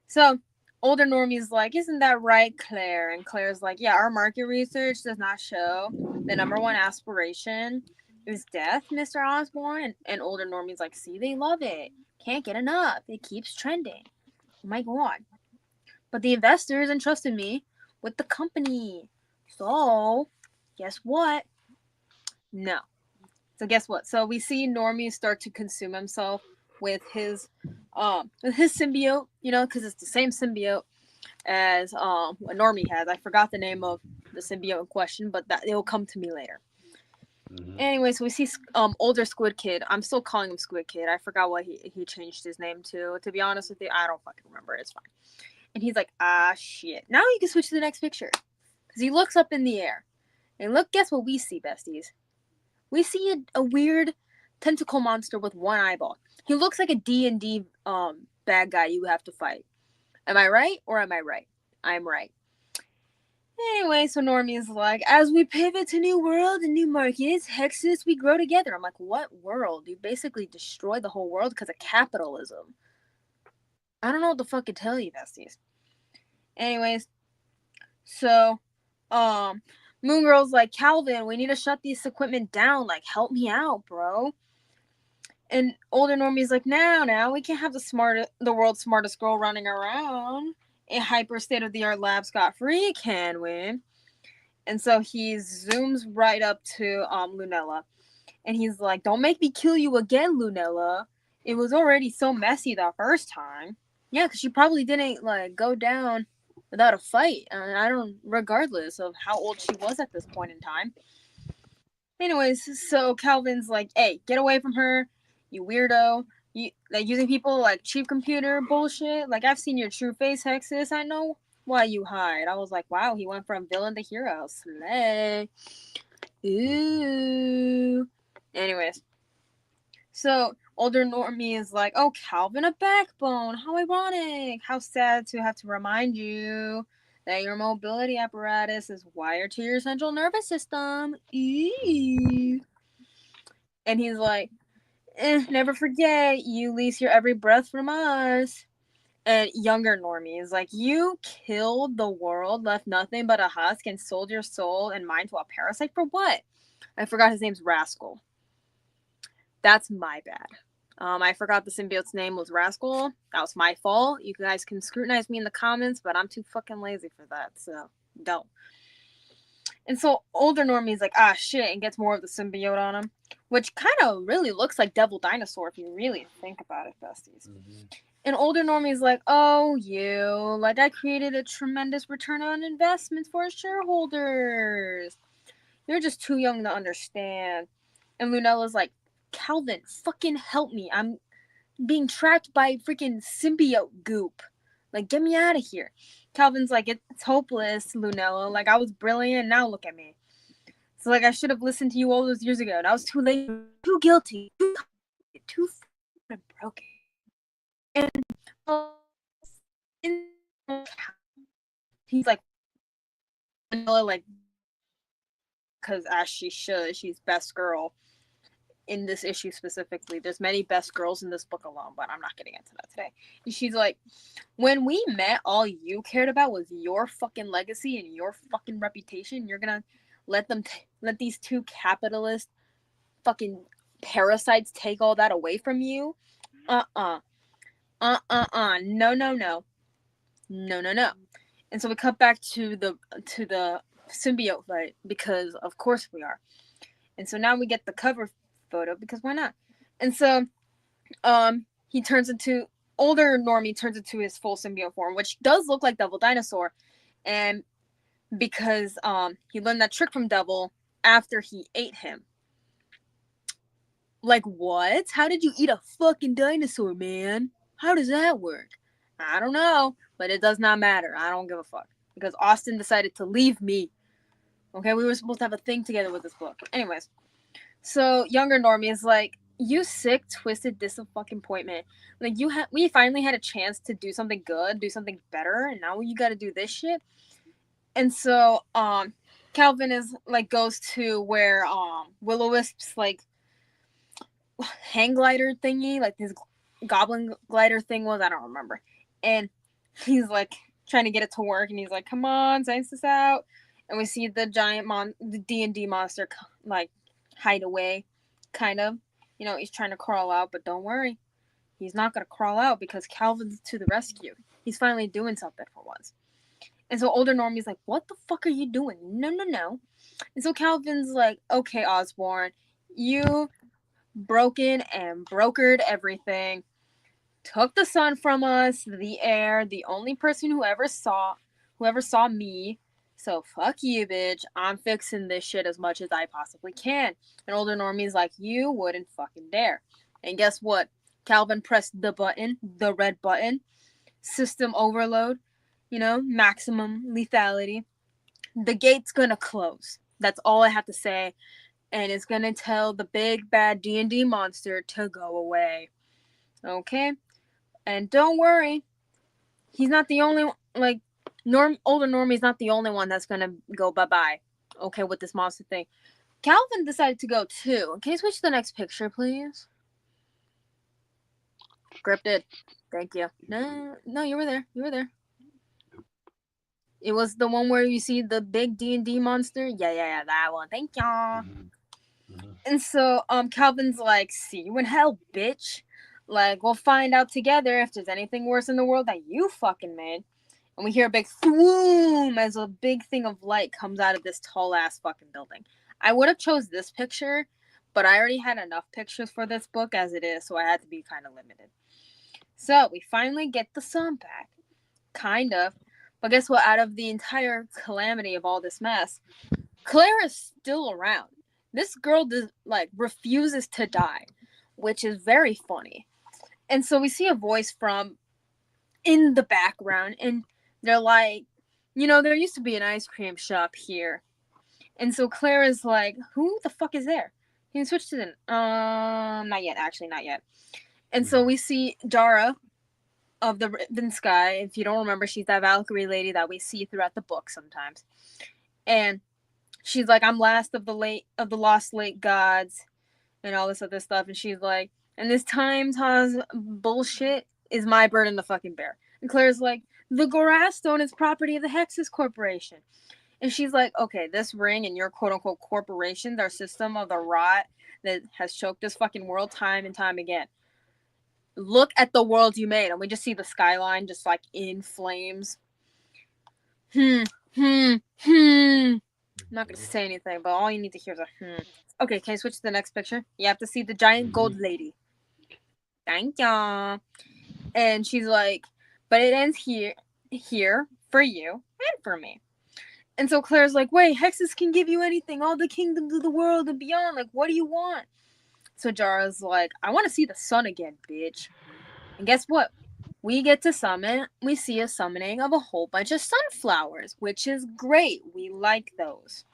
So, older Normie's like, isn't that right, Claire? And Claire's like, yeah, our market research does not show the number one aspiration is death, Mr. Osborne. And older Normie's like, see, they love it. Can't get enough. It keeps trending. Oh my god. But the investors entrusted me with the company. So, guess what? No. So guess what? So we see Normie start to consume himself with his symbiote, you know, because it's the same symbiote as what Normie has. I forgot the name of the symbiote in question, but that it'll come to me later. Mhm. Anyway, so we see older Squid Kid. I'm still calling him Squid Kid. I forgot what he changed his name to. To be honest with you, I don't fucking remember. It's fine. And he's like, ah, shit. Now you can switch to the next picture. Because he looks up in the air. And look, guess what we see, besties? We see a weird tentacle monster with one eyeball. He looks like a D&D bad guy you have to fight. Am I right or am I right? I'm right. Anyway, so Normie's like, as we pivot to new world and new markets, Hexus, we grow together. I'm like, what world? You basically destroyed the whole world because of capitalism. I don't know what the fuck to tell you, besties. Anyways, so, Moon Girl's like, Calvin, we need to shut this equipment down. Like, help me out, bro. And older Normie's like, now, we can't have the world's smartest girl running around in hyper state of the art lab scot free, can we? And so he zooms right up to Lunella, and he's like, "Don't make me kill you again, Lunella. It was already so messy the first time. Yeah, because she probably didn't like go down without a fight. And I don't, regardless of how old she was at this point in time. Anyways, so Calvin's like, "Hey, get away from her, you weirdo. You like using people like cheap computer bullshit. Like I've seen your true face, Hexus. I know Why you hide? I was like, wow, he went from villain to hero. Slay. Ooh. Anyways. So older Normie is like, oh, Calvin a backbone. How ironic. How sad to have to remind you that your mobility apparatus is wired to your central nervous system. Eee. And he's like, never forget, you lease your every breath from us. And younger Normie is like, you killed the world, left nothing but a husk, and sold your soul and mind to a parasite for what? I forgot his name's Rascal. That's my bad. I forgot the symbiote's name was Rascal. That was my fault. You guys can scrutinize me in the comments, but I'm too fucking lazy for that, so don't. And so older Normie's like, ah, shit, and gets more of the symbiote on him, which kind of really looks like Devil Dinosaur if you really think about it, besties. Mm-hmm. And older Normie's like, oh, you, like I created a tremendous return on investment for shareholders. You're just too young to understand. And Lunella's like, Calvin, fucking help me. I'm being tracked by freaking symbiote goop. Like, get me out of here. Calvin's like, it's hopeless, Lunella. Like, I was brilliant, now look at me. So, like, I should have listened to you all those years ago. And I was too late, too guilty, too fucking broken. And he's like, Lunella, like, because as she should, she's best girl. In this issue specifically, there's many best girls in this book alone, but I'm not getting into that today. And she's like, when we met, all you cared about was your fucking legacy and your fucking reputation. You're gonna let them let these two capitalist fucking parasites take all that away from you? No. And so we cut back to the symbiote fight because of course we are. And so now we get the cover photo because why not? And so he turns into older Normie turns into his full symbiote form, which does look like Devil Dinosaur, and because he learned that trick from Devil after he ate him. Like, what? How did you eat a fucking dinosaur, man? How does that work? I don't know, but it does not matter. I don't give a fuck because Austin decided to leave me. Okay, we were supposed to have a thing together with this book. Anyways. So younger Normie is like, you sick, twisted disappointment. Like we finally had a chance to do something good, do something better, and now you got to do this shit. And so Calvin is like goes to where Will-O-Wisp's like hang glider thingy, like his goblin glider thing was. I don't remember. And he's like trying to get it to work, and he's like, "Come on, science this out." And we see the giant the D&D monster like hide away, kind of. You know, he's trying to crawl out, but don't worry. He's not going to crawl out because Calvin's to the rescue. He's finally doing something for once. And so older Normie's like, what the fuck are you doing? No. And so Calvin's like, okay, Osborn, you broken and brokered everything. Took the sun from us, the air, the only person who ever saw me. So fuck you, bitch. I'm fixing this shit as much as I possibly can. And older Normie's like, you wouldn't fucking dare. And guess what? Calvin pressed the button, the red button. System overload. You know, maximum lethality. The gate's gonna close. That's all I have to say. And it's gonna tell the big bad D&D monster to go away. Okay? And don't worry. He's not the only one. Like, older Normie's not the only one that's gonna go bye-bye, okay, with this monster thing. Calvin decided to go too. Can you switch to the next picture, please? Scripted. Thank you. No, you were there. It was the one where you see the big D&D monster. Yeah, that one. Thank y'all. Mm-hmm. And so, Calvin's like, see you in hell, bitch. Like, we'll find out together if there's anything worse in the world that you fucking made. And we hear a big swoom as a big thing of light comes out of this tall ass fucking building. I would have chose this picture, but I already had enough pictures for this book as it is, so I had to be kind of limited. So we finally get the sun back. Kind of. But guess what? Out of the entire calamity of all this mess, Claire is still around. This girl refuses to die, which is very funny. And so we see a voice from in the background, and they're like, there used to be an ice cream shop here. And so Claire is like, who the fuck is there? Can you switch to the not yet, actually, not yet. And so we see Dara of the Ribbon Sky. If you don't remember, she's that Valkyrie lady that we see throughout the book sometimes. And she's like, I'm last of the lost lake gods and all this other stuff. And she's like, and this time's bullshit is my bird and the fucking bear. And Claire's like, the Gorath Stone is property of the Hexus Corporation. And she's like, okay, this ring and your quote-unquote corporation, their system of the rot that has choked this fucking world time and time again. Look at the world you made. And we just see the skyline just like in flames. I'm not going to say anything, but all you need to hear is a Okay, can I switch to the next picture? You have to see the giant gold lady. Thank ya. And she's like, but it ends here for you and for me. And so Claire's like, wait, Hexus can give you anything, all the kingdoms of the world and beyond. Like, what do you want? So Jara's like, I want to see the sun again, bitch. And guess what? We get to summon. We see a summoning of a whole bunch of sunflowers, which is great. We like those.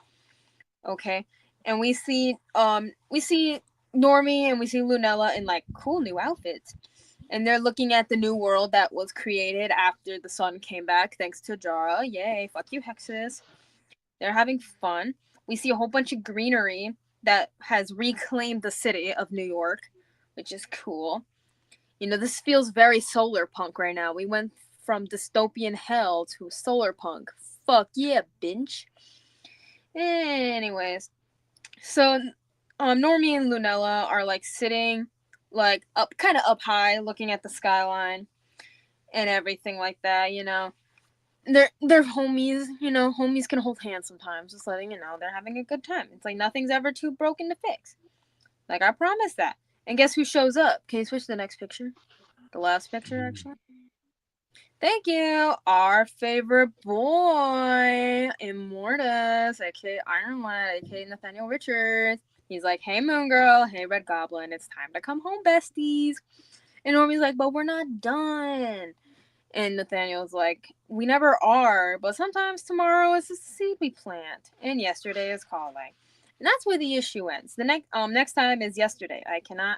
Okay. And we see Normie and we see Lunella in like cool new outfits. And they're looking at the new world that was created after the sun came back, thanks to Jara. Yay, fuck you, Hexus. They're having fun. We see a whole bunch of greenery that has reclaimed the city of New York, which is cool. This feels very solar punk right now. We went from dystopian hell to solar punk. Fuck yeah, bitch. Anyways, so Normie and Lunella are like sitting like kind of up high, looking at the skyline and everything like that. They're homies. Homies can hold hands sometimes. Just letting you know they're having a good time. It's like nothing's ever too broken to fix. Like I promise that. And guess who shows up? Can you switch to the next picture? The last picture, actually. Thank you. Our favorite boy, Immortus, aka Ironlad, aka Nathaniel Richards. He's like, hey, Moon Girl. Hey, Red Goblin. It's time to come home, besties. And Normie's like, but we're not done. And Nathaniel's like, we never are, but sometimes tomorrow is a seed we plant, and yesterday is calling. And that's where the issue ends. The next time is yesterday. I cannot,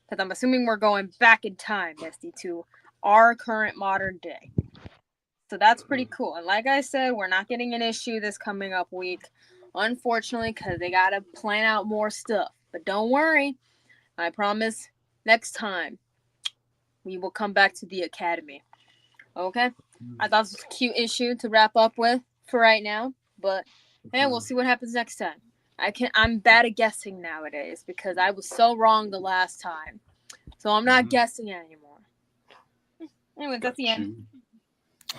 because I'm assuming we're going back in time, Misty, to our current modern day. So that's pretty cool. And like I said, we're not getting an issue this coming up week, unfortunately, because they got to plan out more stuff. But don't worry. I promise next time we will come back to the Academy. Okay? I thought this was a cute issue to wrap up with for right now. But, hey, we'll see what happens next time. I'm bad at guessing nowadays because I was so wrong the last time. So I'm not guessing anymore. Anyway, that's the end.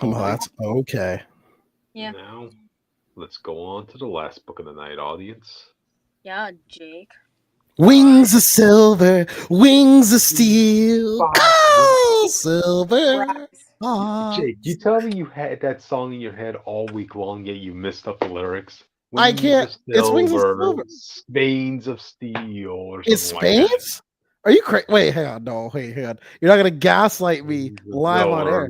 Oh, that's okay. Yeah. Now, let's go on to the last book of the night, audience. Yeah, Jake. Wings of silver, wings of steel, oh, silver. Jake, you tell me you had that song in your head all week long, yet you missed up the lyrics. I can't. It's wings of silver. Veins of steel, or something it's like veins? that. Are you crazy? Wait, hang on. No, wait, hang on. You're not gonna gaslight me live on air.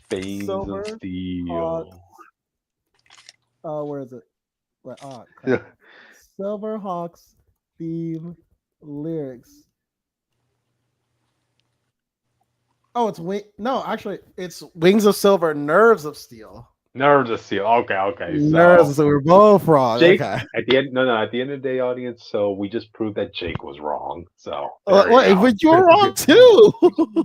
Veins Silver, of steel. Where is it? Wait, Silverhawks theme lyrics. Oh, actually, it's Wings of Silver, Nerves of Steel. Nerves of Steel. Okay. Nerves. So we're both wrong. Jake, okay. At the end of the day, audience. So we just proved that Jake was wrong. So wait, but you're wrong too.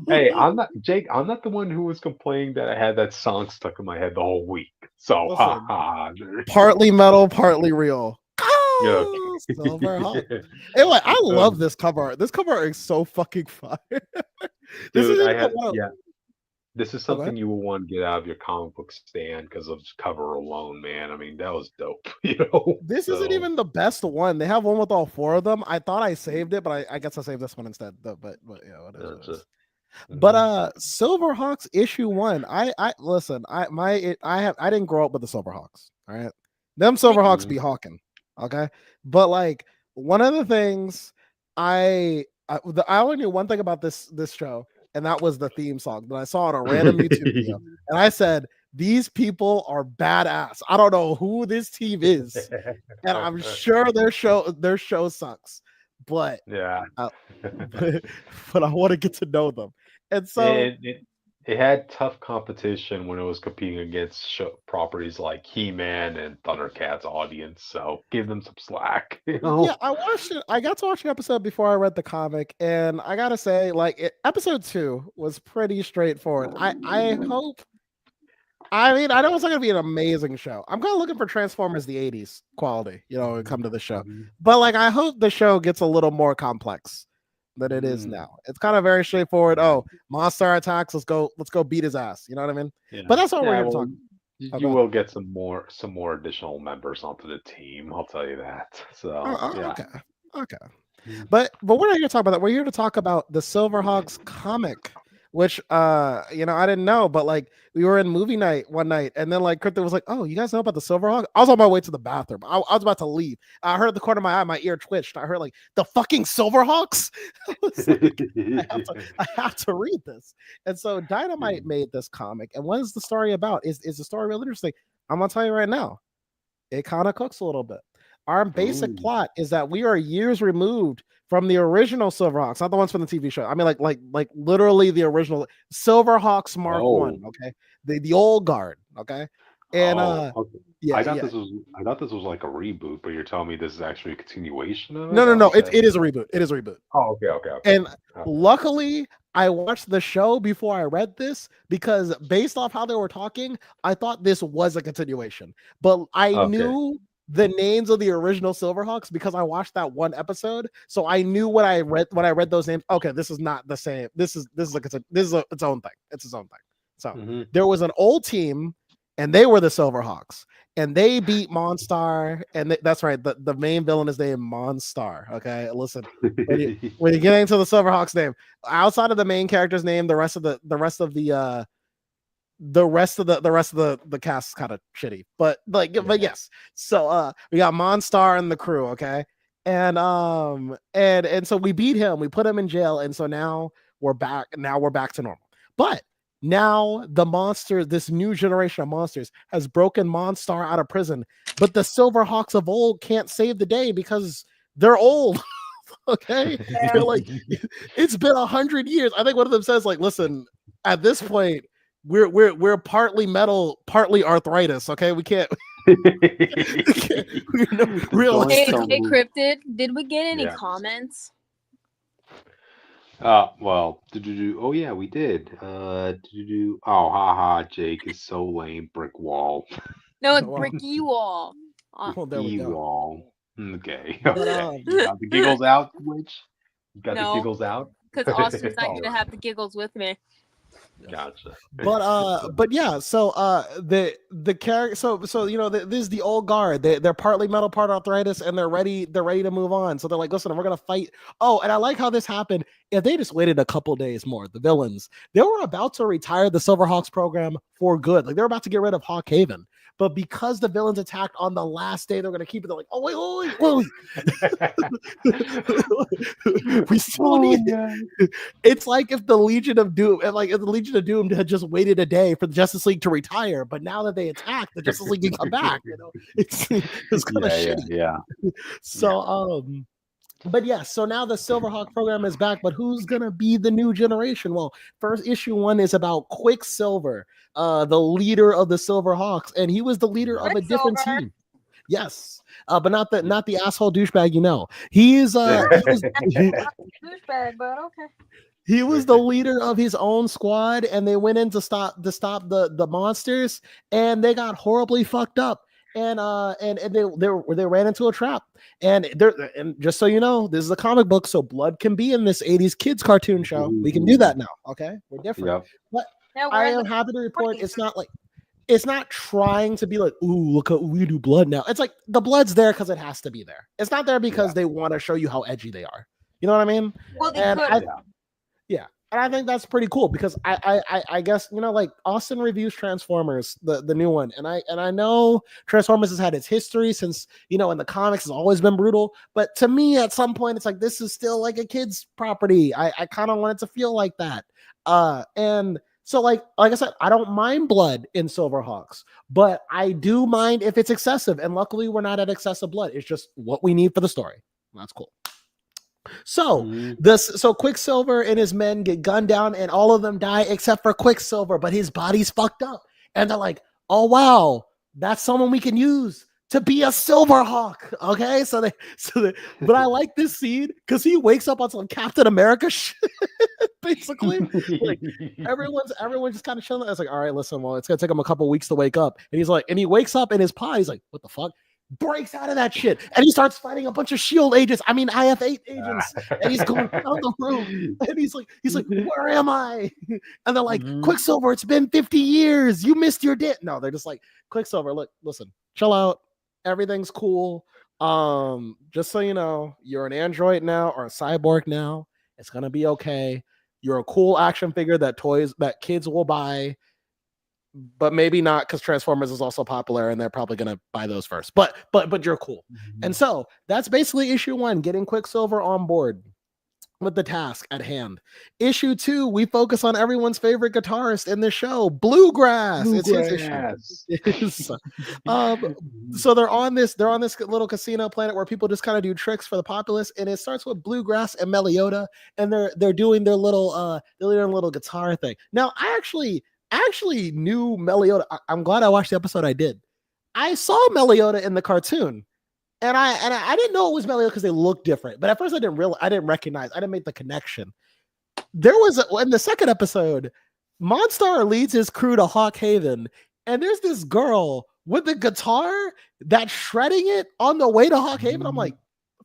Hey, I'm not Jake. I'm not the one who was complaining that I had that song stuck in my head the whole week. So listen, partly metal, partly real. Oh, Silverhawk. Anyway, I love this cover art. This cover art is so fucking fire. This is something you will want to get out of your comic book stand because of this cover alone, man. I mean, that was dope. This isn't even the best one. They have one with all four of them. I thought I saved it, but I guess I saved this one instead. But yeah, what is. But Silverhawks issue 1. I didn't grow up with the Silverhawks. All right, them Silverhawks be hawking. Okay, but like one of the things I only knew one thing about this show. And that was the theme song that I saw on a random YouTube video. And I said, these people are badass. I don't know who this team is, and I'm sure their show sucks, but Yeah. but I want to get to know them. And so It had tough competition when it was competing against properties like He-Man and Thundercats audience, so give them some slack. yeah, I watched it. I got to watch an episode before I read the comic, and I gotta say, episode 2 was pretty straightforward. I hope. I mean, I know it's not gonna be an amazing show. I'm kind of looking for Transformers the '80s quality, when it come to the show. But I hope the show gets a little more complex than it is now. It's kind of very straightforward. Oh, monster attacks. Let's go beat his ass. You know what I mean? Yeah. But that's what we're Yeah, here to talk. you will get some more additional members onto the team. I'll tell you that. So yeah. Okay. But we're not here to talk about that. We're here to talk about the Silverhawks comic, which I didn't know, but we were in movie night one night, and then Crypto was like, "Oh, you guys know about the Silverhawks?" I was on my way to the bathroom. I was about to leave. I heard at the corner of my eye, my ear twitched. I heard the fucking Silverhawks. I was like, I have to read this. And so Dynamite made this comic. And what is the story about? Is the story really interesting? I'm gonna tell you right now. It kind of cooks a little bit. Our basic plot is that we are years removed from the original Silverhawks, not the ones from the TV show. I mean, like literally the original Silverhawks Mark One. Okay, the old guard. Okay, and okay. yeah, I thought this was like a reboot, but you're telling me this is actually a continuation of it? No. It is a reboot. It is a reboot. Oh, okay. And luckily, I watched the show before I read this because based off how they were talking, I thought this was a continuation. But I knew the names of the original Silverhawks because I watched that one episode, so I knew when I read those names. Okay, this is not the same. This is its own thing. It's its own thing. So there was an old team, and they were the Silverhawks, and they beat Monstar, and that's right. The main villain is named Monstar. Okay, listen, when you get into the Silverhawks name, outside of the main character's name, the rest of the cast is kind of shitty, but yes. So we got Monstar and the crew, okay, and so we beat him, we put him in jail, and so now we're back to normal. But now the monster, this new generation of monsters, has broken Monstar out of prison, but the Silverhawks of old can't save the day because they're old. Okay, they're it's been 100 years. I think one of them says listen, at this point we're partly metal, partly arthritis. Okay, we can't. Hey, Cryptid, did we get any comments? Well, oh yeah, we did. Oh, haha, Jake is so lame. Brick wall. No, it's bricky wall. Well, there we go. Wall. Okay. You got the giggles out, Twitch? You got the giggles out? Because Austin's not going to have the giggles with me. Gotcha. But yeah, so the character, so this is the old guard. They're partly metal, part arthritis, and they're ready to move on. So they're like, listen, we're gonna fight. Oh, and I like how this happened. If they just waited a couple days more, the villains, they were about to retire the Silverhawks program for good. They're about to get rid of Hawk Haven. But because the villains attacked on the last day, they're going to keep it. They're like, oh, wait. We still need it. It's like if the Legion of Doom, had just waited a day for the Justice League to retire, but now that they attack, the Justice League can come back. It's kind of shitty. Yeah. So, but yeah, so now the Silverhawk program is back, but who's going to be the new generation? Well, first issue 1 is about Quicksilver, the leader of the Silverhawks, and he was the leader of a different team. Yes, but not the asshole douchebag, he was douchebag, but okay. He was the leader of his own squad, and they went in to stop the monsters, and they got horribly fucked up. And they ran into a trap, and just so you know, this is a comic book, so blood can be in this 80s kids cartoon show. We can do that now. Okay, we're different. Yep. But I am happy to report it's not trying to be like, ooh, look at we do blood now. It's like the blood's there because it has to be there. It's not there because they want to show you how edgy they are. You know what I mean? Well, they could. Yeah. And I think that's pretty cool because I guess Austin reviews Transformers, the new one, and I know Transformers has had its history since in the comics has always been brutal, but to me at some point it's like this is still like a kid's property. I kind of want it to feel like that, and So like I said, I don't mind blood in Silverhawks, but I do mind if it's excessive. And luckily, we're not at excessive blood. It's just what we need for the story. That's cool. So so Quicksilver and his men get gunned down, and all of them die except for Quicksilver, but his body's fucked up. And they're like, "Oh wow, that's someone we can use to be a Silverhawk." Okay, but I like this scene because he wakes up on some Captain America shit, basically. Like everyone's just kind of chilling. It's like, all right, listen, well, it's gonna take him a couple weeks to wake up, and he's like, and he wakes up in his pod. He's like, what the fuck? Breaks out of that shit, and he starts fighting a bunch of shield agents. I mean, IF8 agents, and he's going out the room, and he's like, where am I? And they're like, Quicksilver, it's been 50 years. You missed your day. No, they're just like, Quicksilver, look, listen, chill out. Everything's cool. Just so you know, you're an android now or a cyborg now. It's gonna be okay. You're a cool action figure that kids will buy. But maybe not, because Transformers is also popular and they're probably gonna buy those first. But you're cool. And so that's basically issue 1, getting Quicksilver on board with the task at hand. Issue 2, we focus on everyone's favorite guitarist in the show, Bluegrass. It's his issue. So they're on this little casino planet where people just kind of do tricks for the populace, and it starts with Bluegrass and Melioda, and they're doing their little guitar thing. Now, I actually knew Melioda. I'm glad I watched the episode I did. I saw Melioda in the cartoon, and I didn't know it was Melioda because they look different. But at first I didn't make the connection. There was in the second episode, Monstar leads his crew to Hawk Haven, and there's this girl with the guitar that's shredding it on the way to Hawk Haven. I'm like,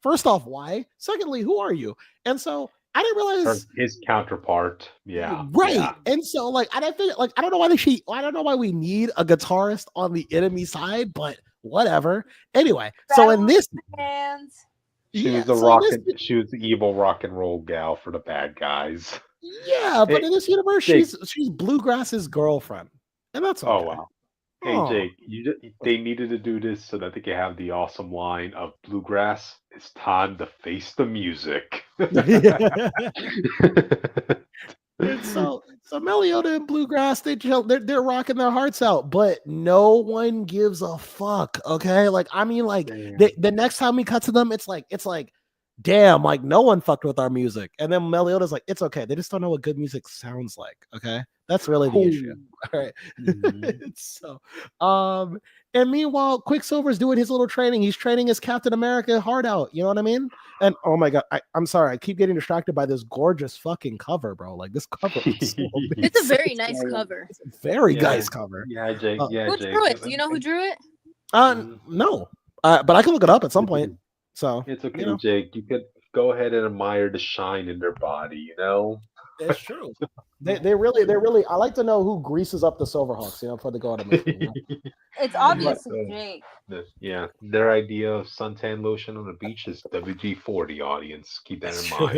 first off, why? Secondly, who are you? And so I didn't realize his counterpart. Yeah. Right. Yeah. And so like I don't know why we need a guitarist on the enemy side, but whatever. Anyway, so in this she was the evil rock and roll gal for the bad guys. Yeah, but in this universe, she's Bluegrass's girlfriend. And that's okay. Oh wow. Hey Jake, they needed to do this so that they could have the awesome line of Bluegrass, it's time to face the music. And so Melioda and Bluegrass, they're rocking their hearts out, but no one gives a fuck. Okay, like I mean, like the next time we cut to them, it's like, damn, like no one fucked with our music. And then Melioda's like, it's okay, they just don't know what good music sounds like. Okay, that's really the issue. All right. So, and meanwhile, Quicksilver's doing his little training. He's training his Captain America heart out. You know what I mean? And oh my god, I'm sorry, I keep getting distracted by this gorgeous fucking cover, bro. Like this cover, it's a very nice cover. Very nice cover. Yeah, Jake. Who drew it? Do you know who drew it? No, but I can look it up at some point. So it's okay, Jake. You could go ahead and admire the shine in their body. You know, it's true. They really. I like to know who greases up the Silverhawks. Before they go out of mission. It's obviously Jake. Yeah, their idea of suntan lotion on the beach is WD-40. Audience, keep that in mind.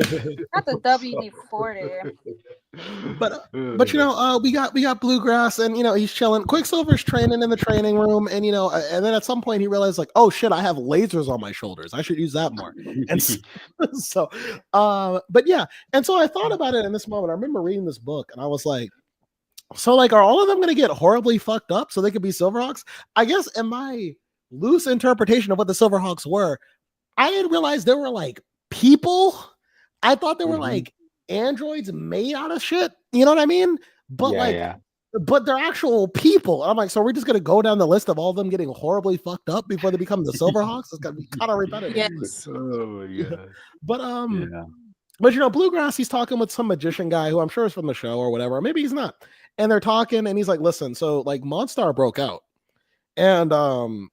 Not the WD-40. But we got Bluegrass, and he's chilling. Quicksilver's training in the training room, and and then at some point he realized like, oh shit, I have lasers on my shoulders. I should use that more. And so, but yeah, and so I thought about it in this moment. I remember reading this book, and I was like, so like, are all of them going to get horribly fucked up so they could be Silverhawks? I guess in my loose interpretation of what the Silverhawks were, I didn't realize they were like people. I thought they were like androids made out of shit. You know what I mean? But but they're actual people. I'm like, so we're just gonna go down the list of all of them getting horribly fucked up before they become the Silverhawks? It's gonna be kind of repetitive. Yes. Oh yeah. But Bluegrass, he's talking with some magician guy who I'm sure is from the show or whatever, or maybe he's not. And they're talking, and he's like, "Listen, so like Monstar broke out, and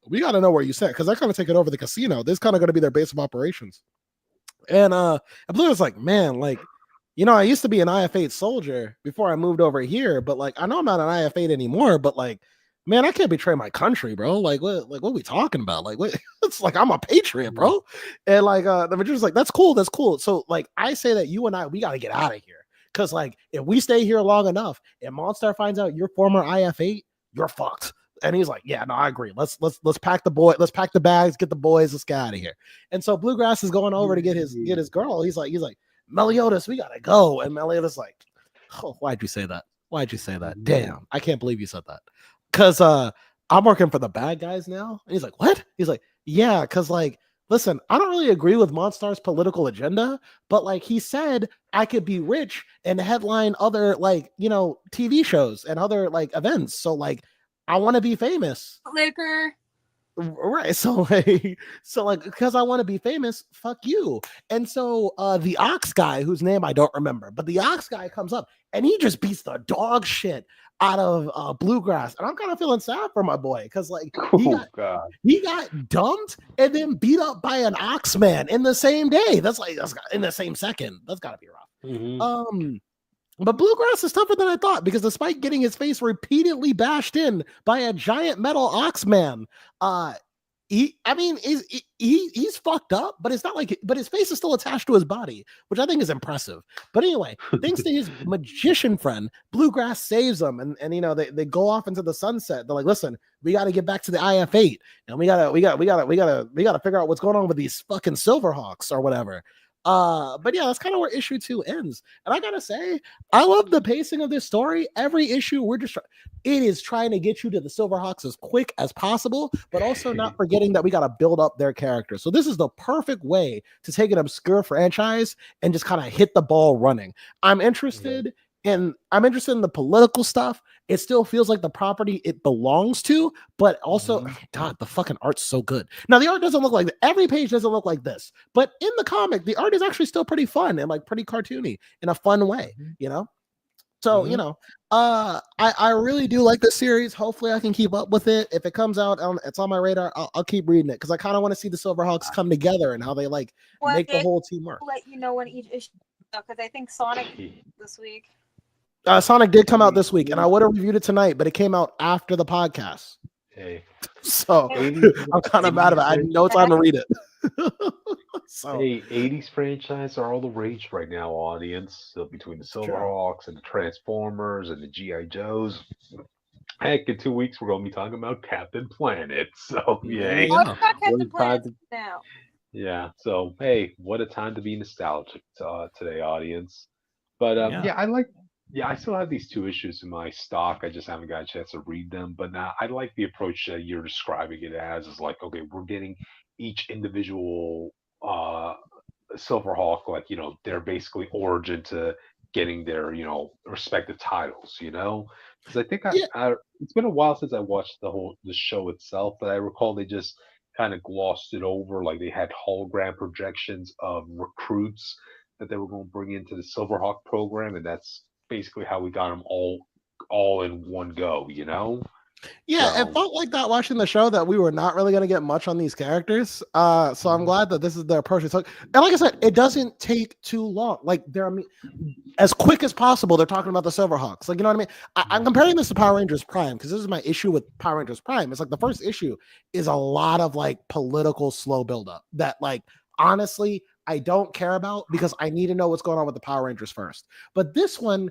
we got to know where you sent, because they're kind of taking over the casino. This is kind of going to be their base of operations." And Bluegrass like, "Man, like, I used to be an IF8 soldier before I moved over here, but like, I know I'm not an IF8 anymore, but like, man, I can't betray my country, bro. Like, what are we talking about? Like, what? It's like I'm a patriot, bro." And like, the magician's like, "That's cool, that's cool. So like, I say that you and I, we got to get out of here, because like, if we stay here long enough, and Monstar finds out you're former IF8, you're fucked." And he's like, "Yeah, no, I agree. Let's pack the bags, get the boys, let's get out of here." And so Bluegrass is going over to get his girl. He's like, "Meliodas, we gotta go." And Meliodas like, "Oh, why'd you say that?" Why'd you say that? Damn, I can't believe you said that. Cause I'm working for the bad guys now. And he's like, what? He's like, yeah, because like, listen, I don't really agree with Monstar's political agenda, but like he said, I could be rich and headline other like, TV shows and other like events. So like I want to be famous. Liquor. Right. So like because I want to be famous, fuck you. And so the Ox guy, whose name I don't remember, but the Ox guy comes up and he just beats the dog shit out of Bluegrass. And I'm kind of feeling sad for my boy because like God. he got dumped and then beat up by an Oxman in the same day. That's in the same second. That's gotta be rough. But Bluegrass is tougher than I thought because despite getting his face repeatedly bashed in by a giant metal Oxman, he's fucked up, but it's not like, but his face is still attached to his body, which I think is impressive. But anyway, thanks to his magician friend, Bluegrass saves him, and they go off into the sunset. They're like, listen, we got to get back to the IF8, and we gotta figure out what's going on with these fucking Silverhawks or whatever. But yeah, that's kind of where issue 2 ends. And I gotta say, I love the pacing of this story. Every issue, it is trying to get you to the Silverhawks as quick as possible, but also not forgetting that we gotta build up their characters. So this is the perfect way to take an obscure franchise and just kind of hit the ball running. I'm interested in the political stuff. It still feels like the property it belongs to, but also, God, the fucking art's so good. Now, the art doesn't look like every page doesn't look like this, but in the comic, the art is actually still pretty fun and like pretty cartoony in a fun way, So, I really do like this series. Hopefully, I can keep up with it. If it comes out, it's on my radar. I'll keep reading it because I kind of want to see the Silverhawks come together and how they make the whole team work. I'll let you know when each issue, because I think Sonic this week. Sonic did come out this week, and I would have reviewed it tonight, but it came out after the podcast. Hey, so I'm kind of mad about it. I had no time to read it. So, hey, 80s franchise are all the rage right now, audience. So between the Silverhawks and the Transformers and the G.I. Joes. Heck, in 2 weeks, we're going to be talking about Captain Planet. So, yay. Oh, it's got Captain Planet now. Yeah, so, hey, what a time to be nostalgic today, audience. But, I still have these 2 issues in my stock. I just haven't got a chance to read them. But now I like the approach that you're describing it as. Is like, okay, we're getting each individual Silverhawk, like, their basically origin to getting their, respective titles, Because I think it's been a while since I watched the show itself, but I recall they just kind of glossed it over. Like they had hologram projections of recruits that they were going to bring into the Silverhawk program, and that's basically how we got them all in one go, Yeah, so. It felt like that watching the show that we were not really going to get much on these characters. So I'm glad that this is the approach. And like I said, it doesn't take too long. Like as quick as possible, they're talking about the Silverhawks. Like, you know what I mean? I'm comparing this to Power Rangers Prime because this is my issue with Power Rangers Prime. It's like the first issue is a lot of like political slow buildup that like honestly I don't care about because I need to know what's going on with the Power Rangers first. But this one,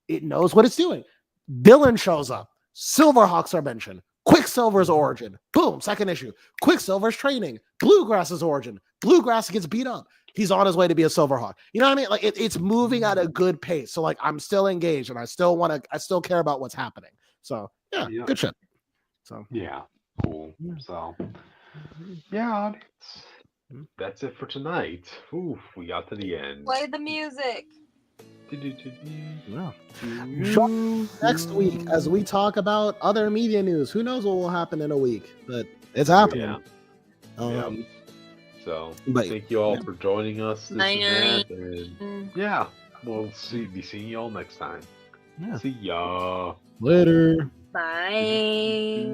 it knows what it's doing. Villain shows up. Silverhawks are mentioned. Quicksilver's origin. Boom, second issue. Quicksilver's training. Bluegrass's origin. Bluegrass gets beat up. He's on his way to be a Silverhawk. You know what I mean? Like it's moving at a good pace. So like I'm still engaged and I still care about what's happening. So yeah. Good shit. So yeah, cool. So yeah, that's it for tonight. Ooh, we got to the end. Play the music. Yeah. Next week as we talk about other media news. Who knows what will happen in a week, but it's happening. Yeah. So thank you all for joining us this and that, and we'll be seeing you all next time. See ya later. Bye.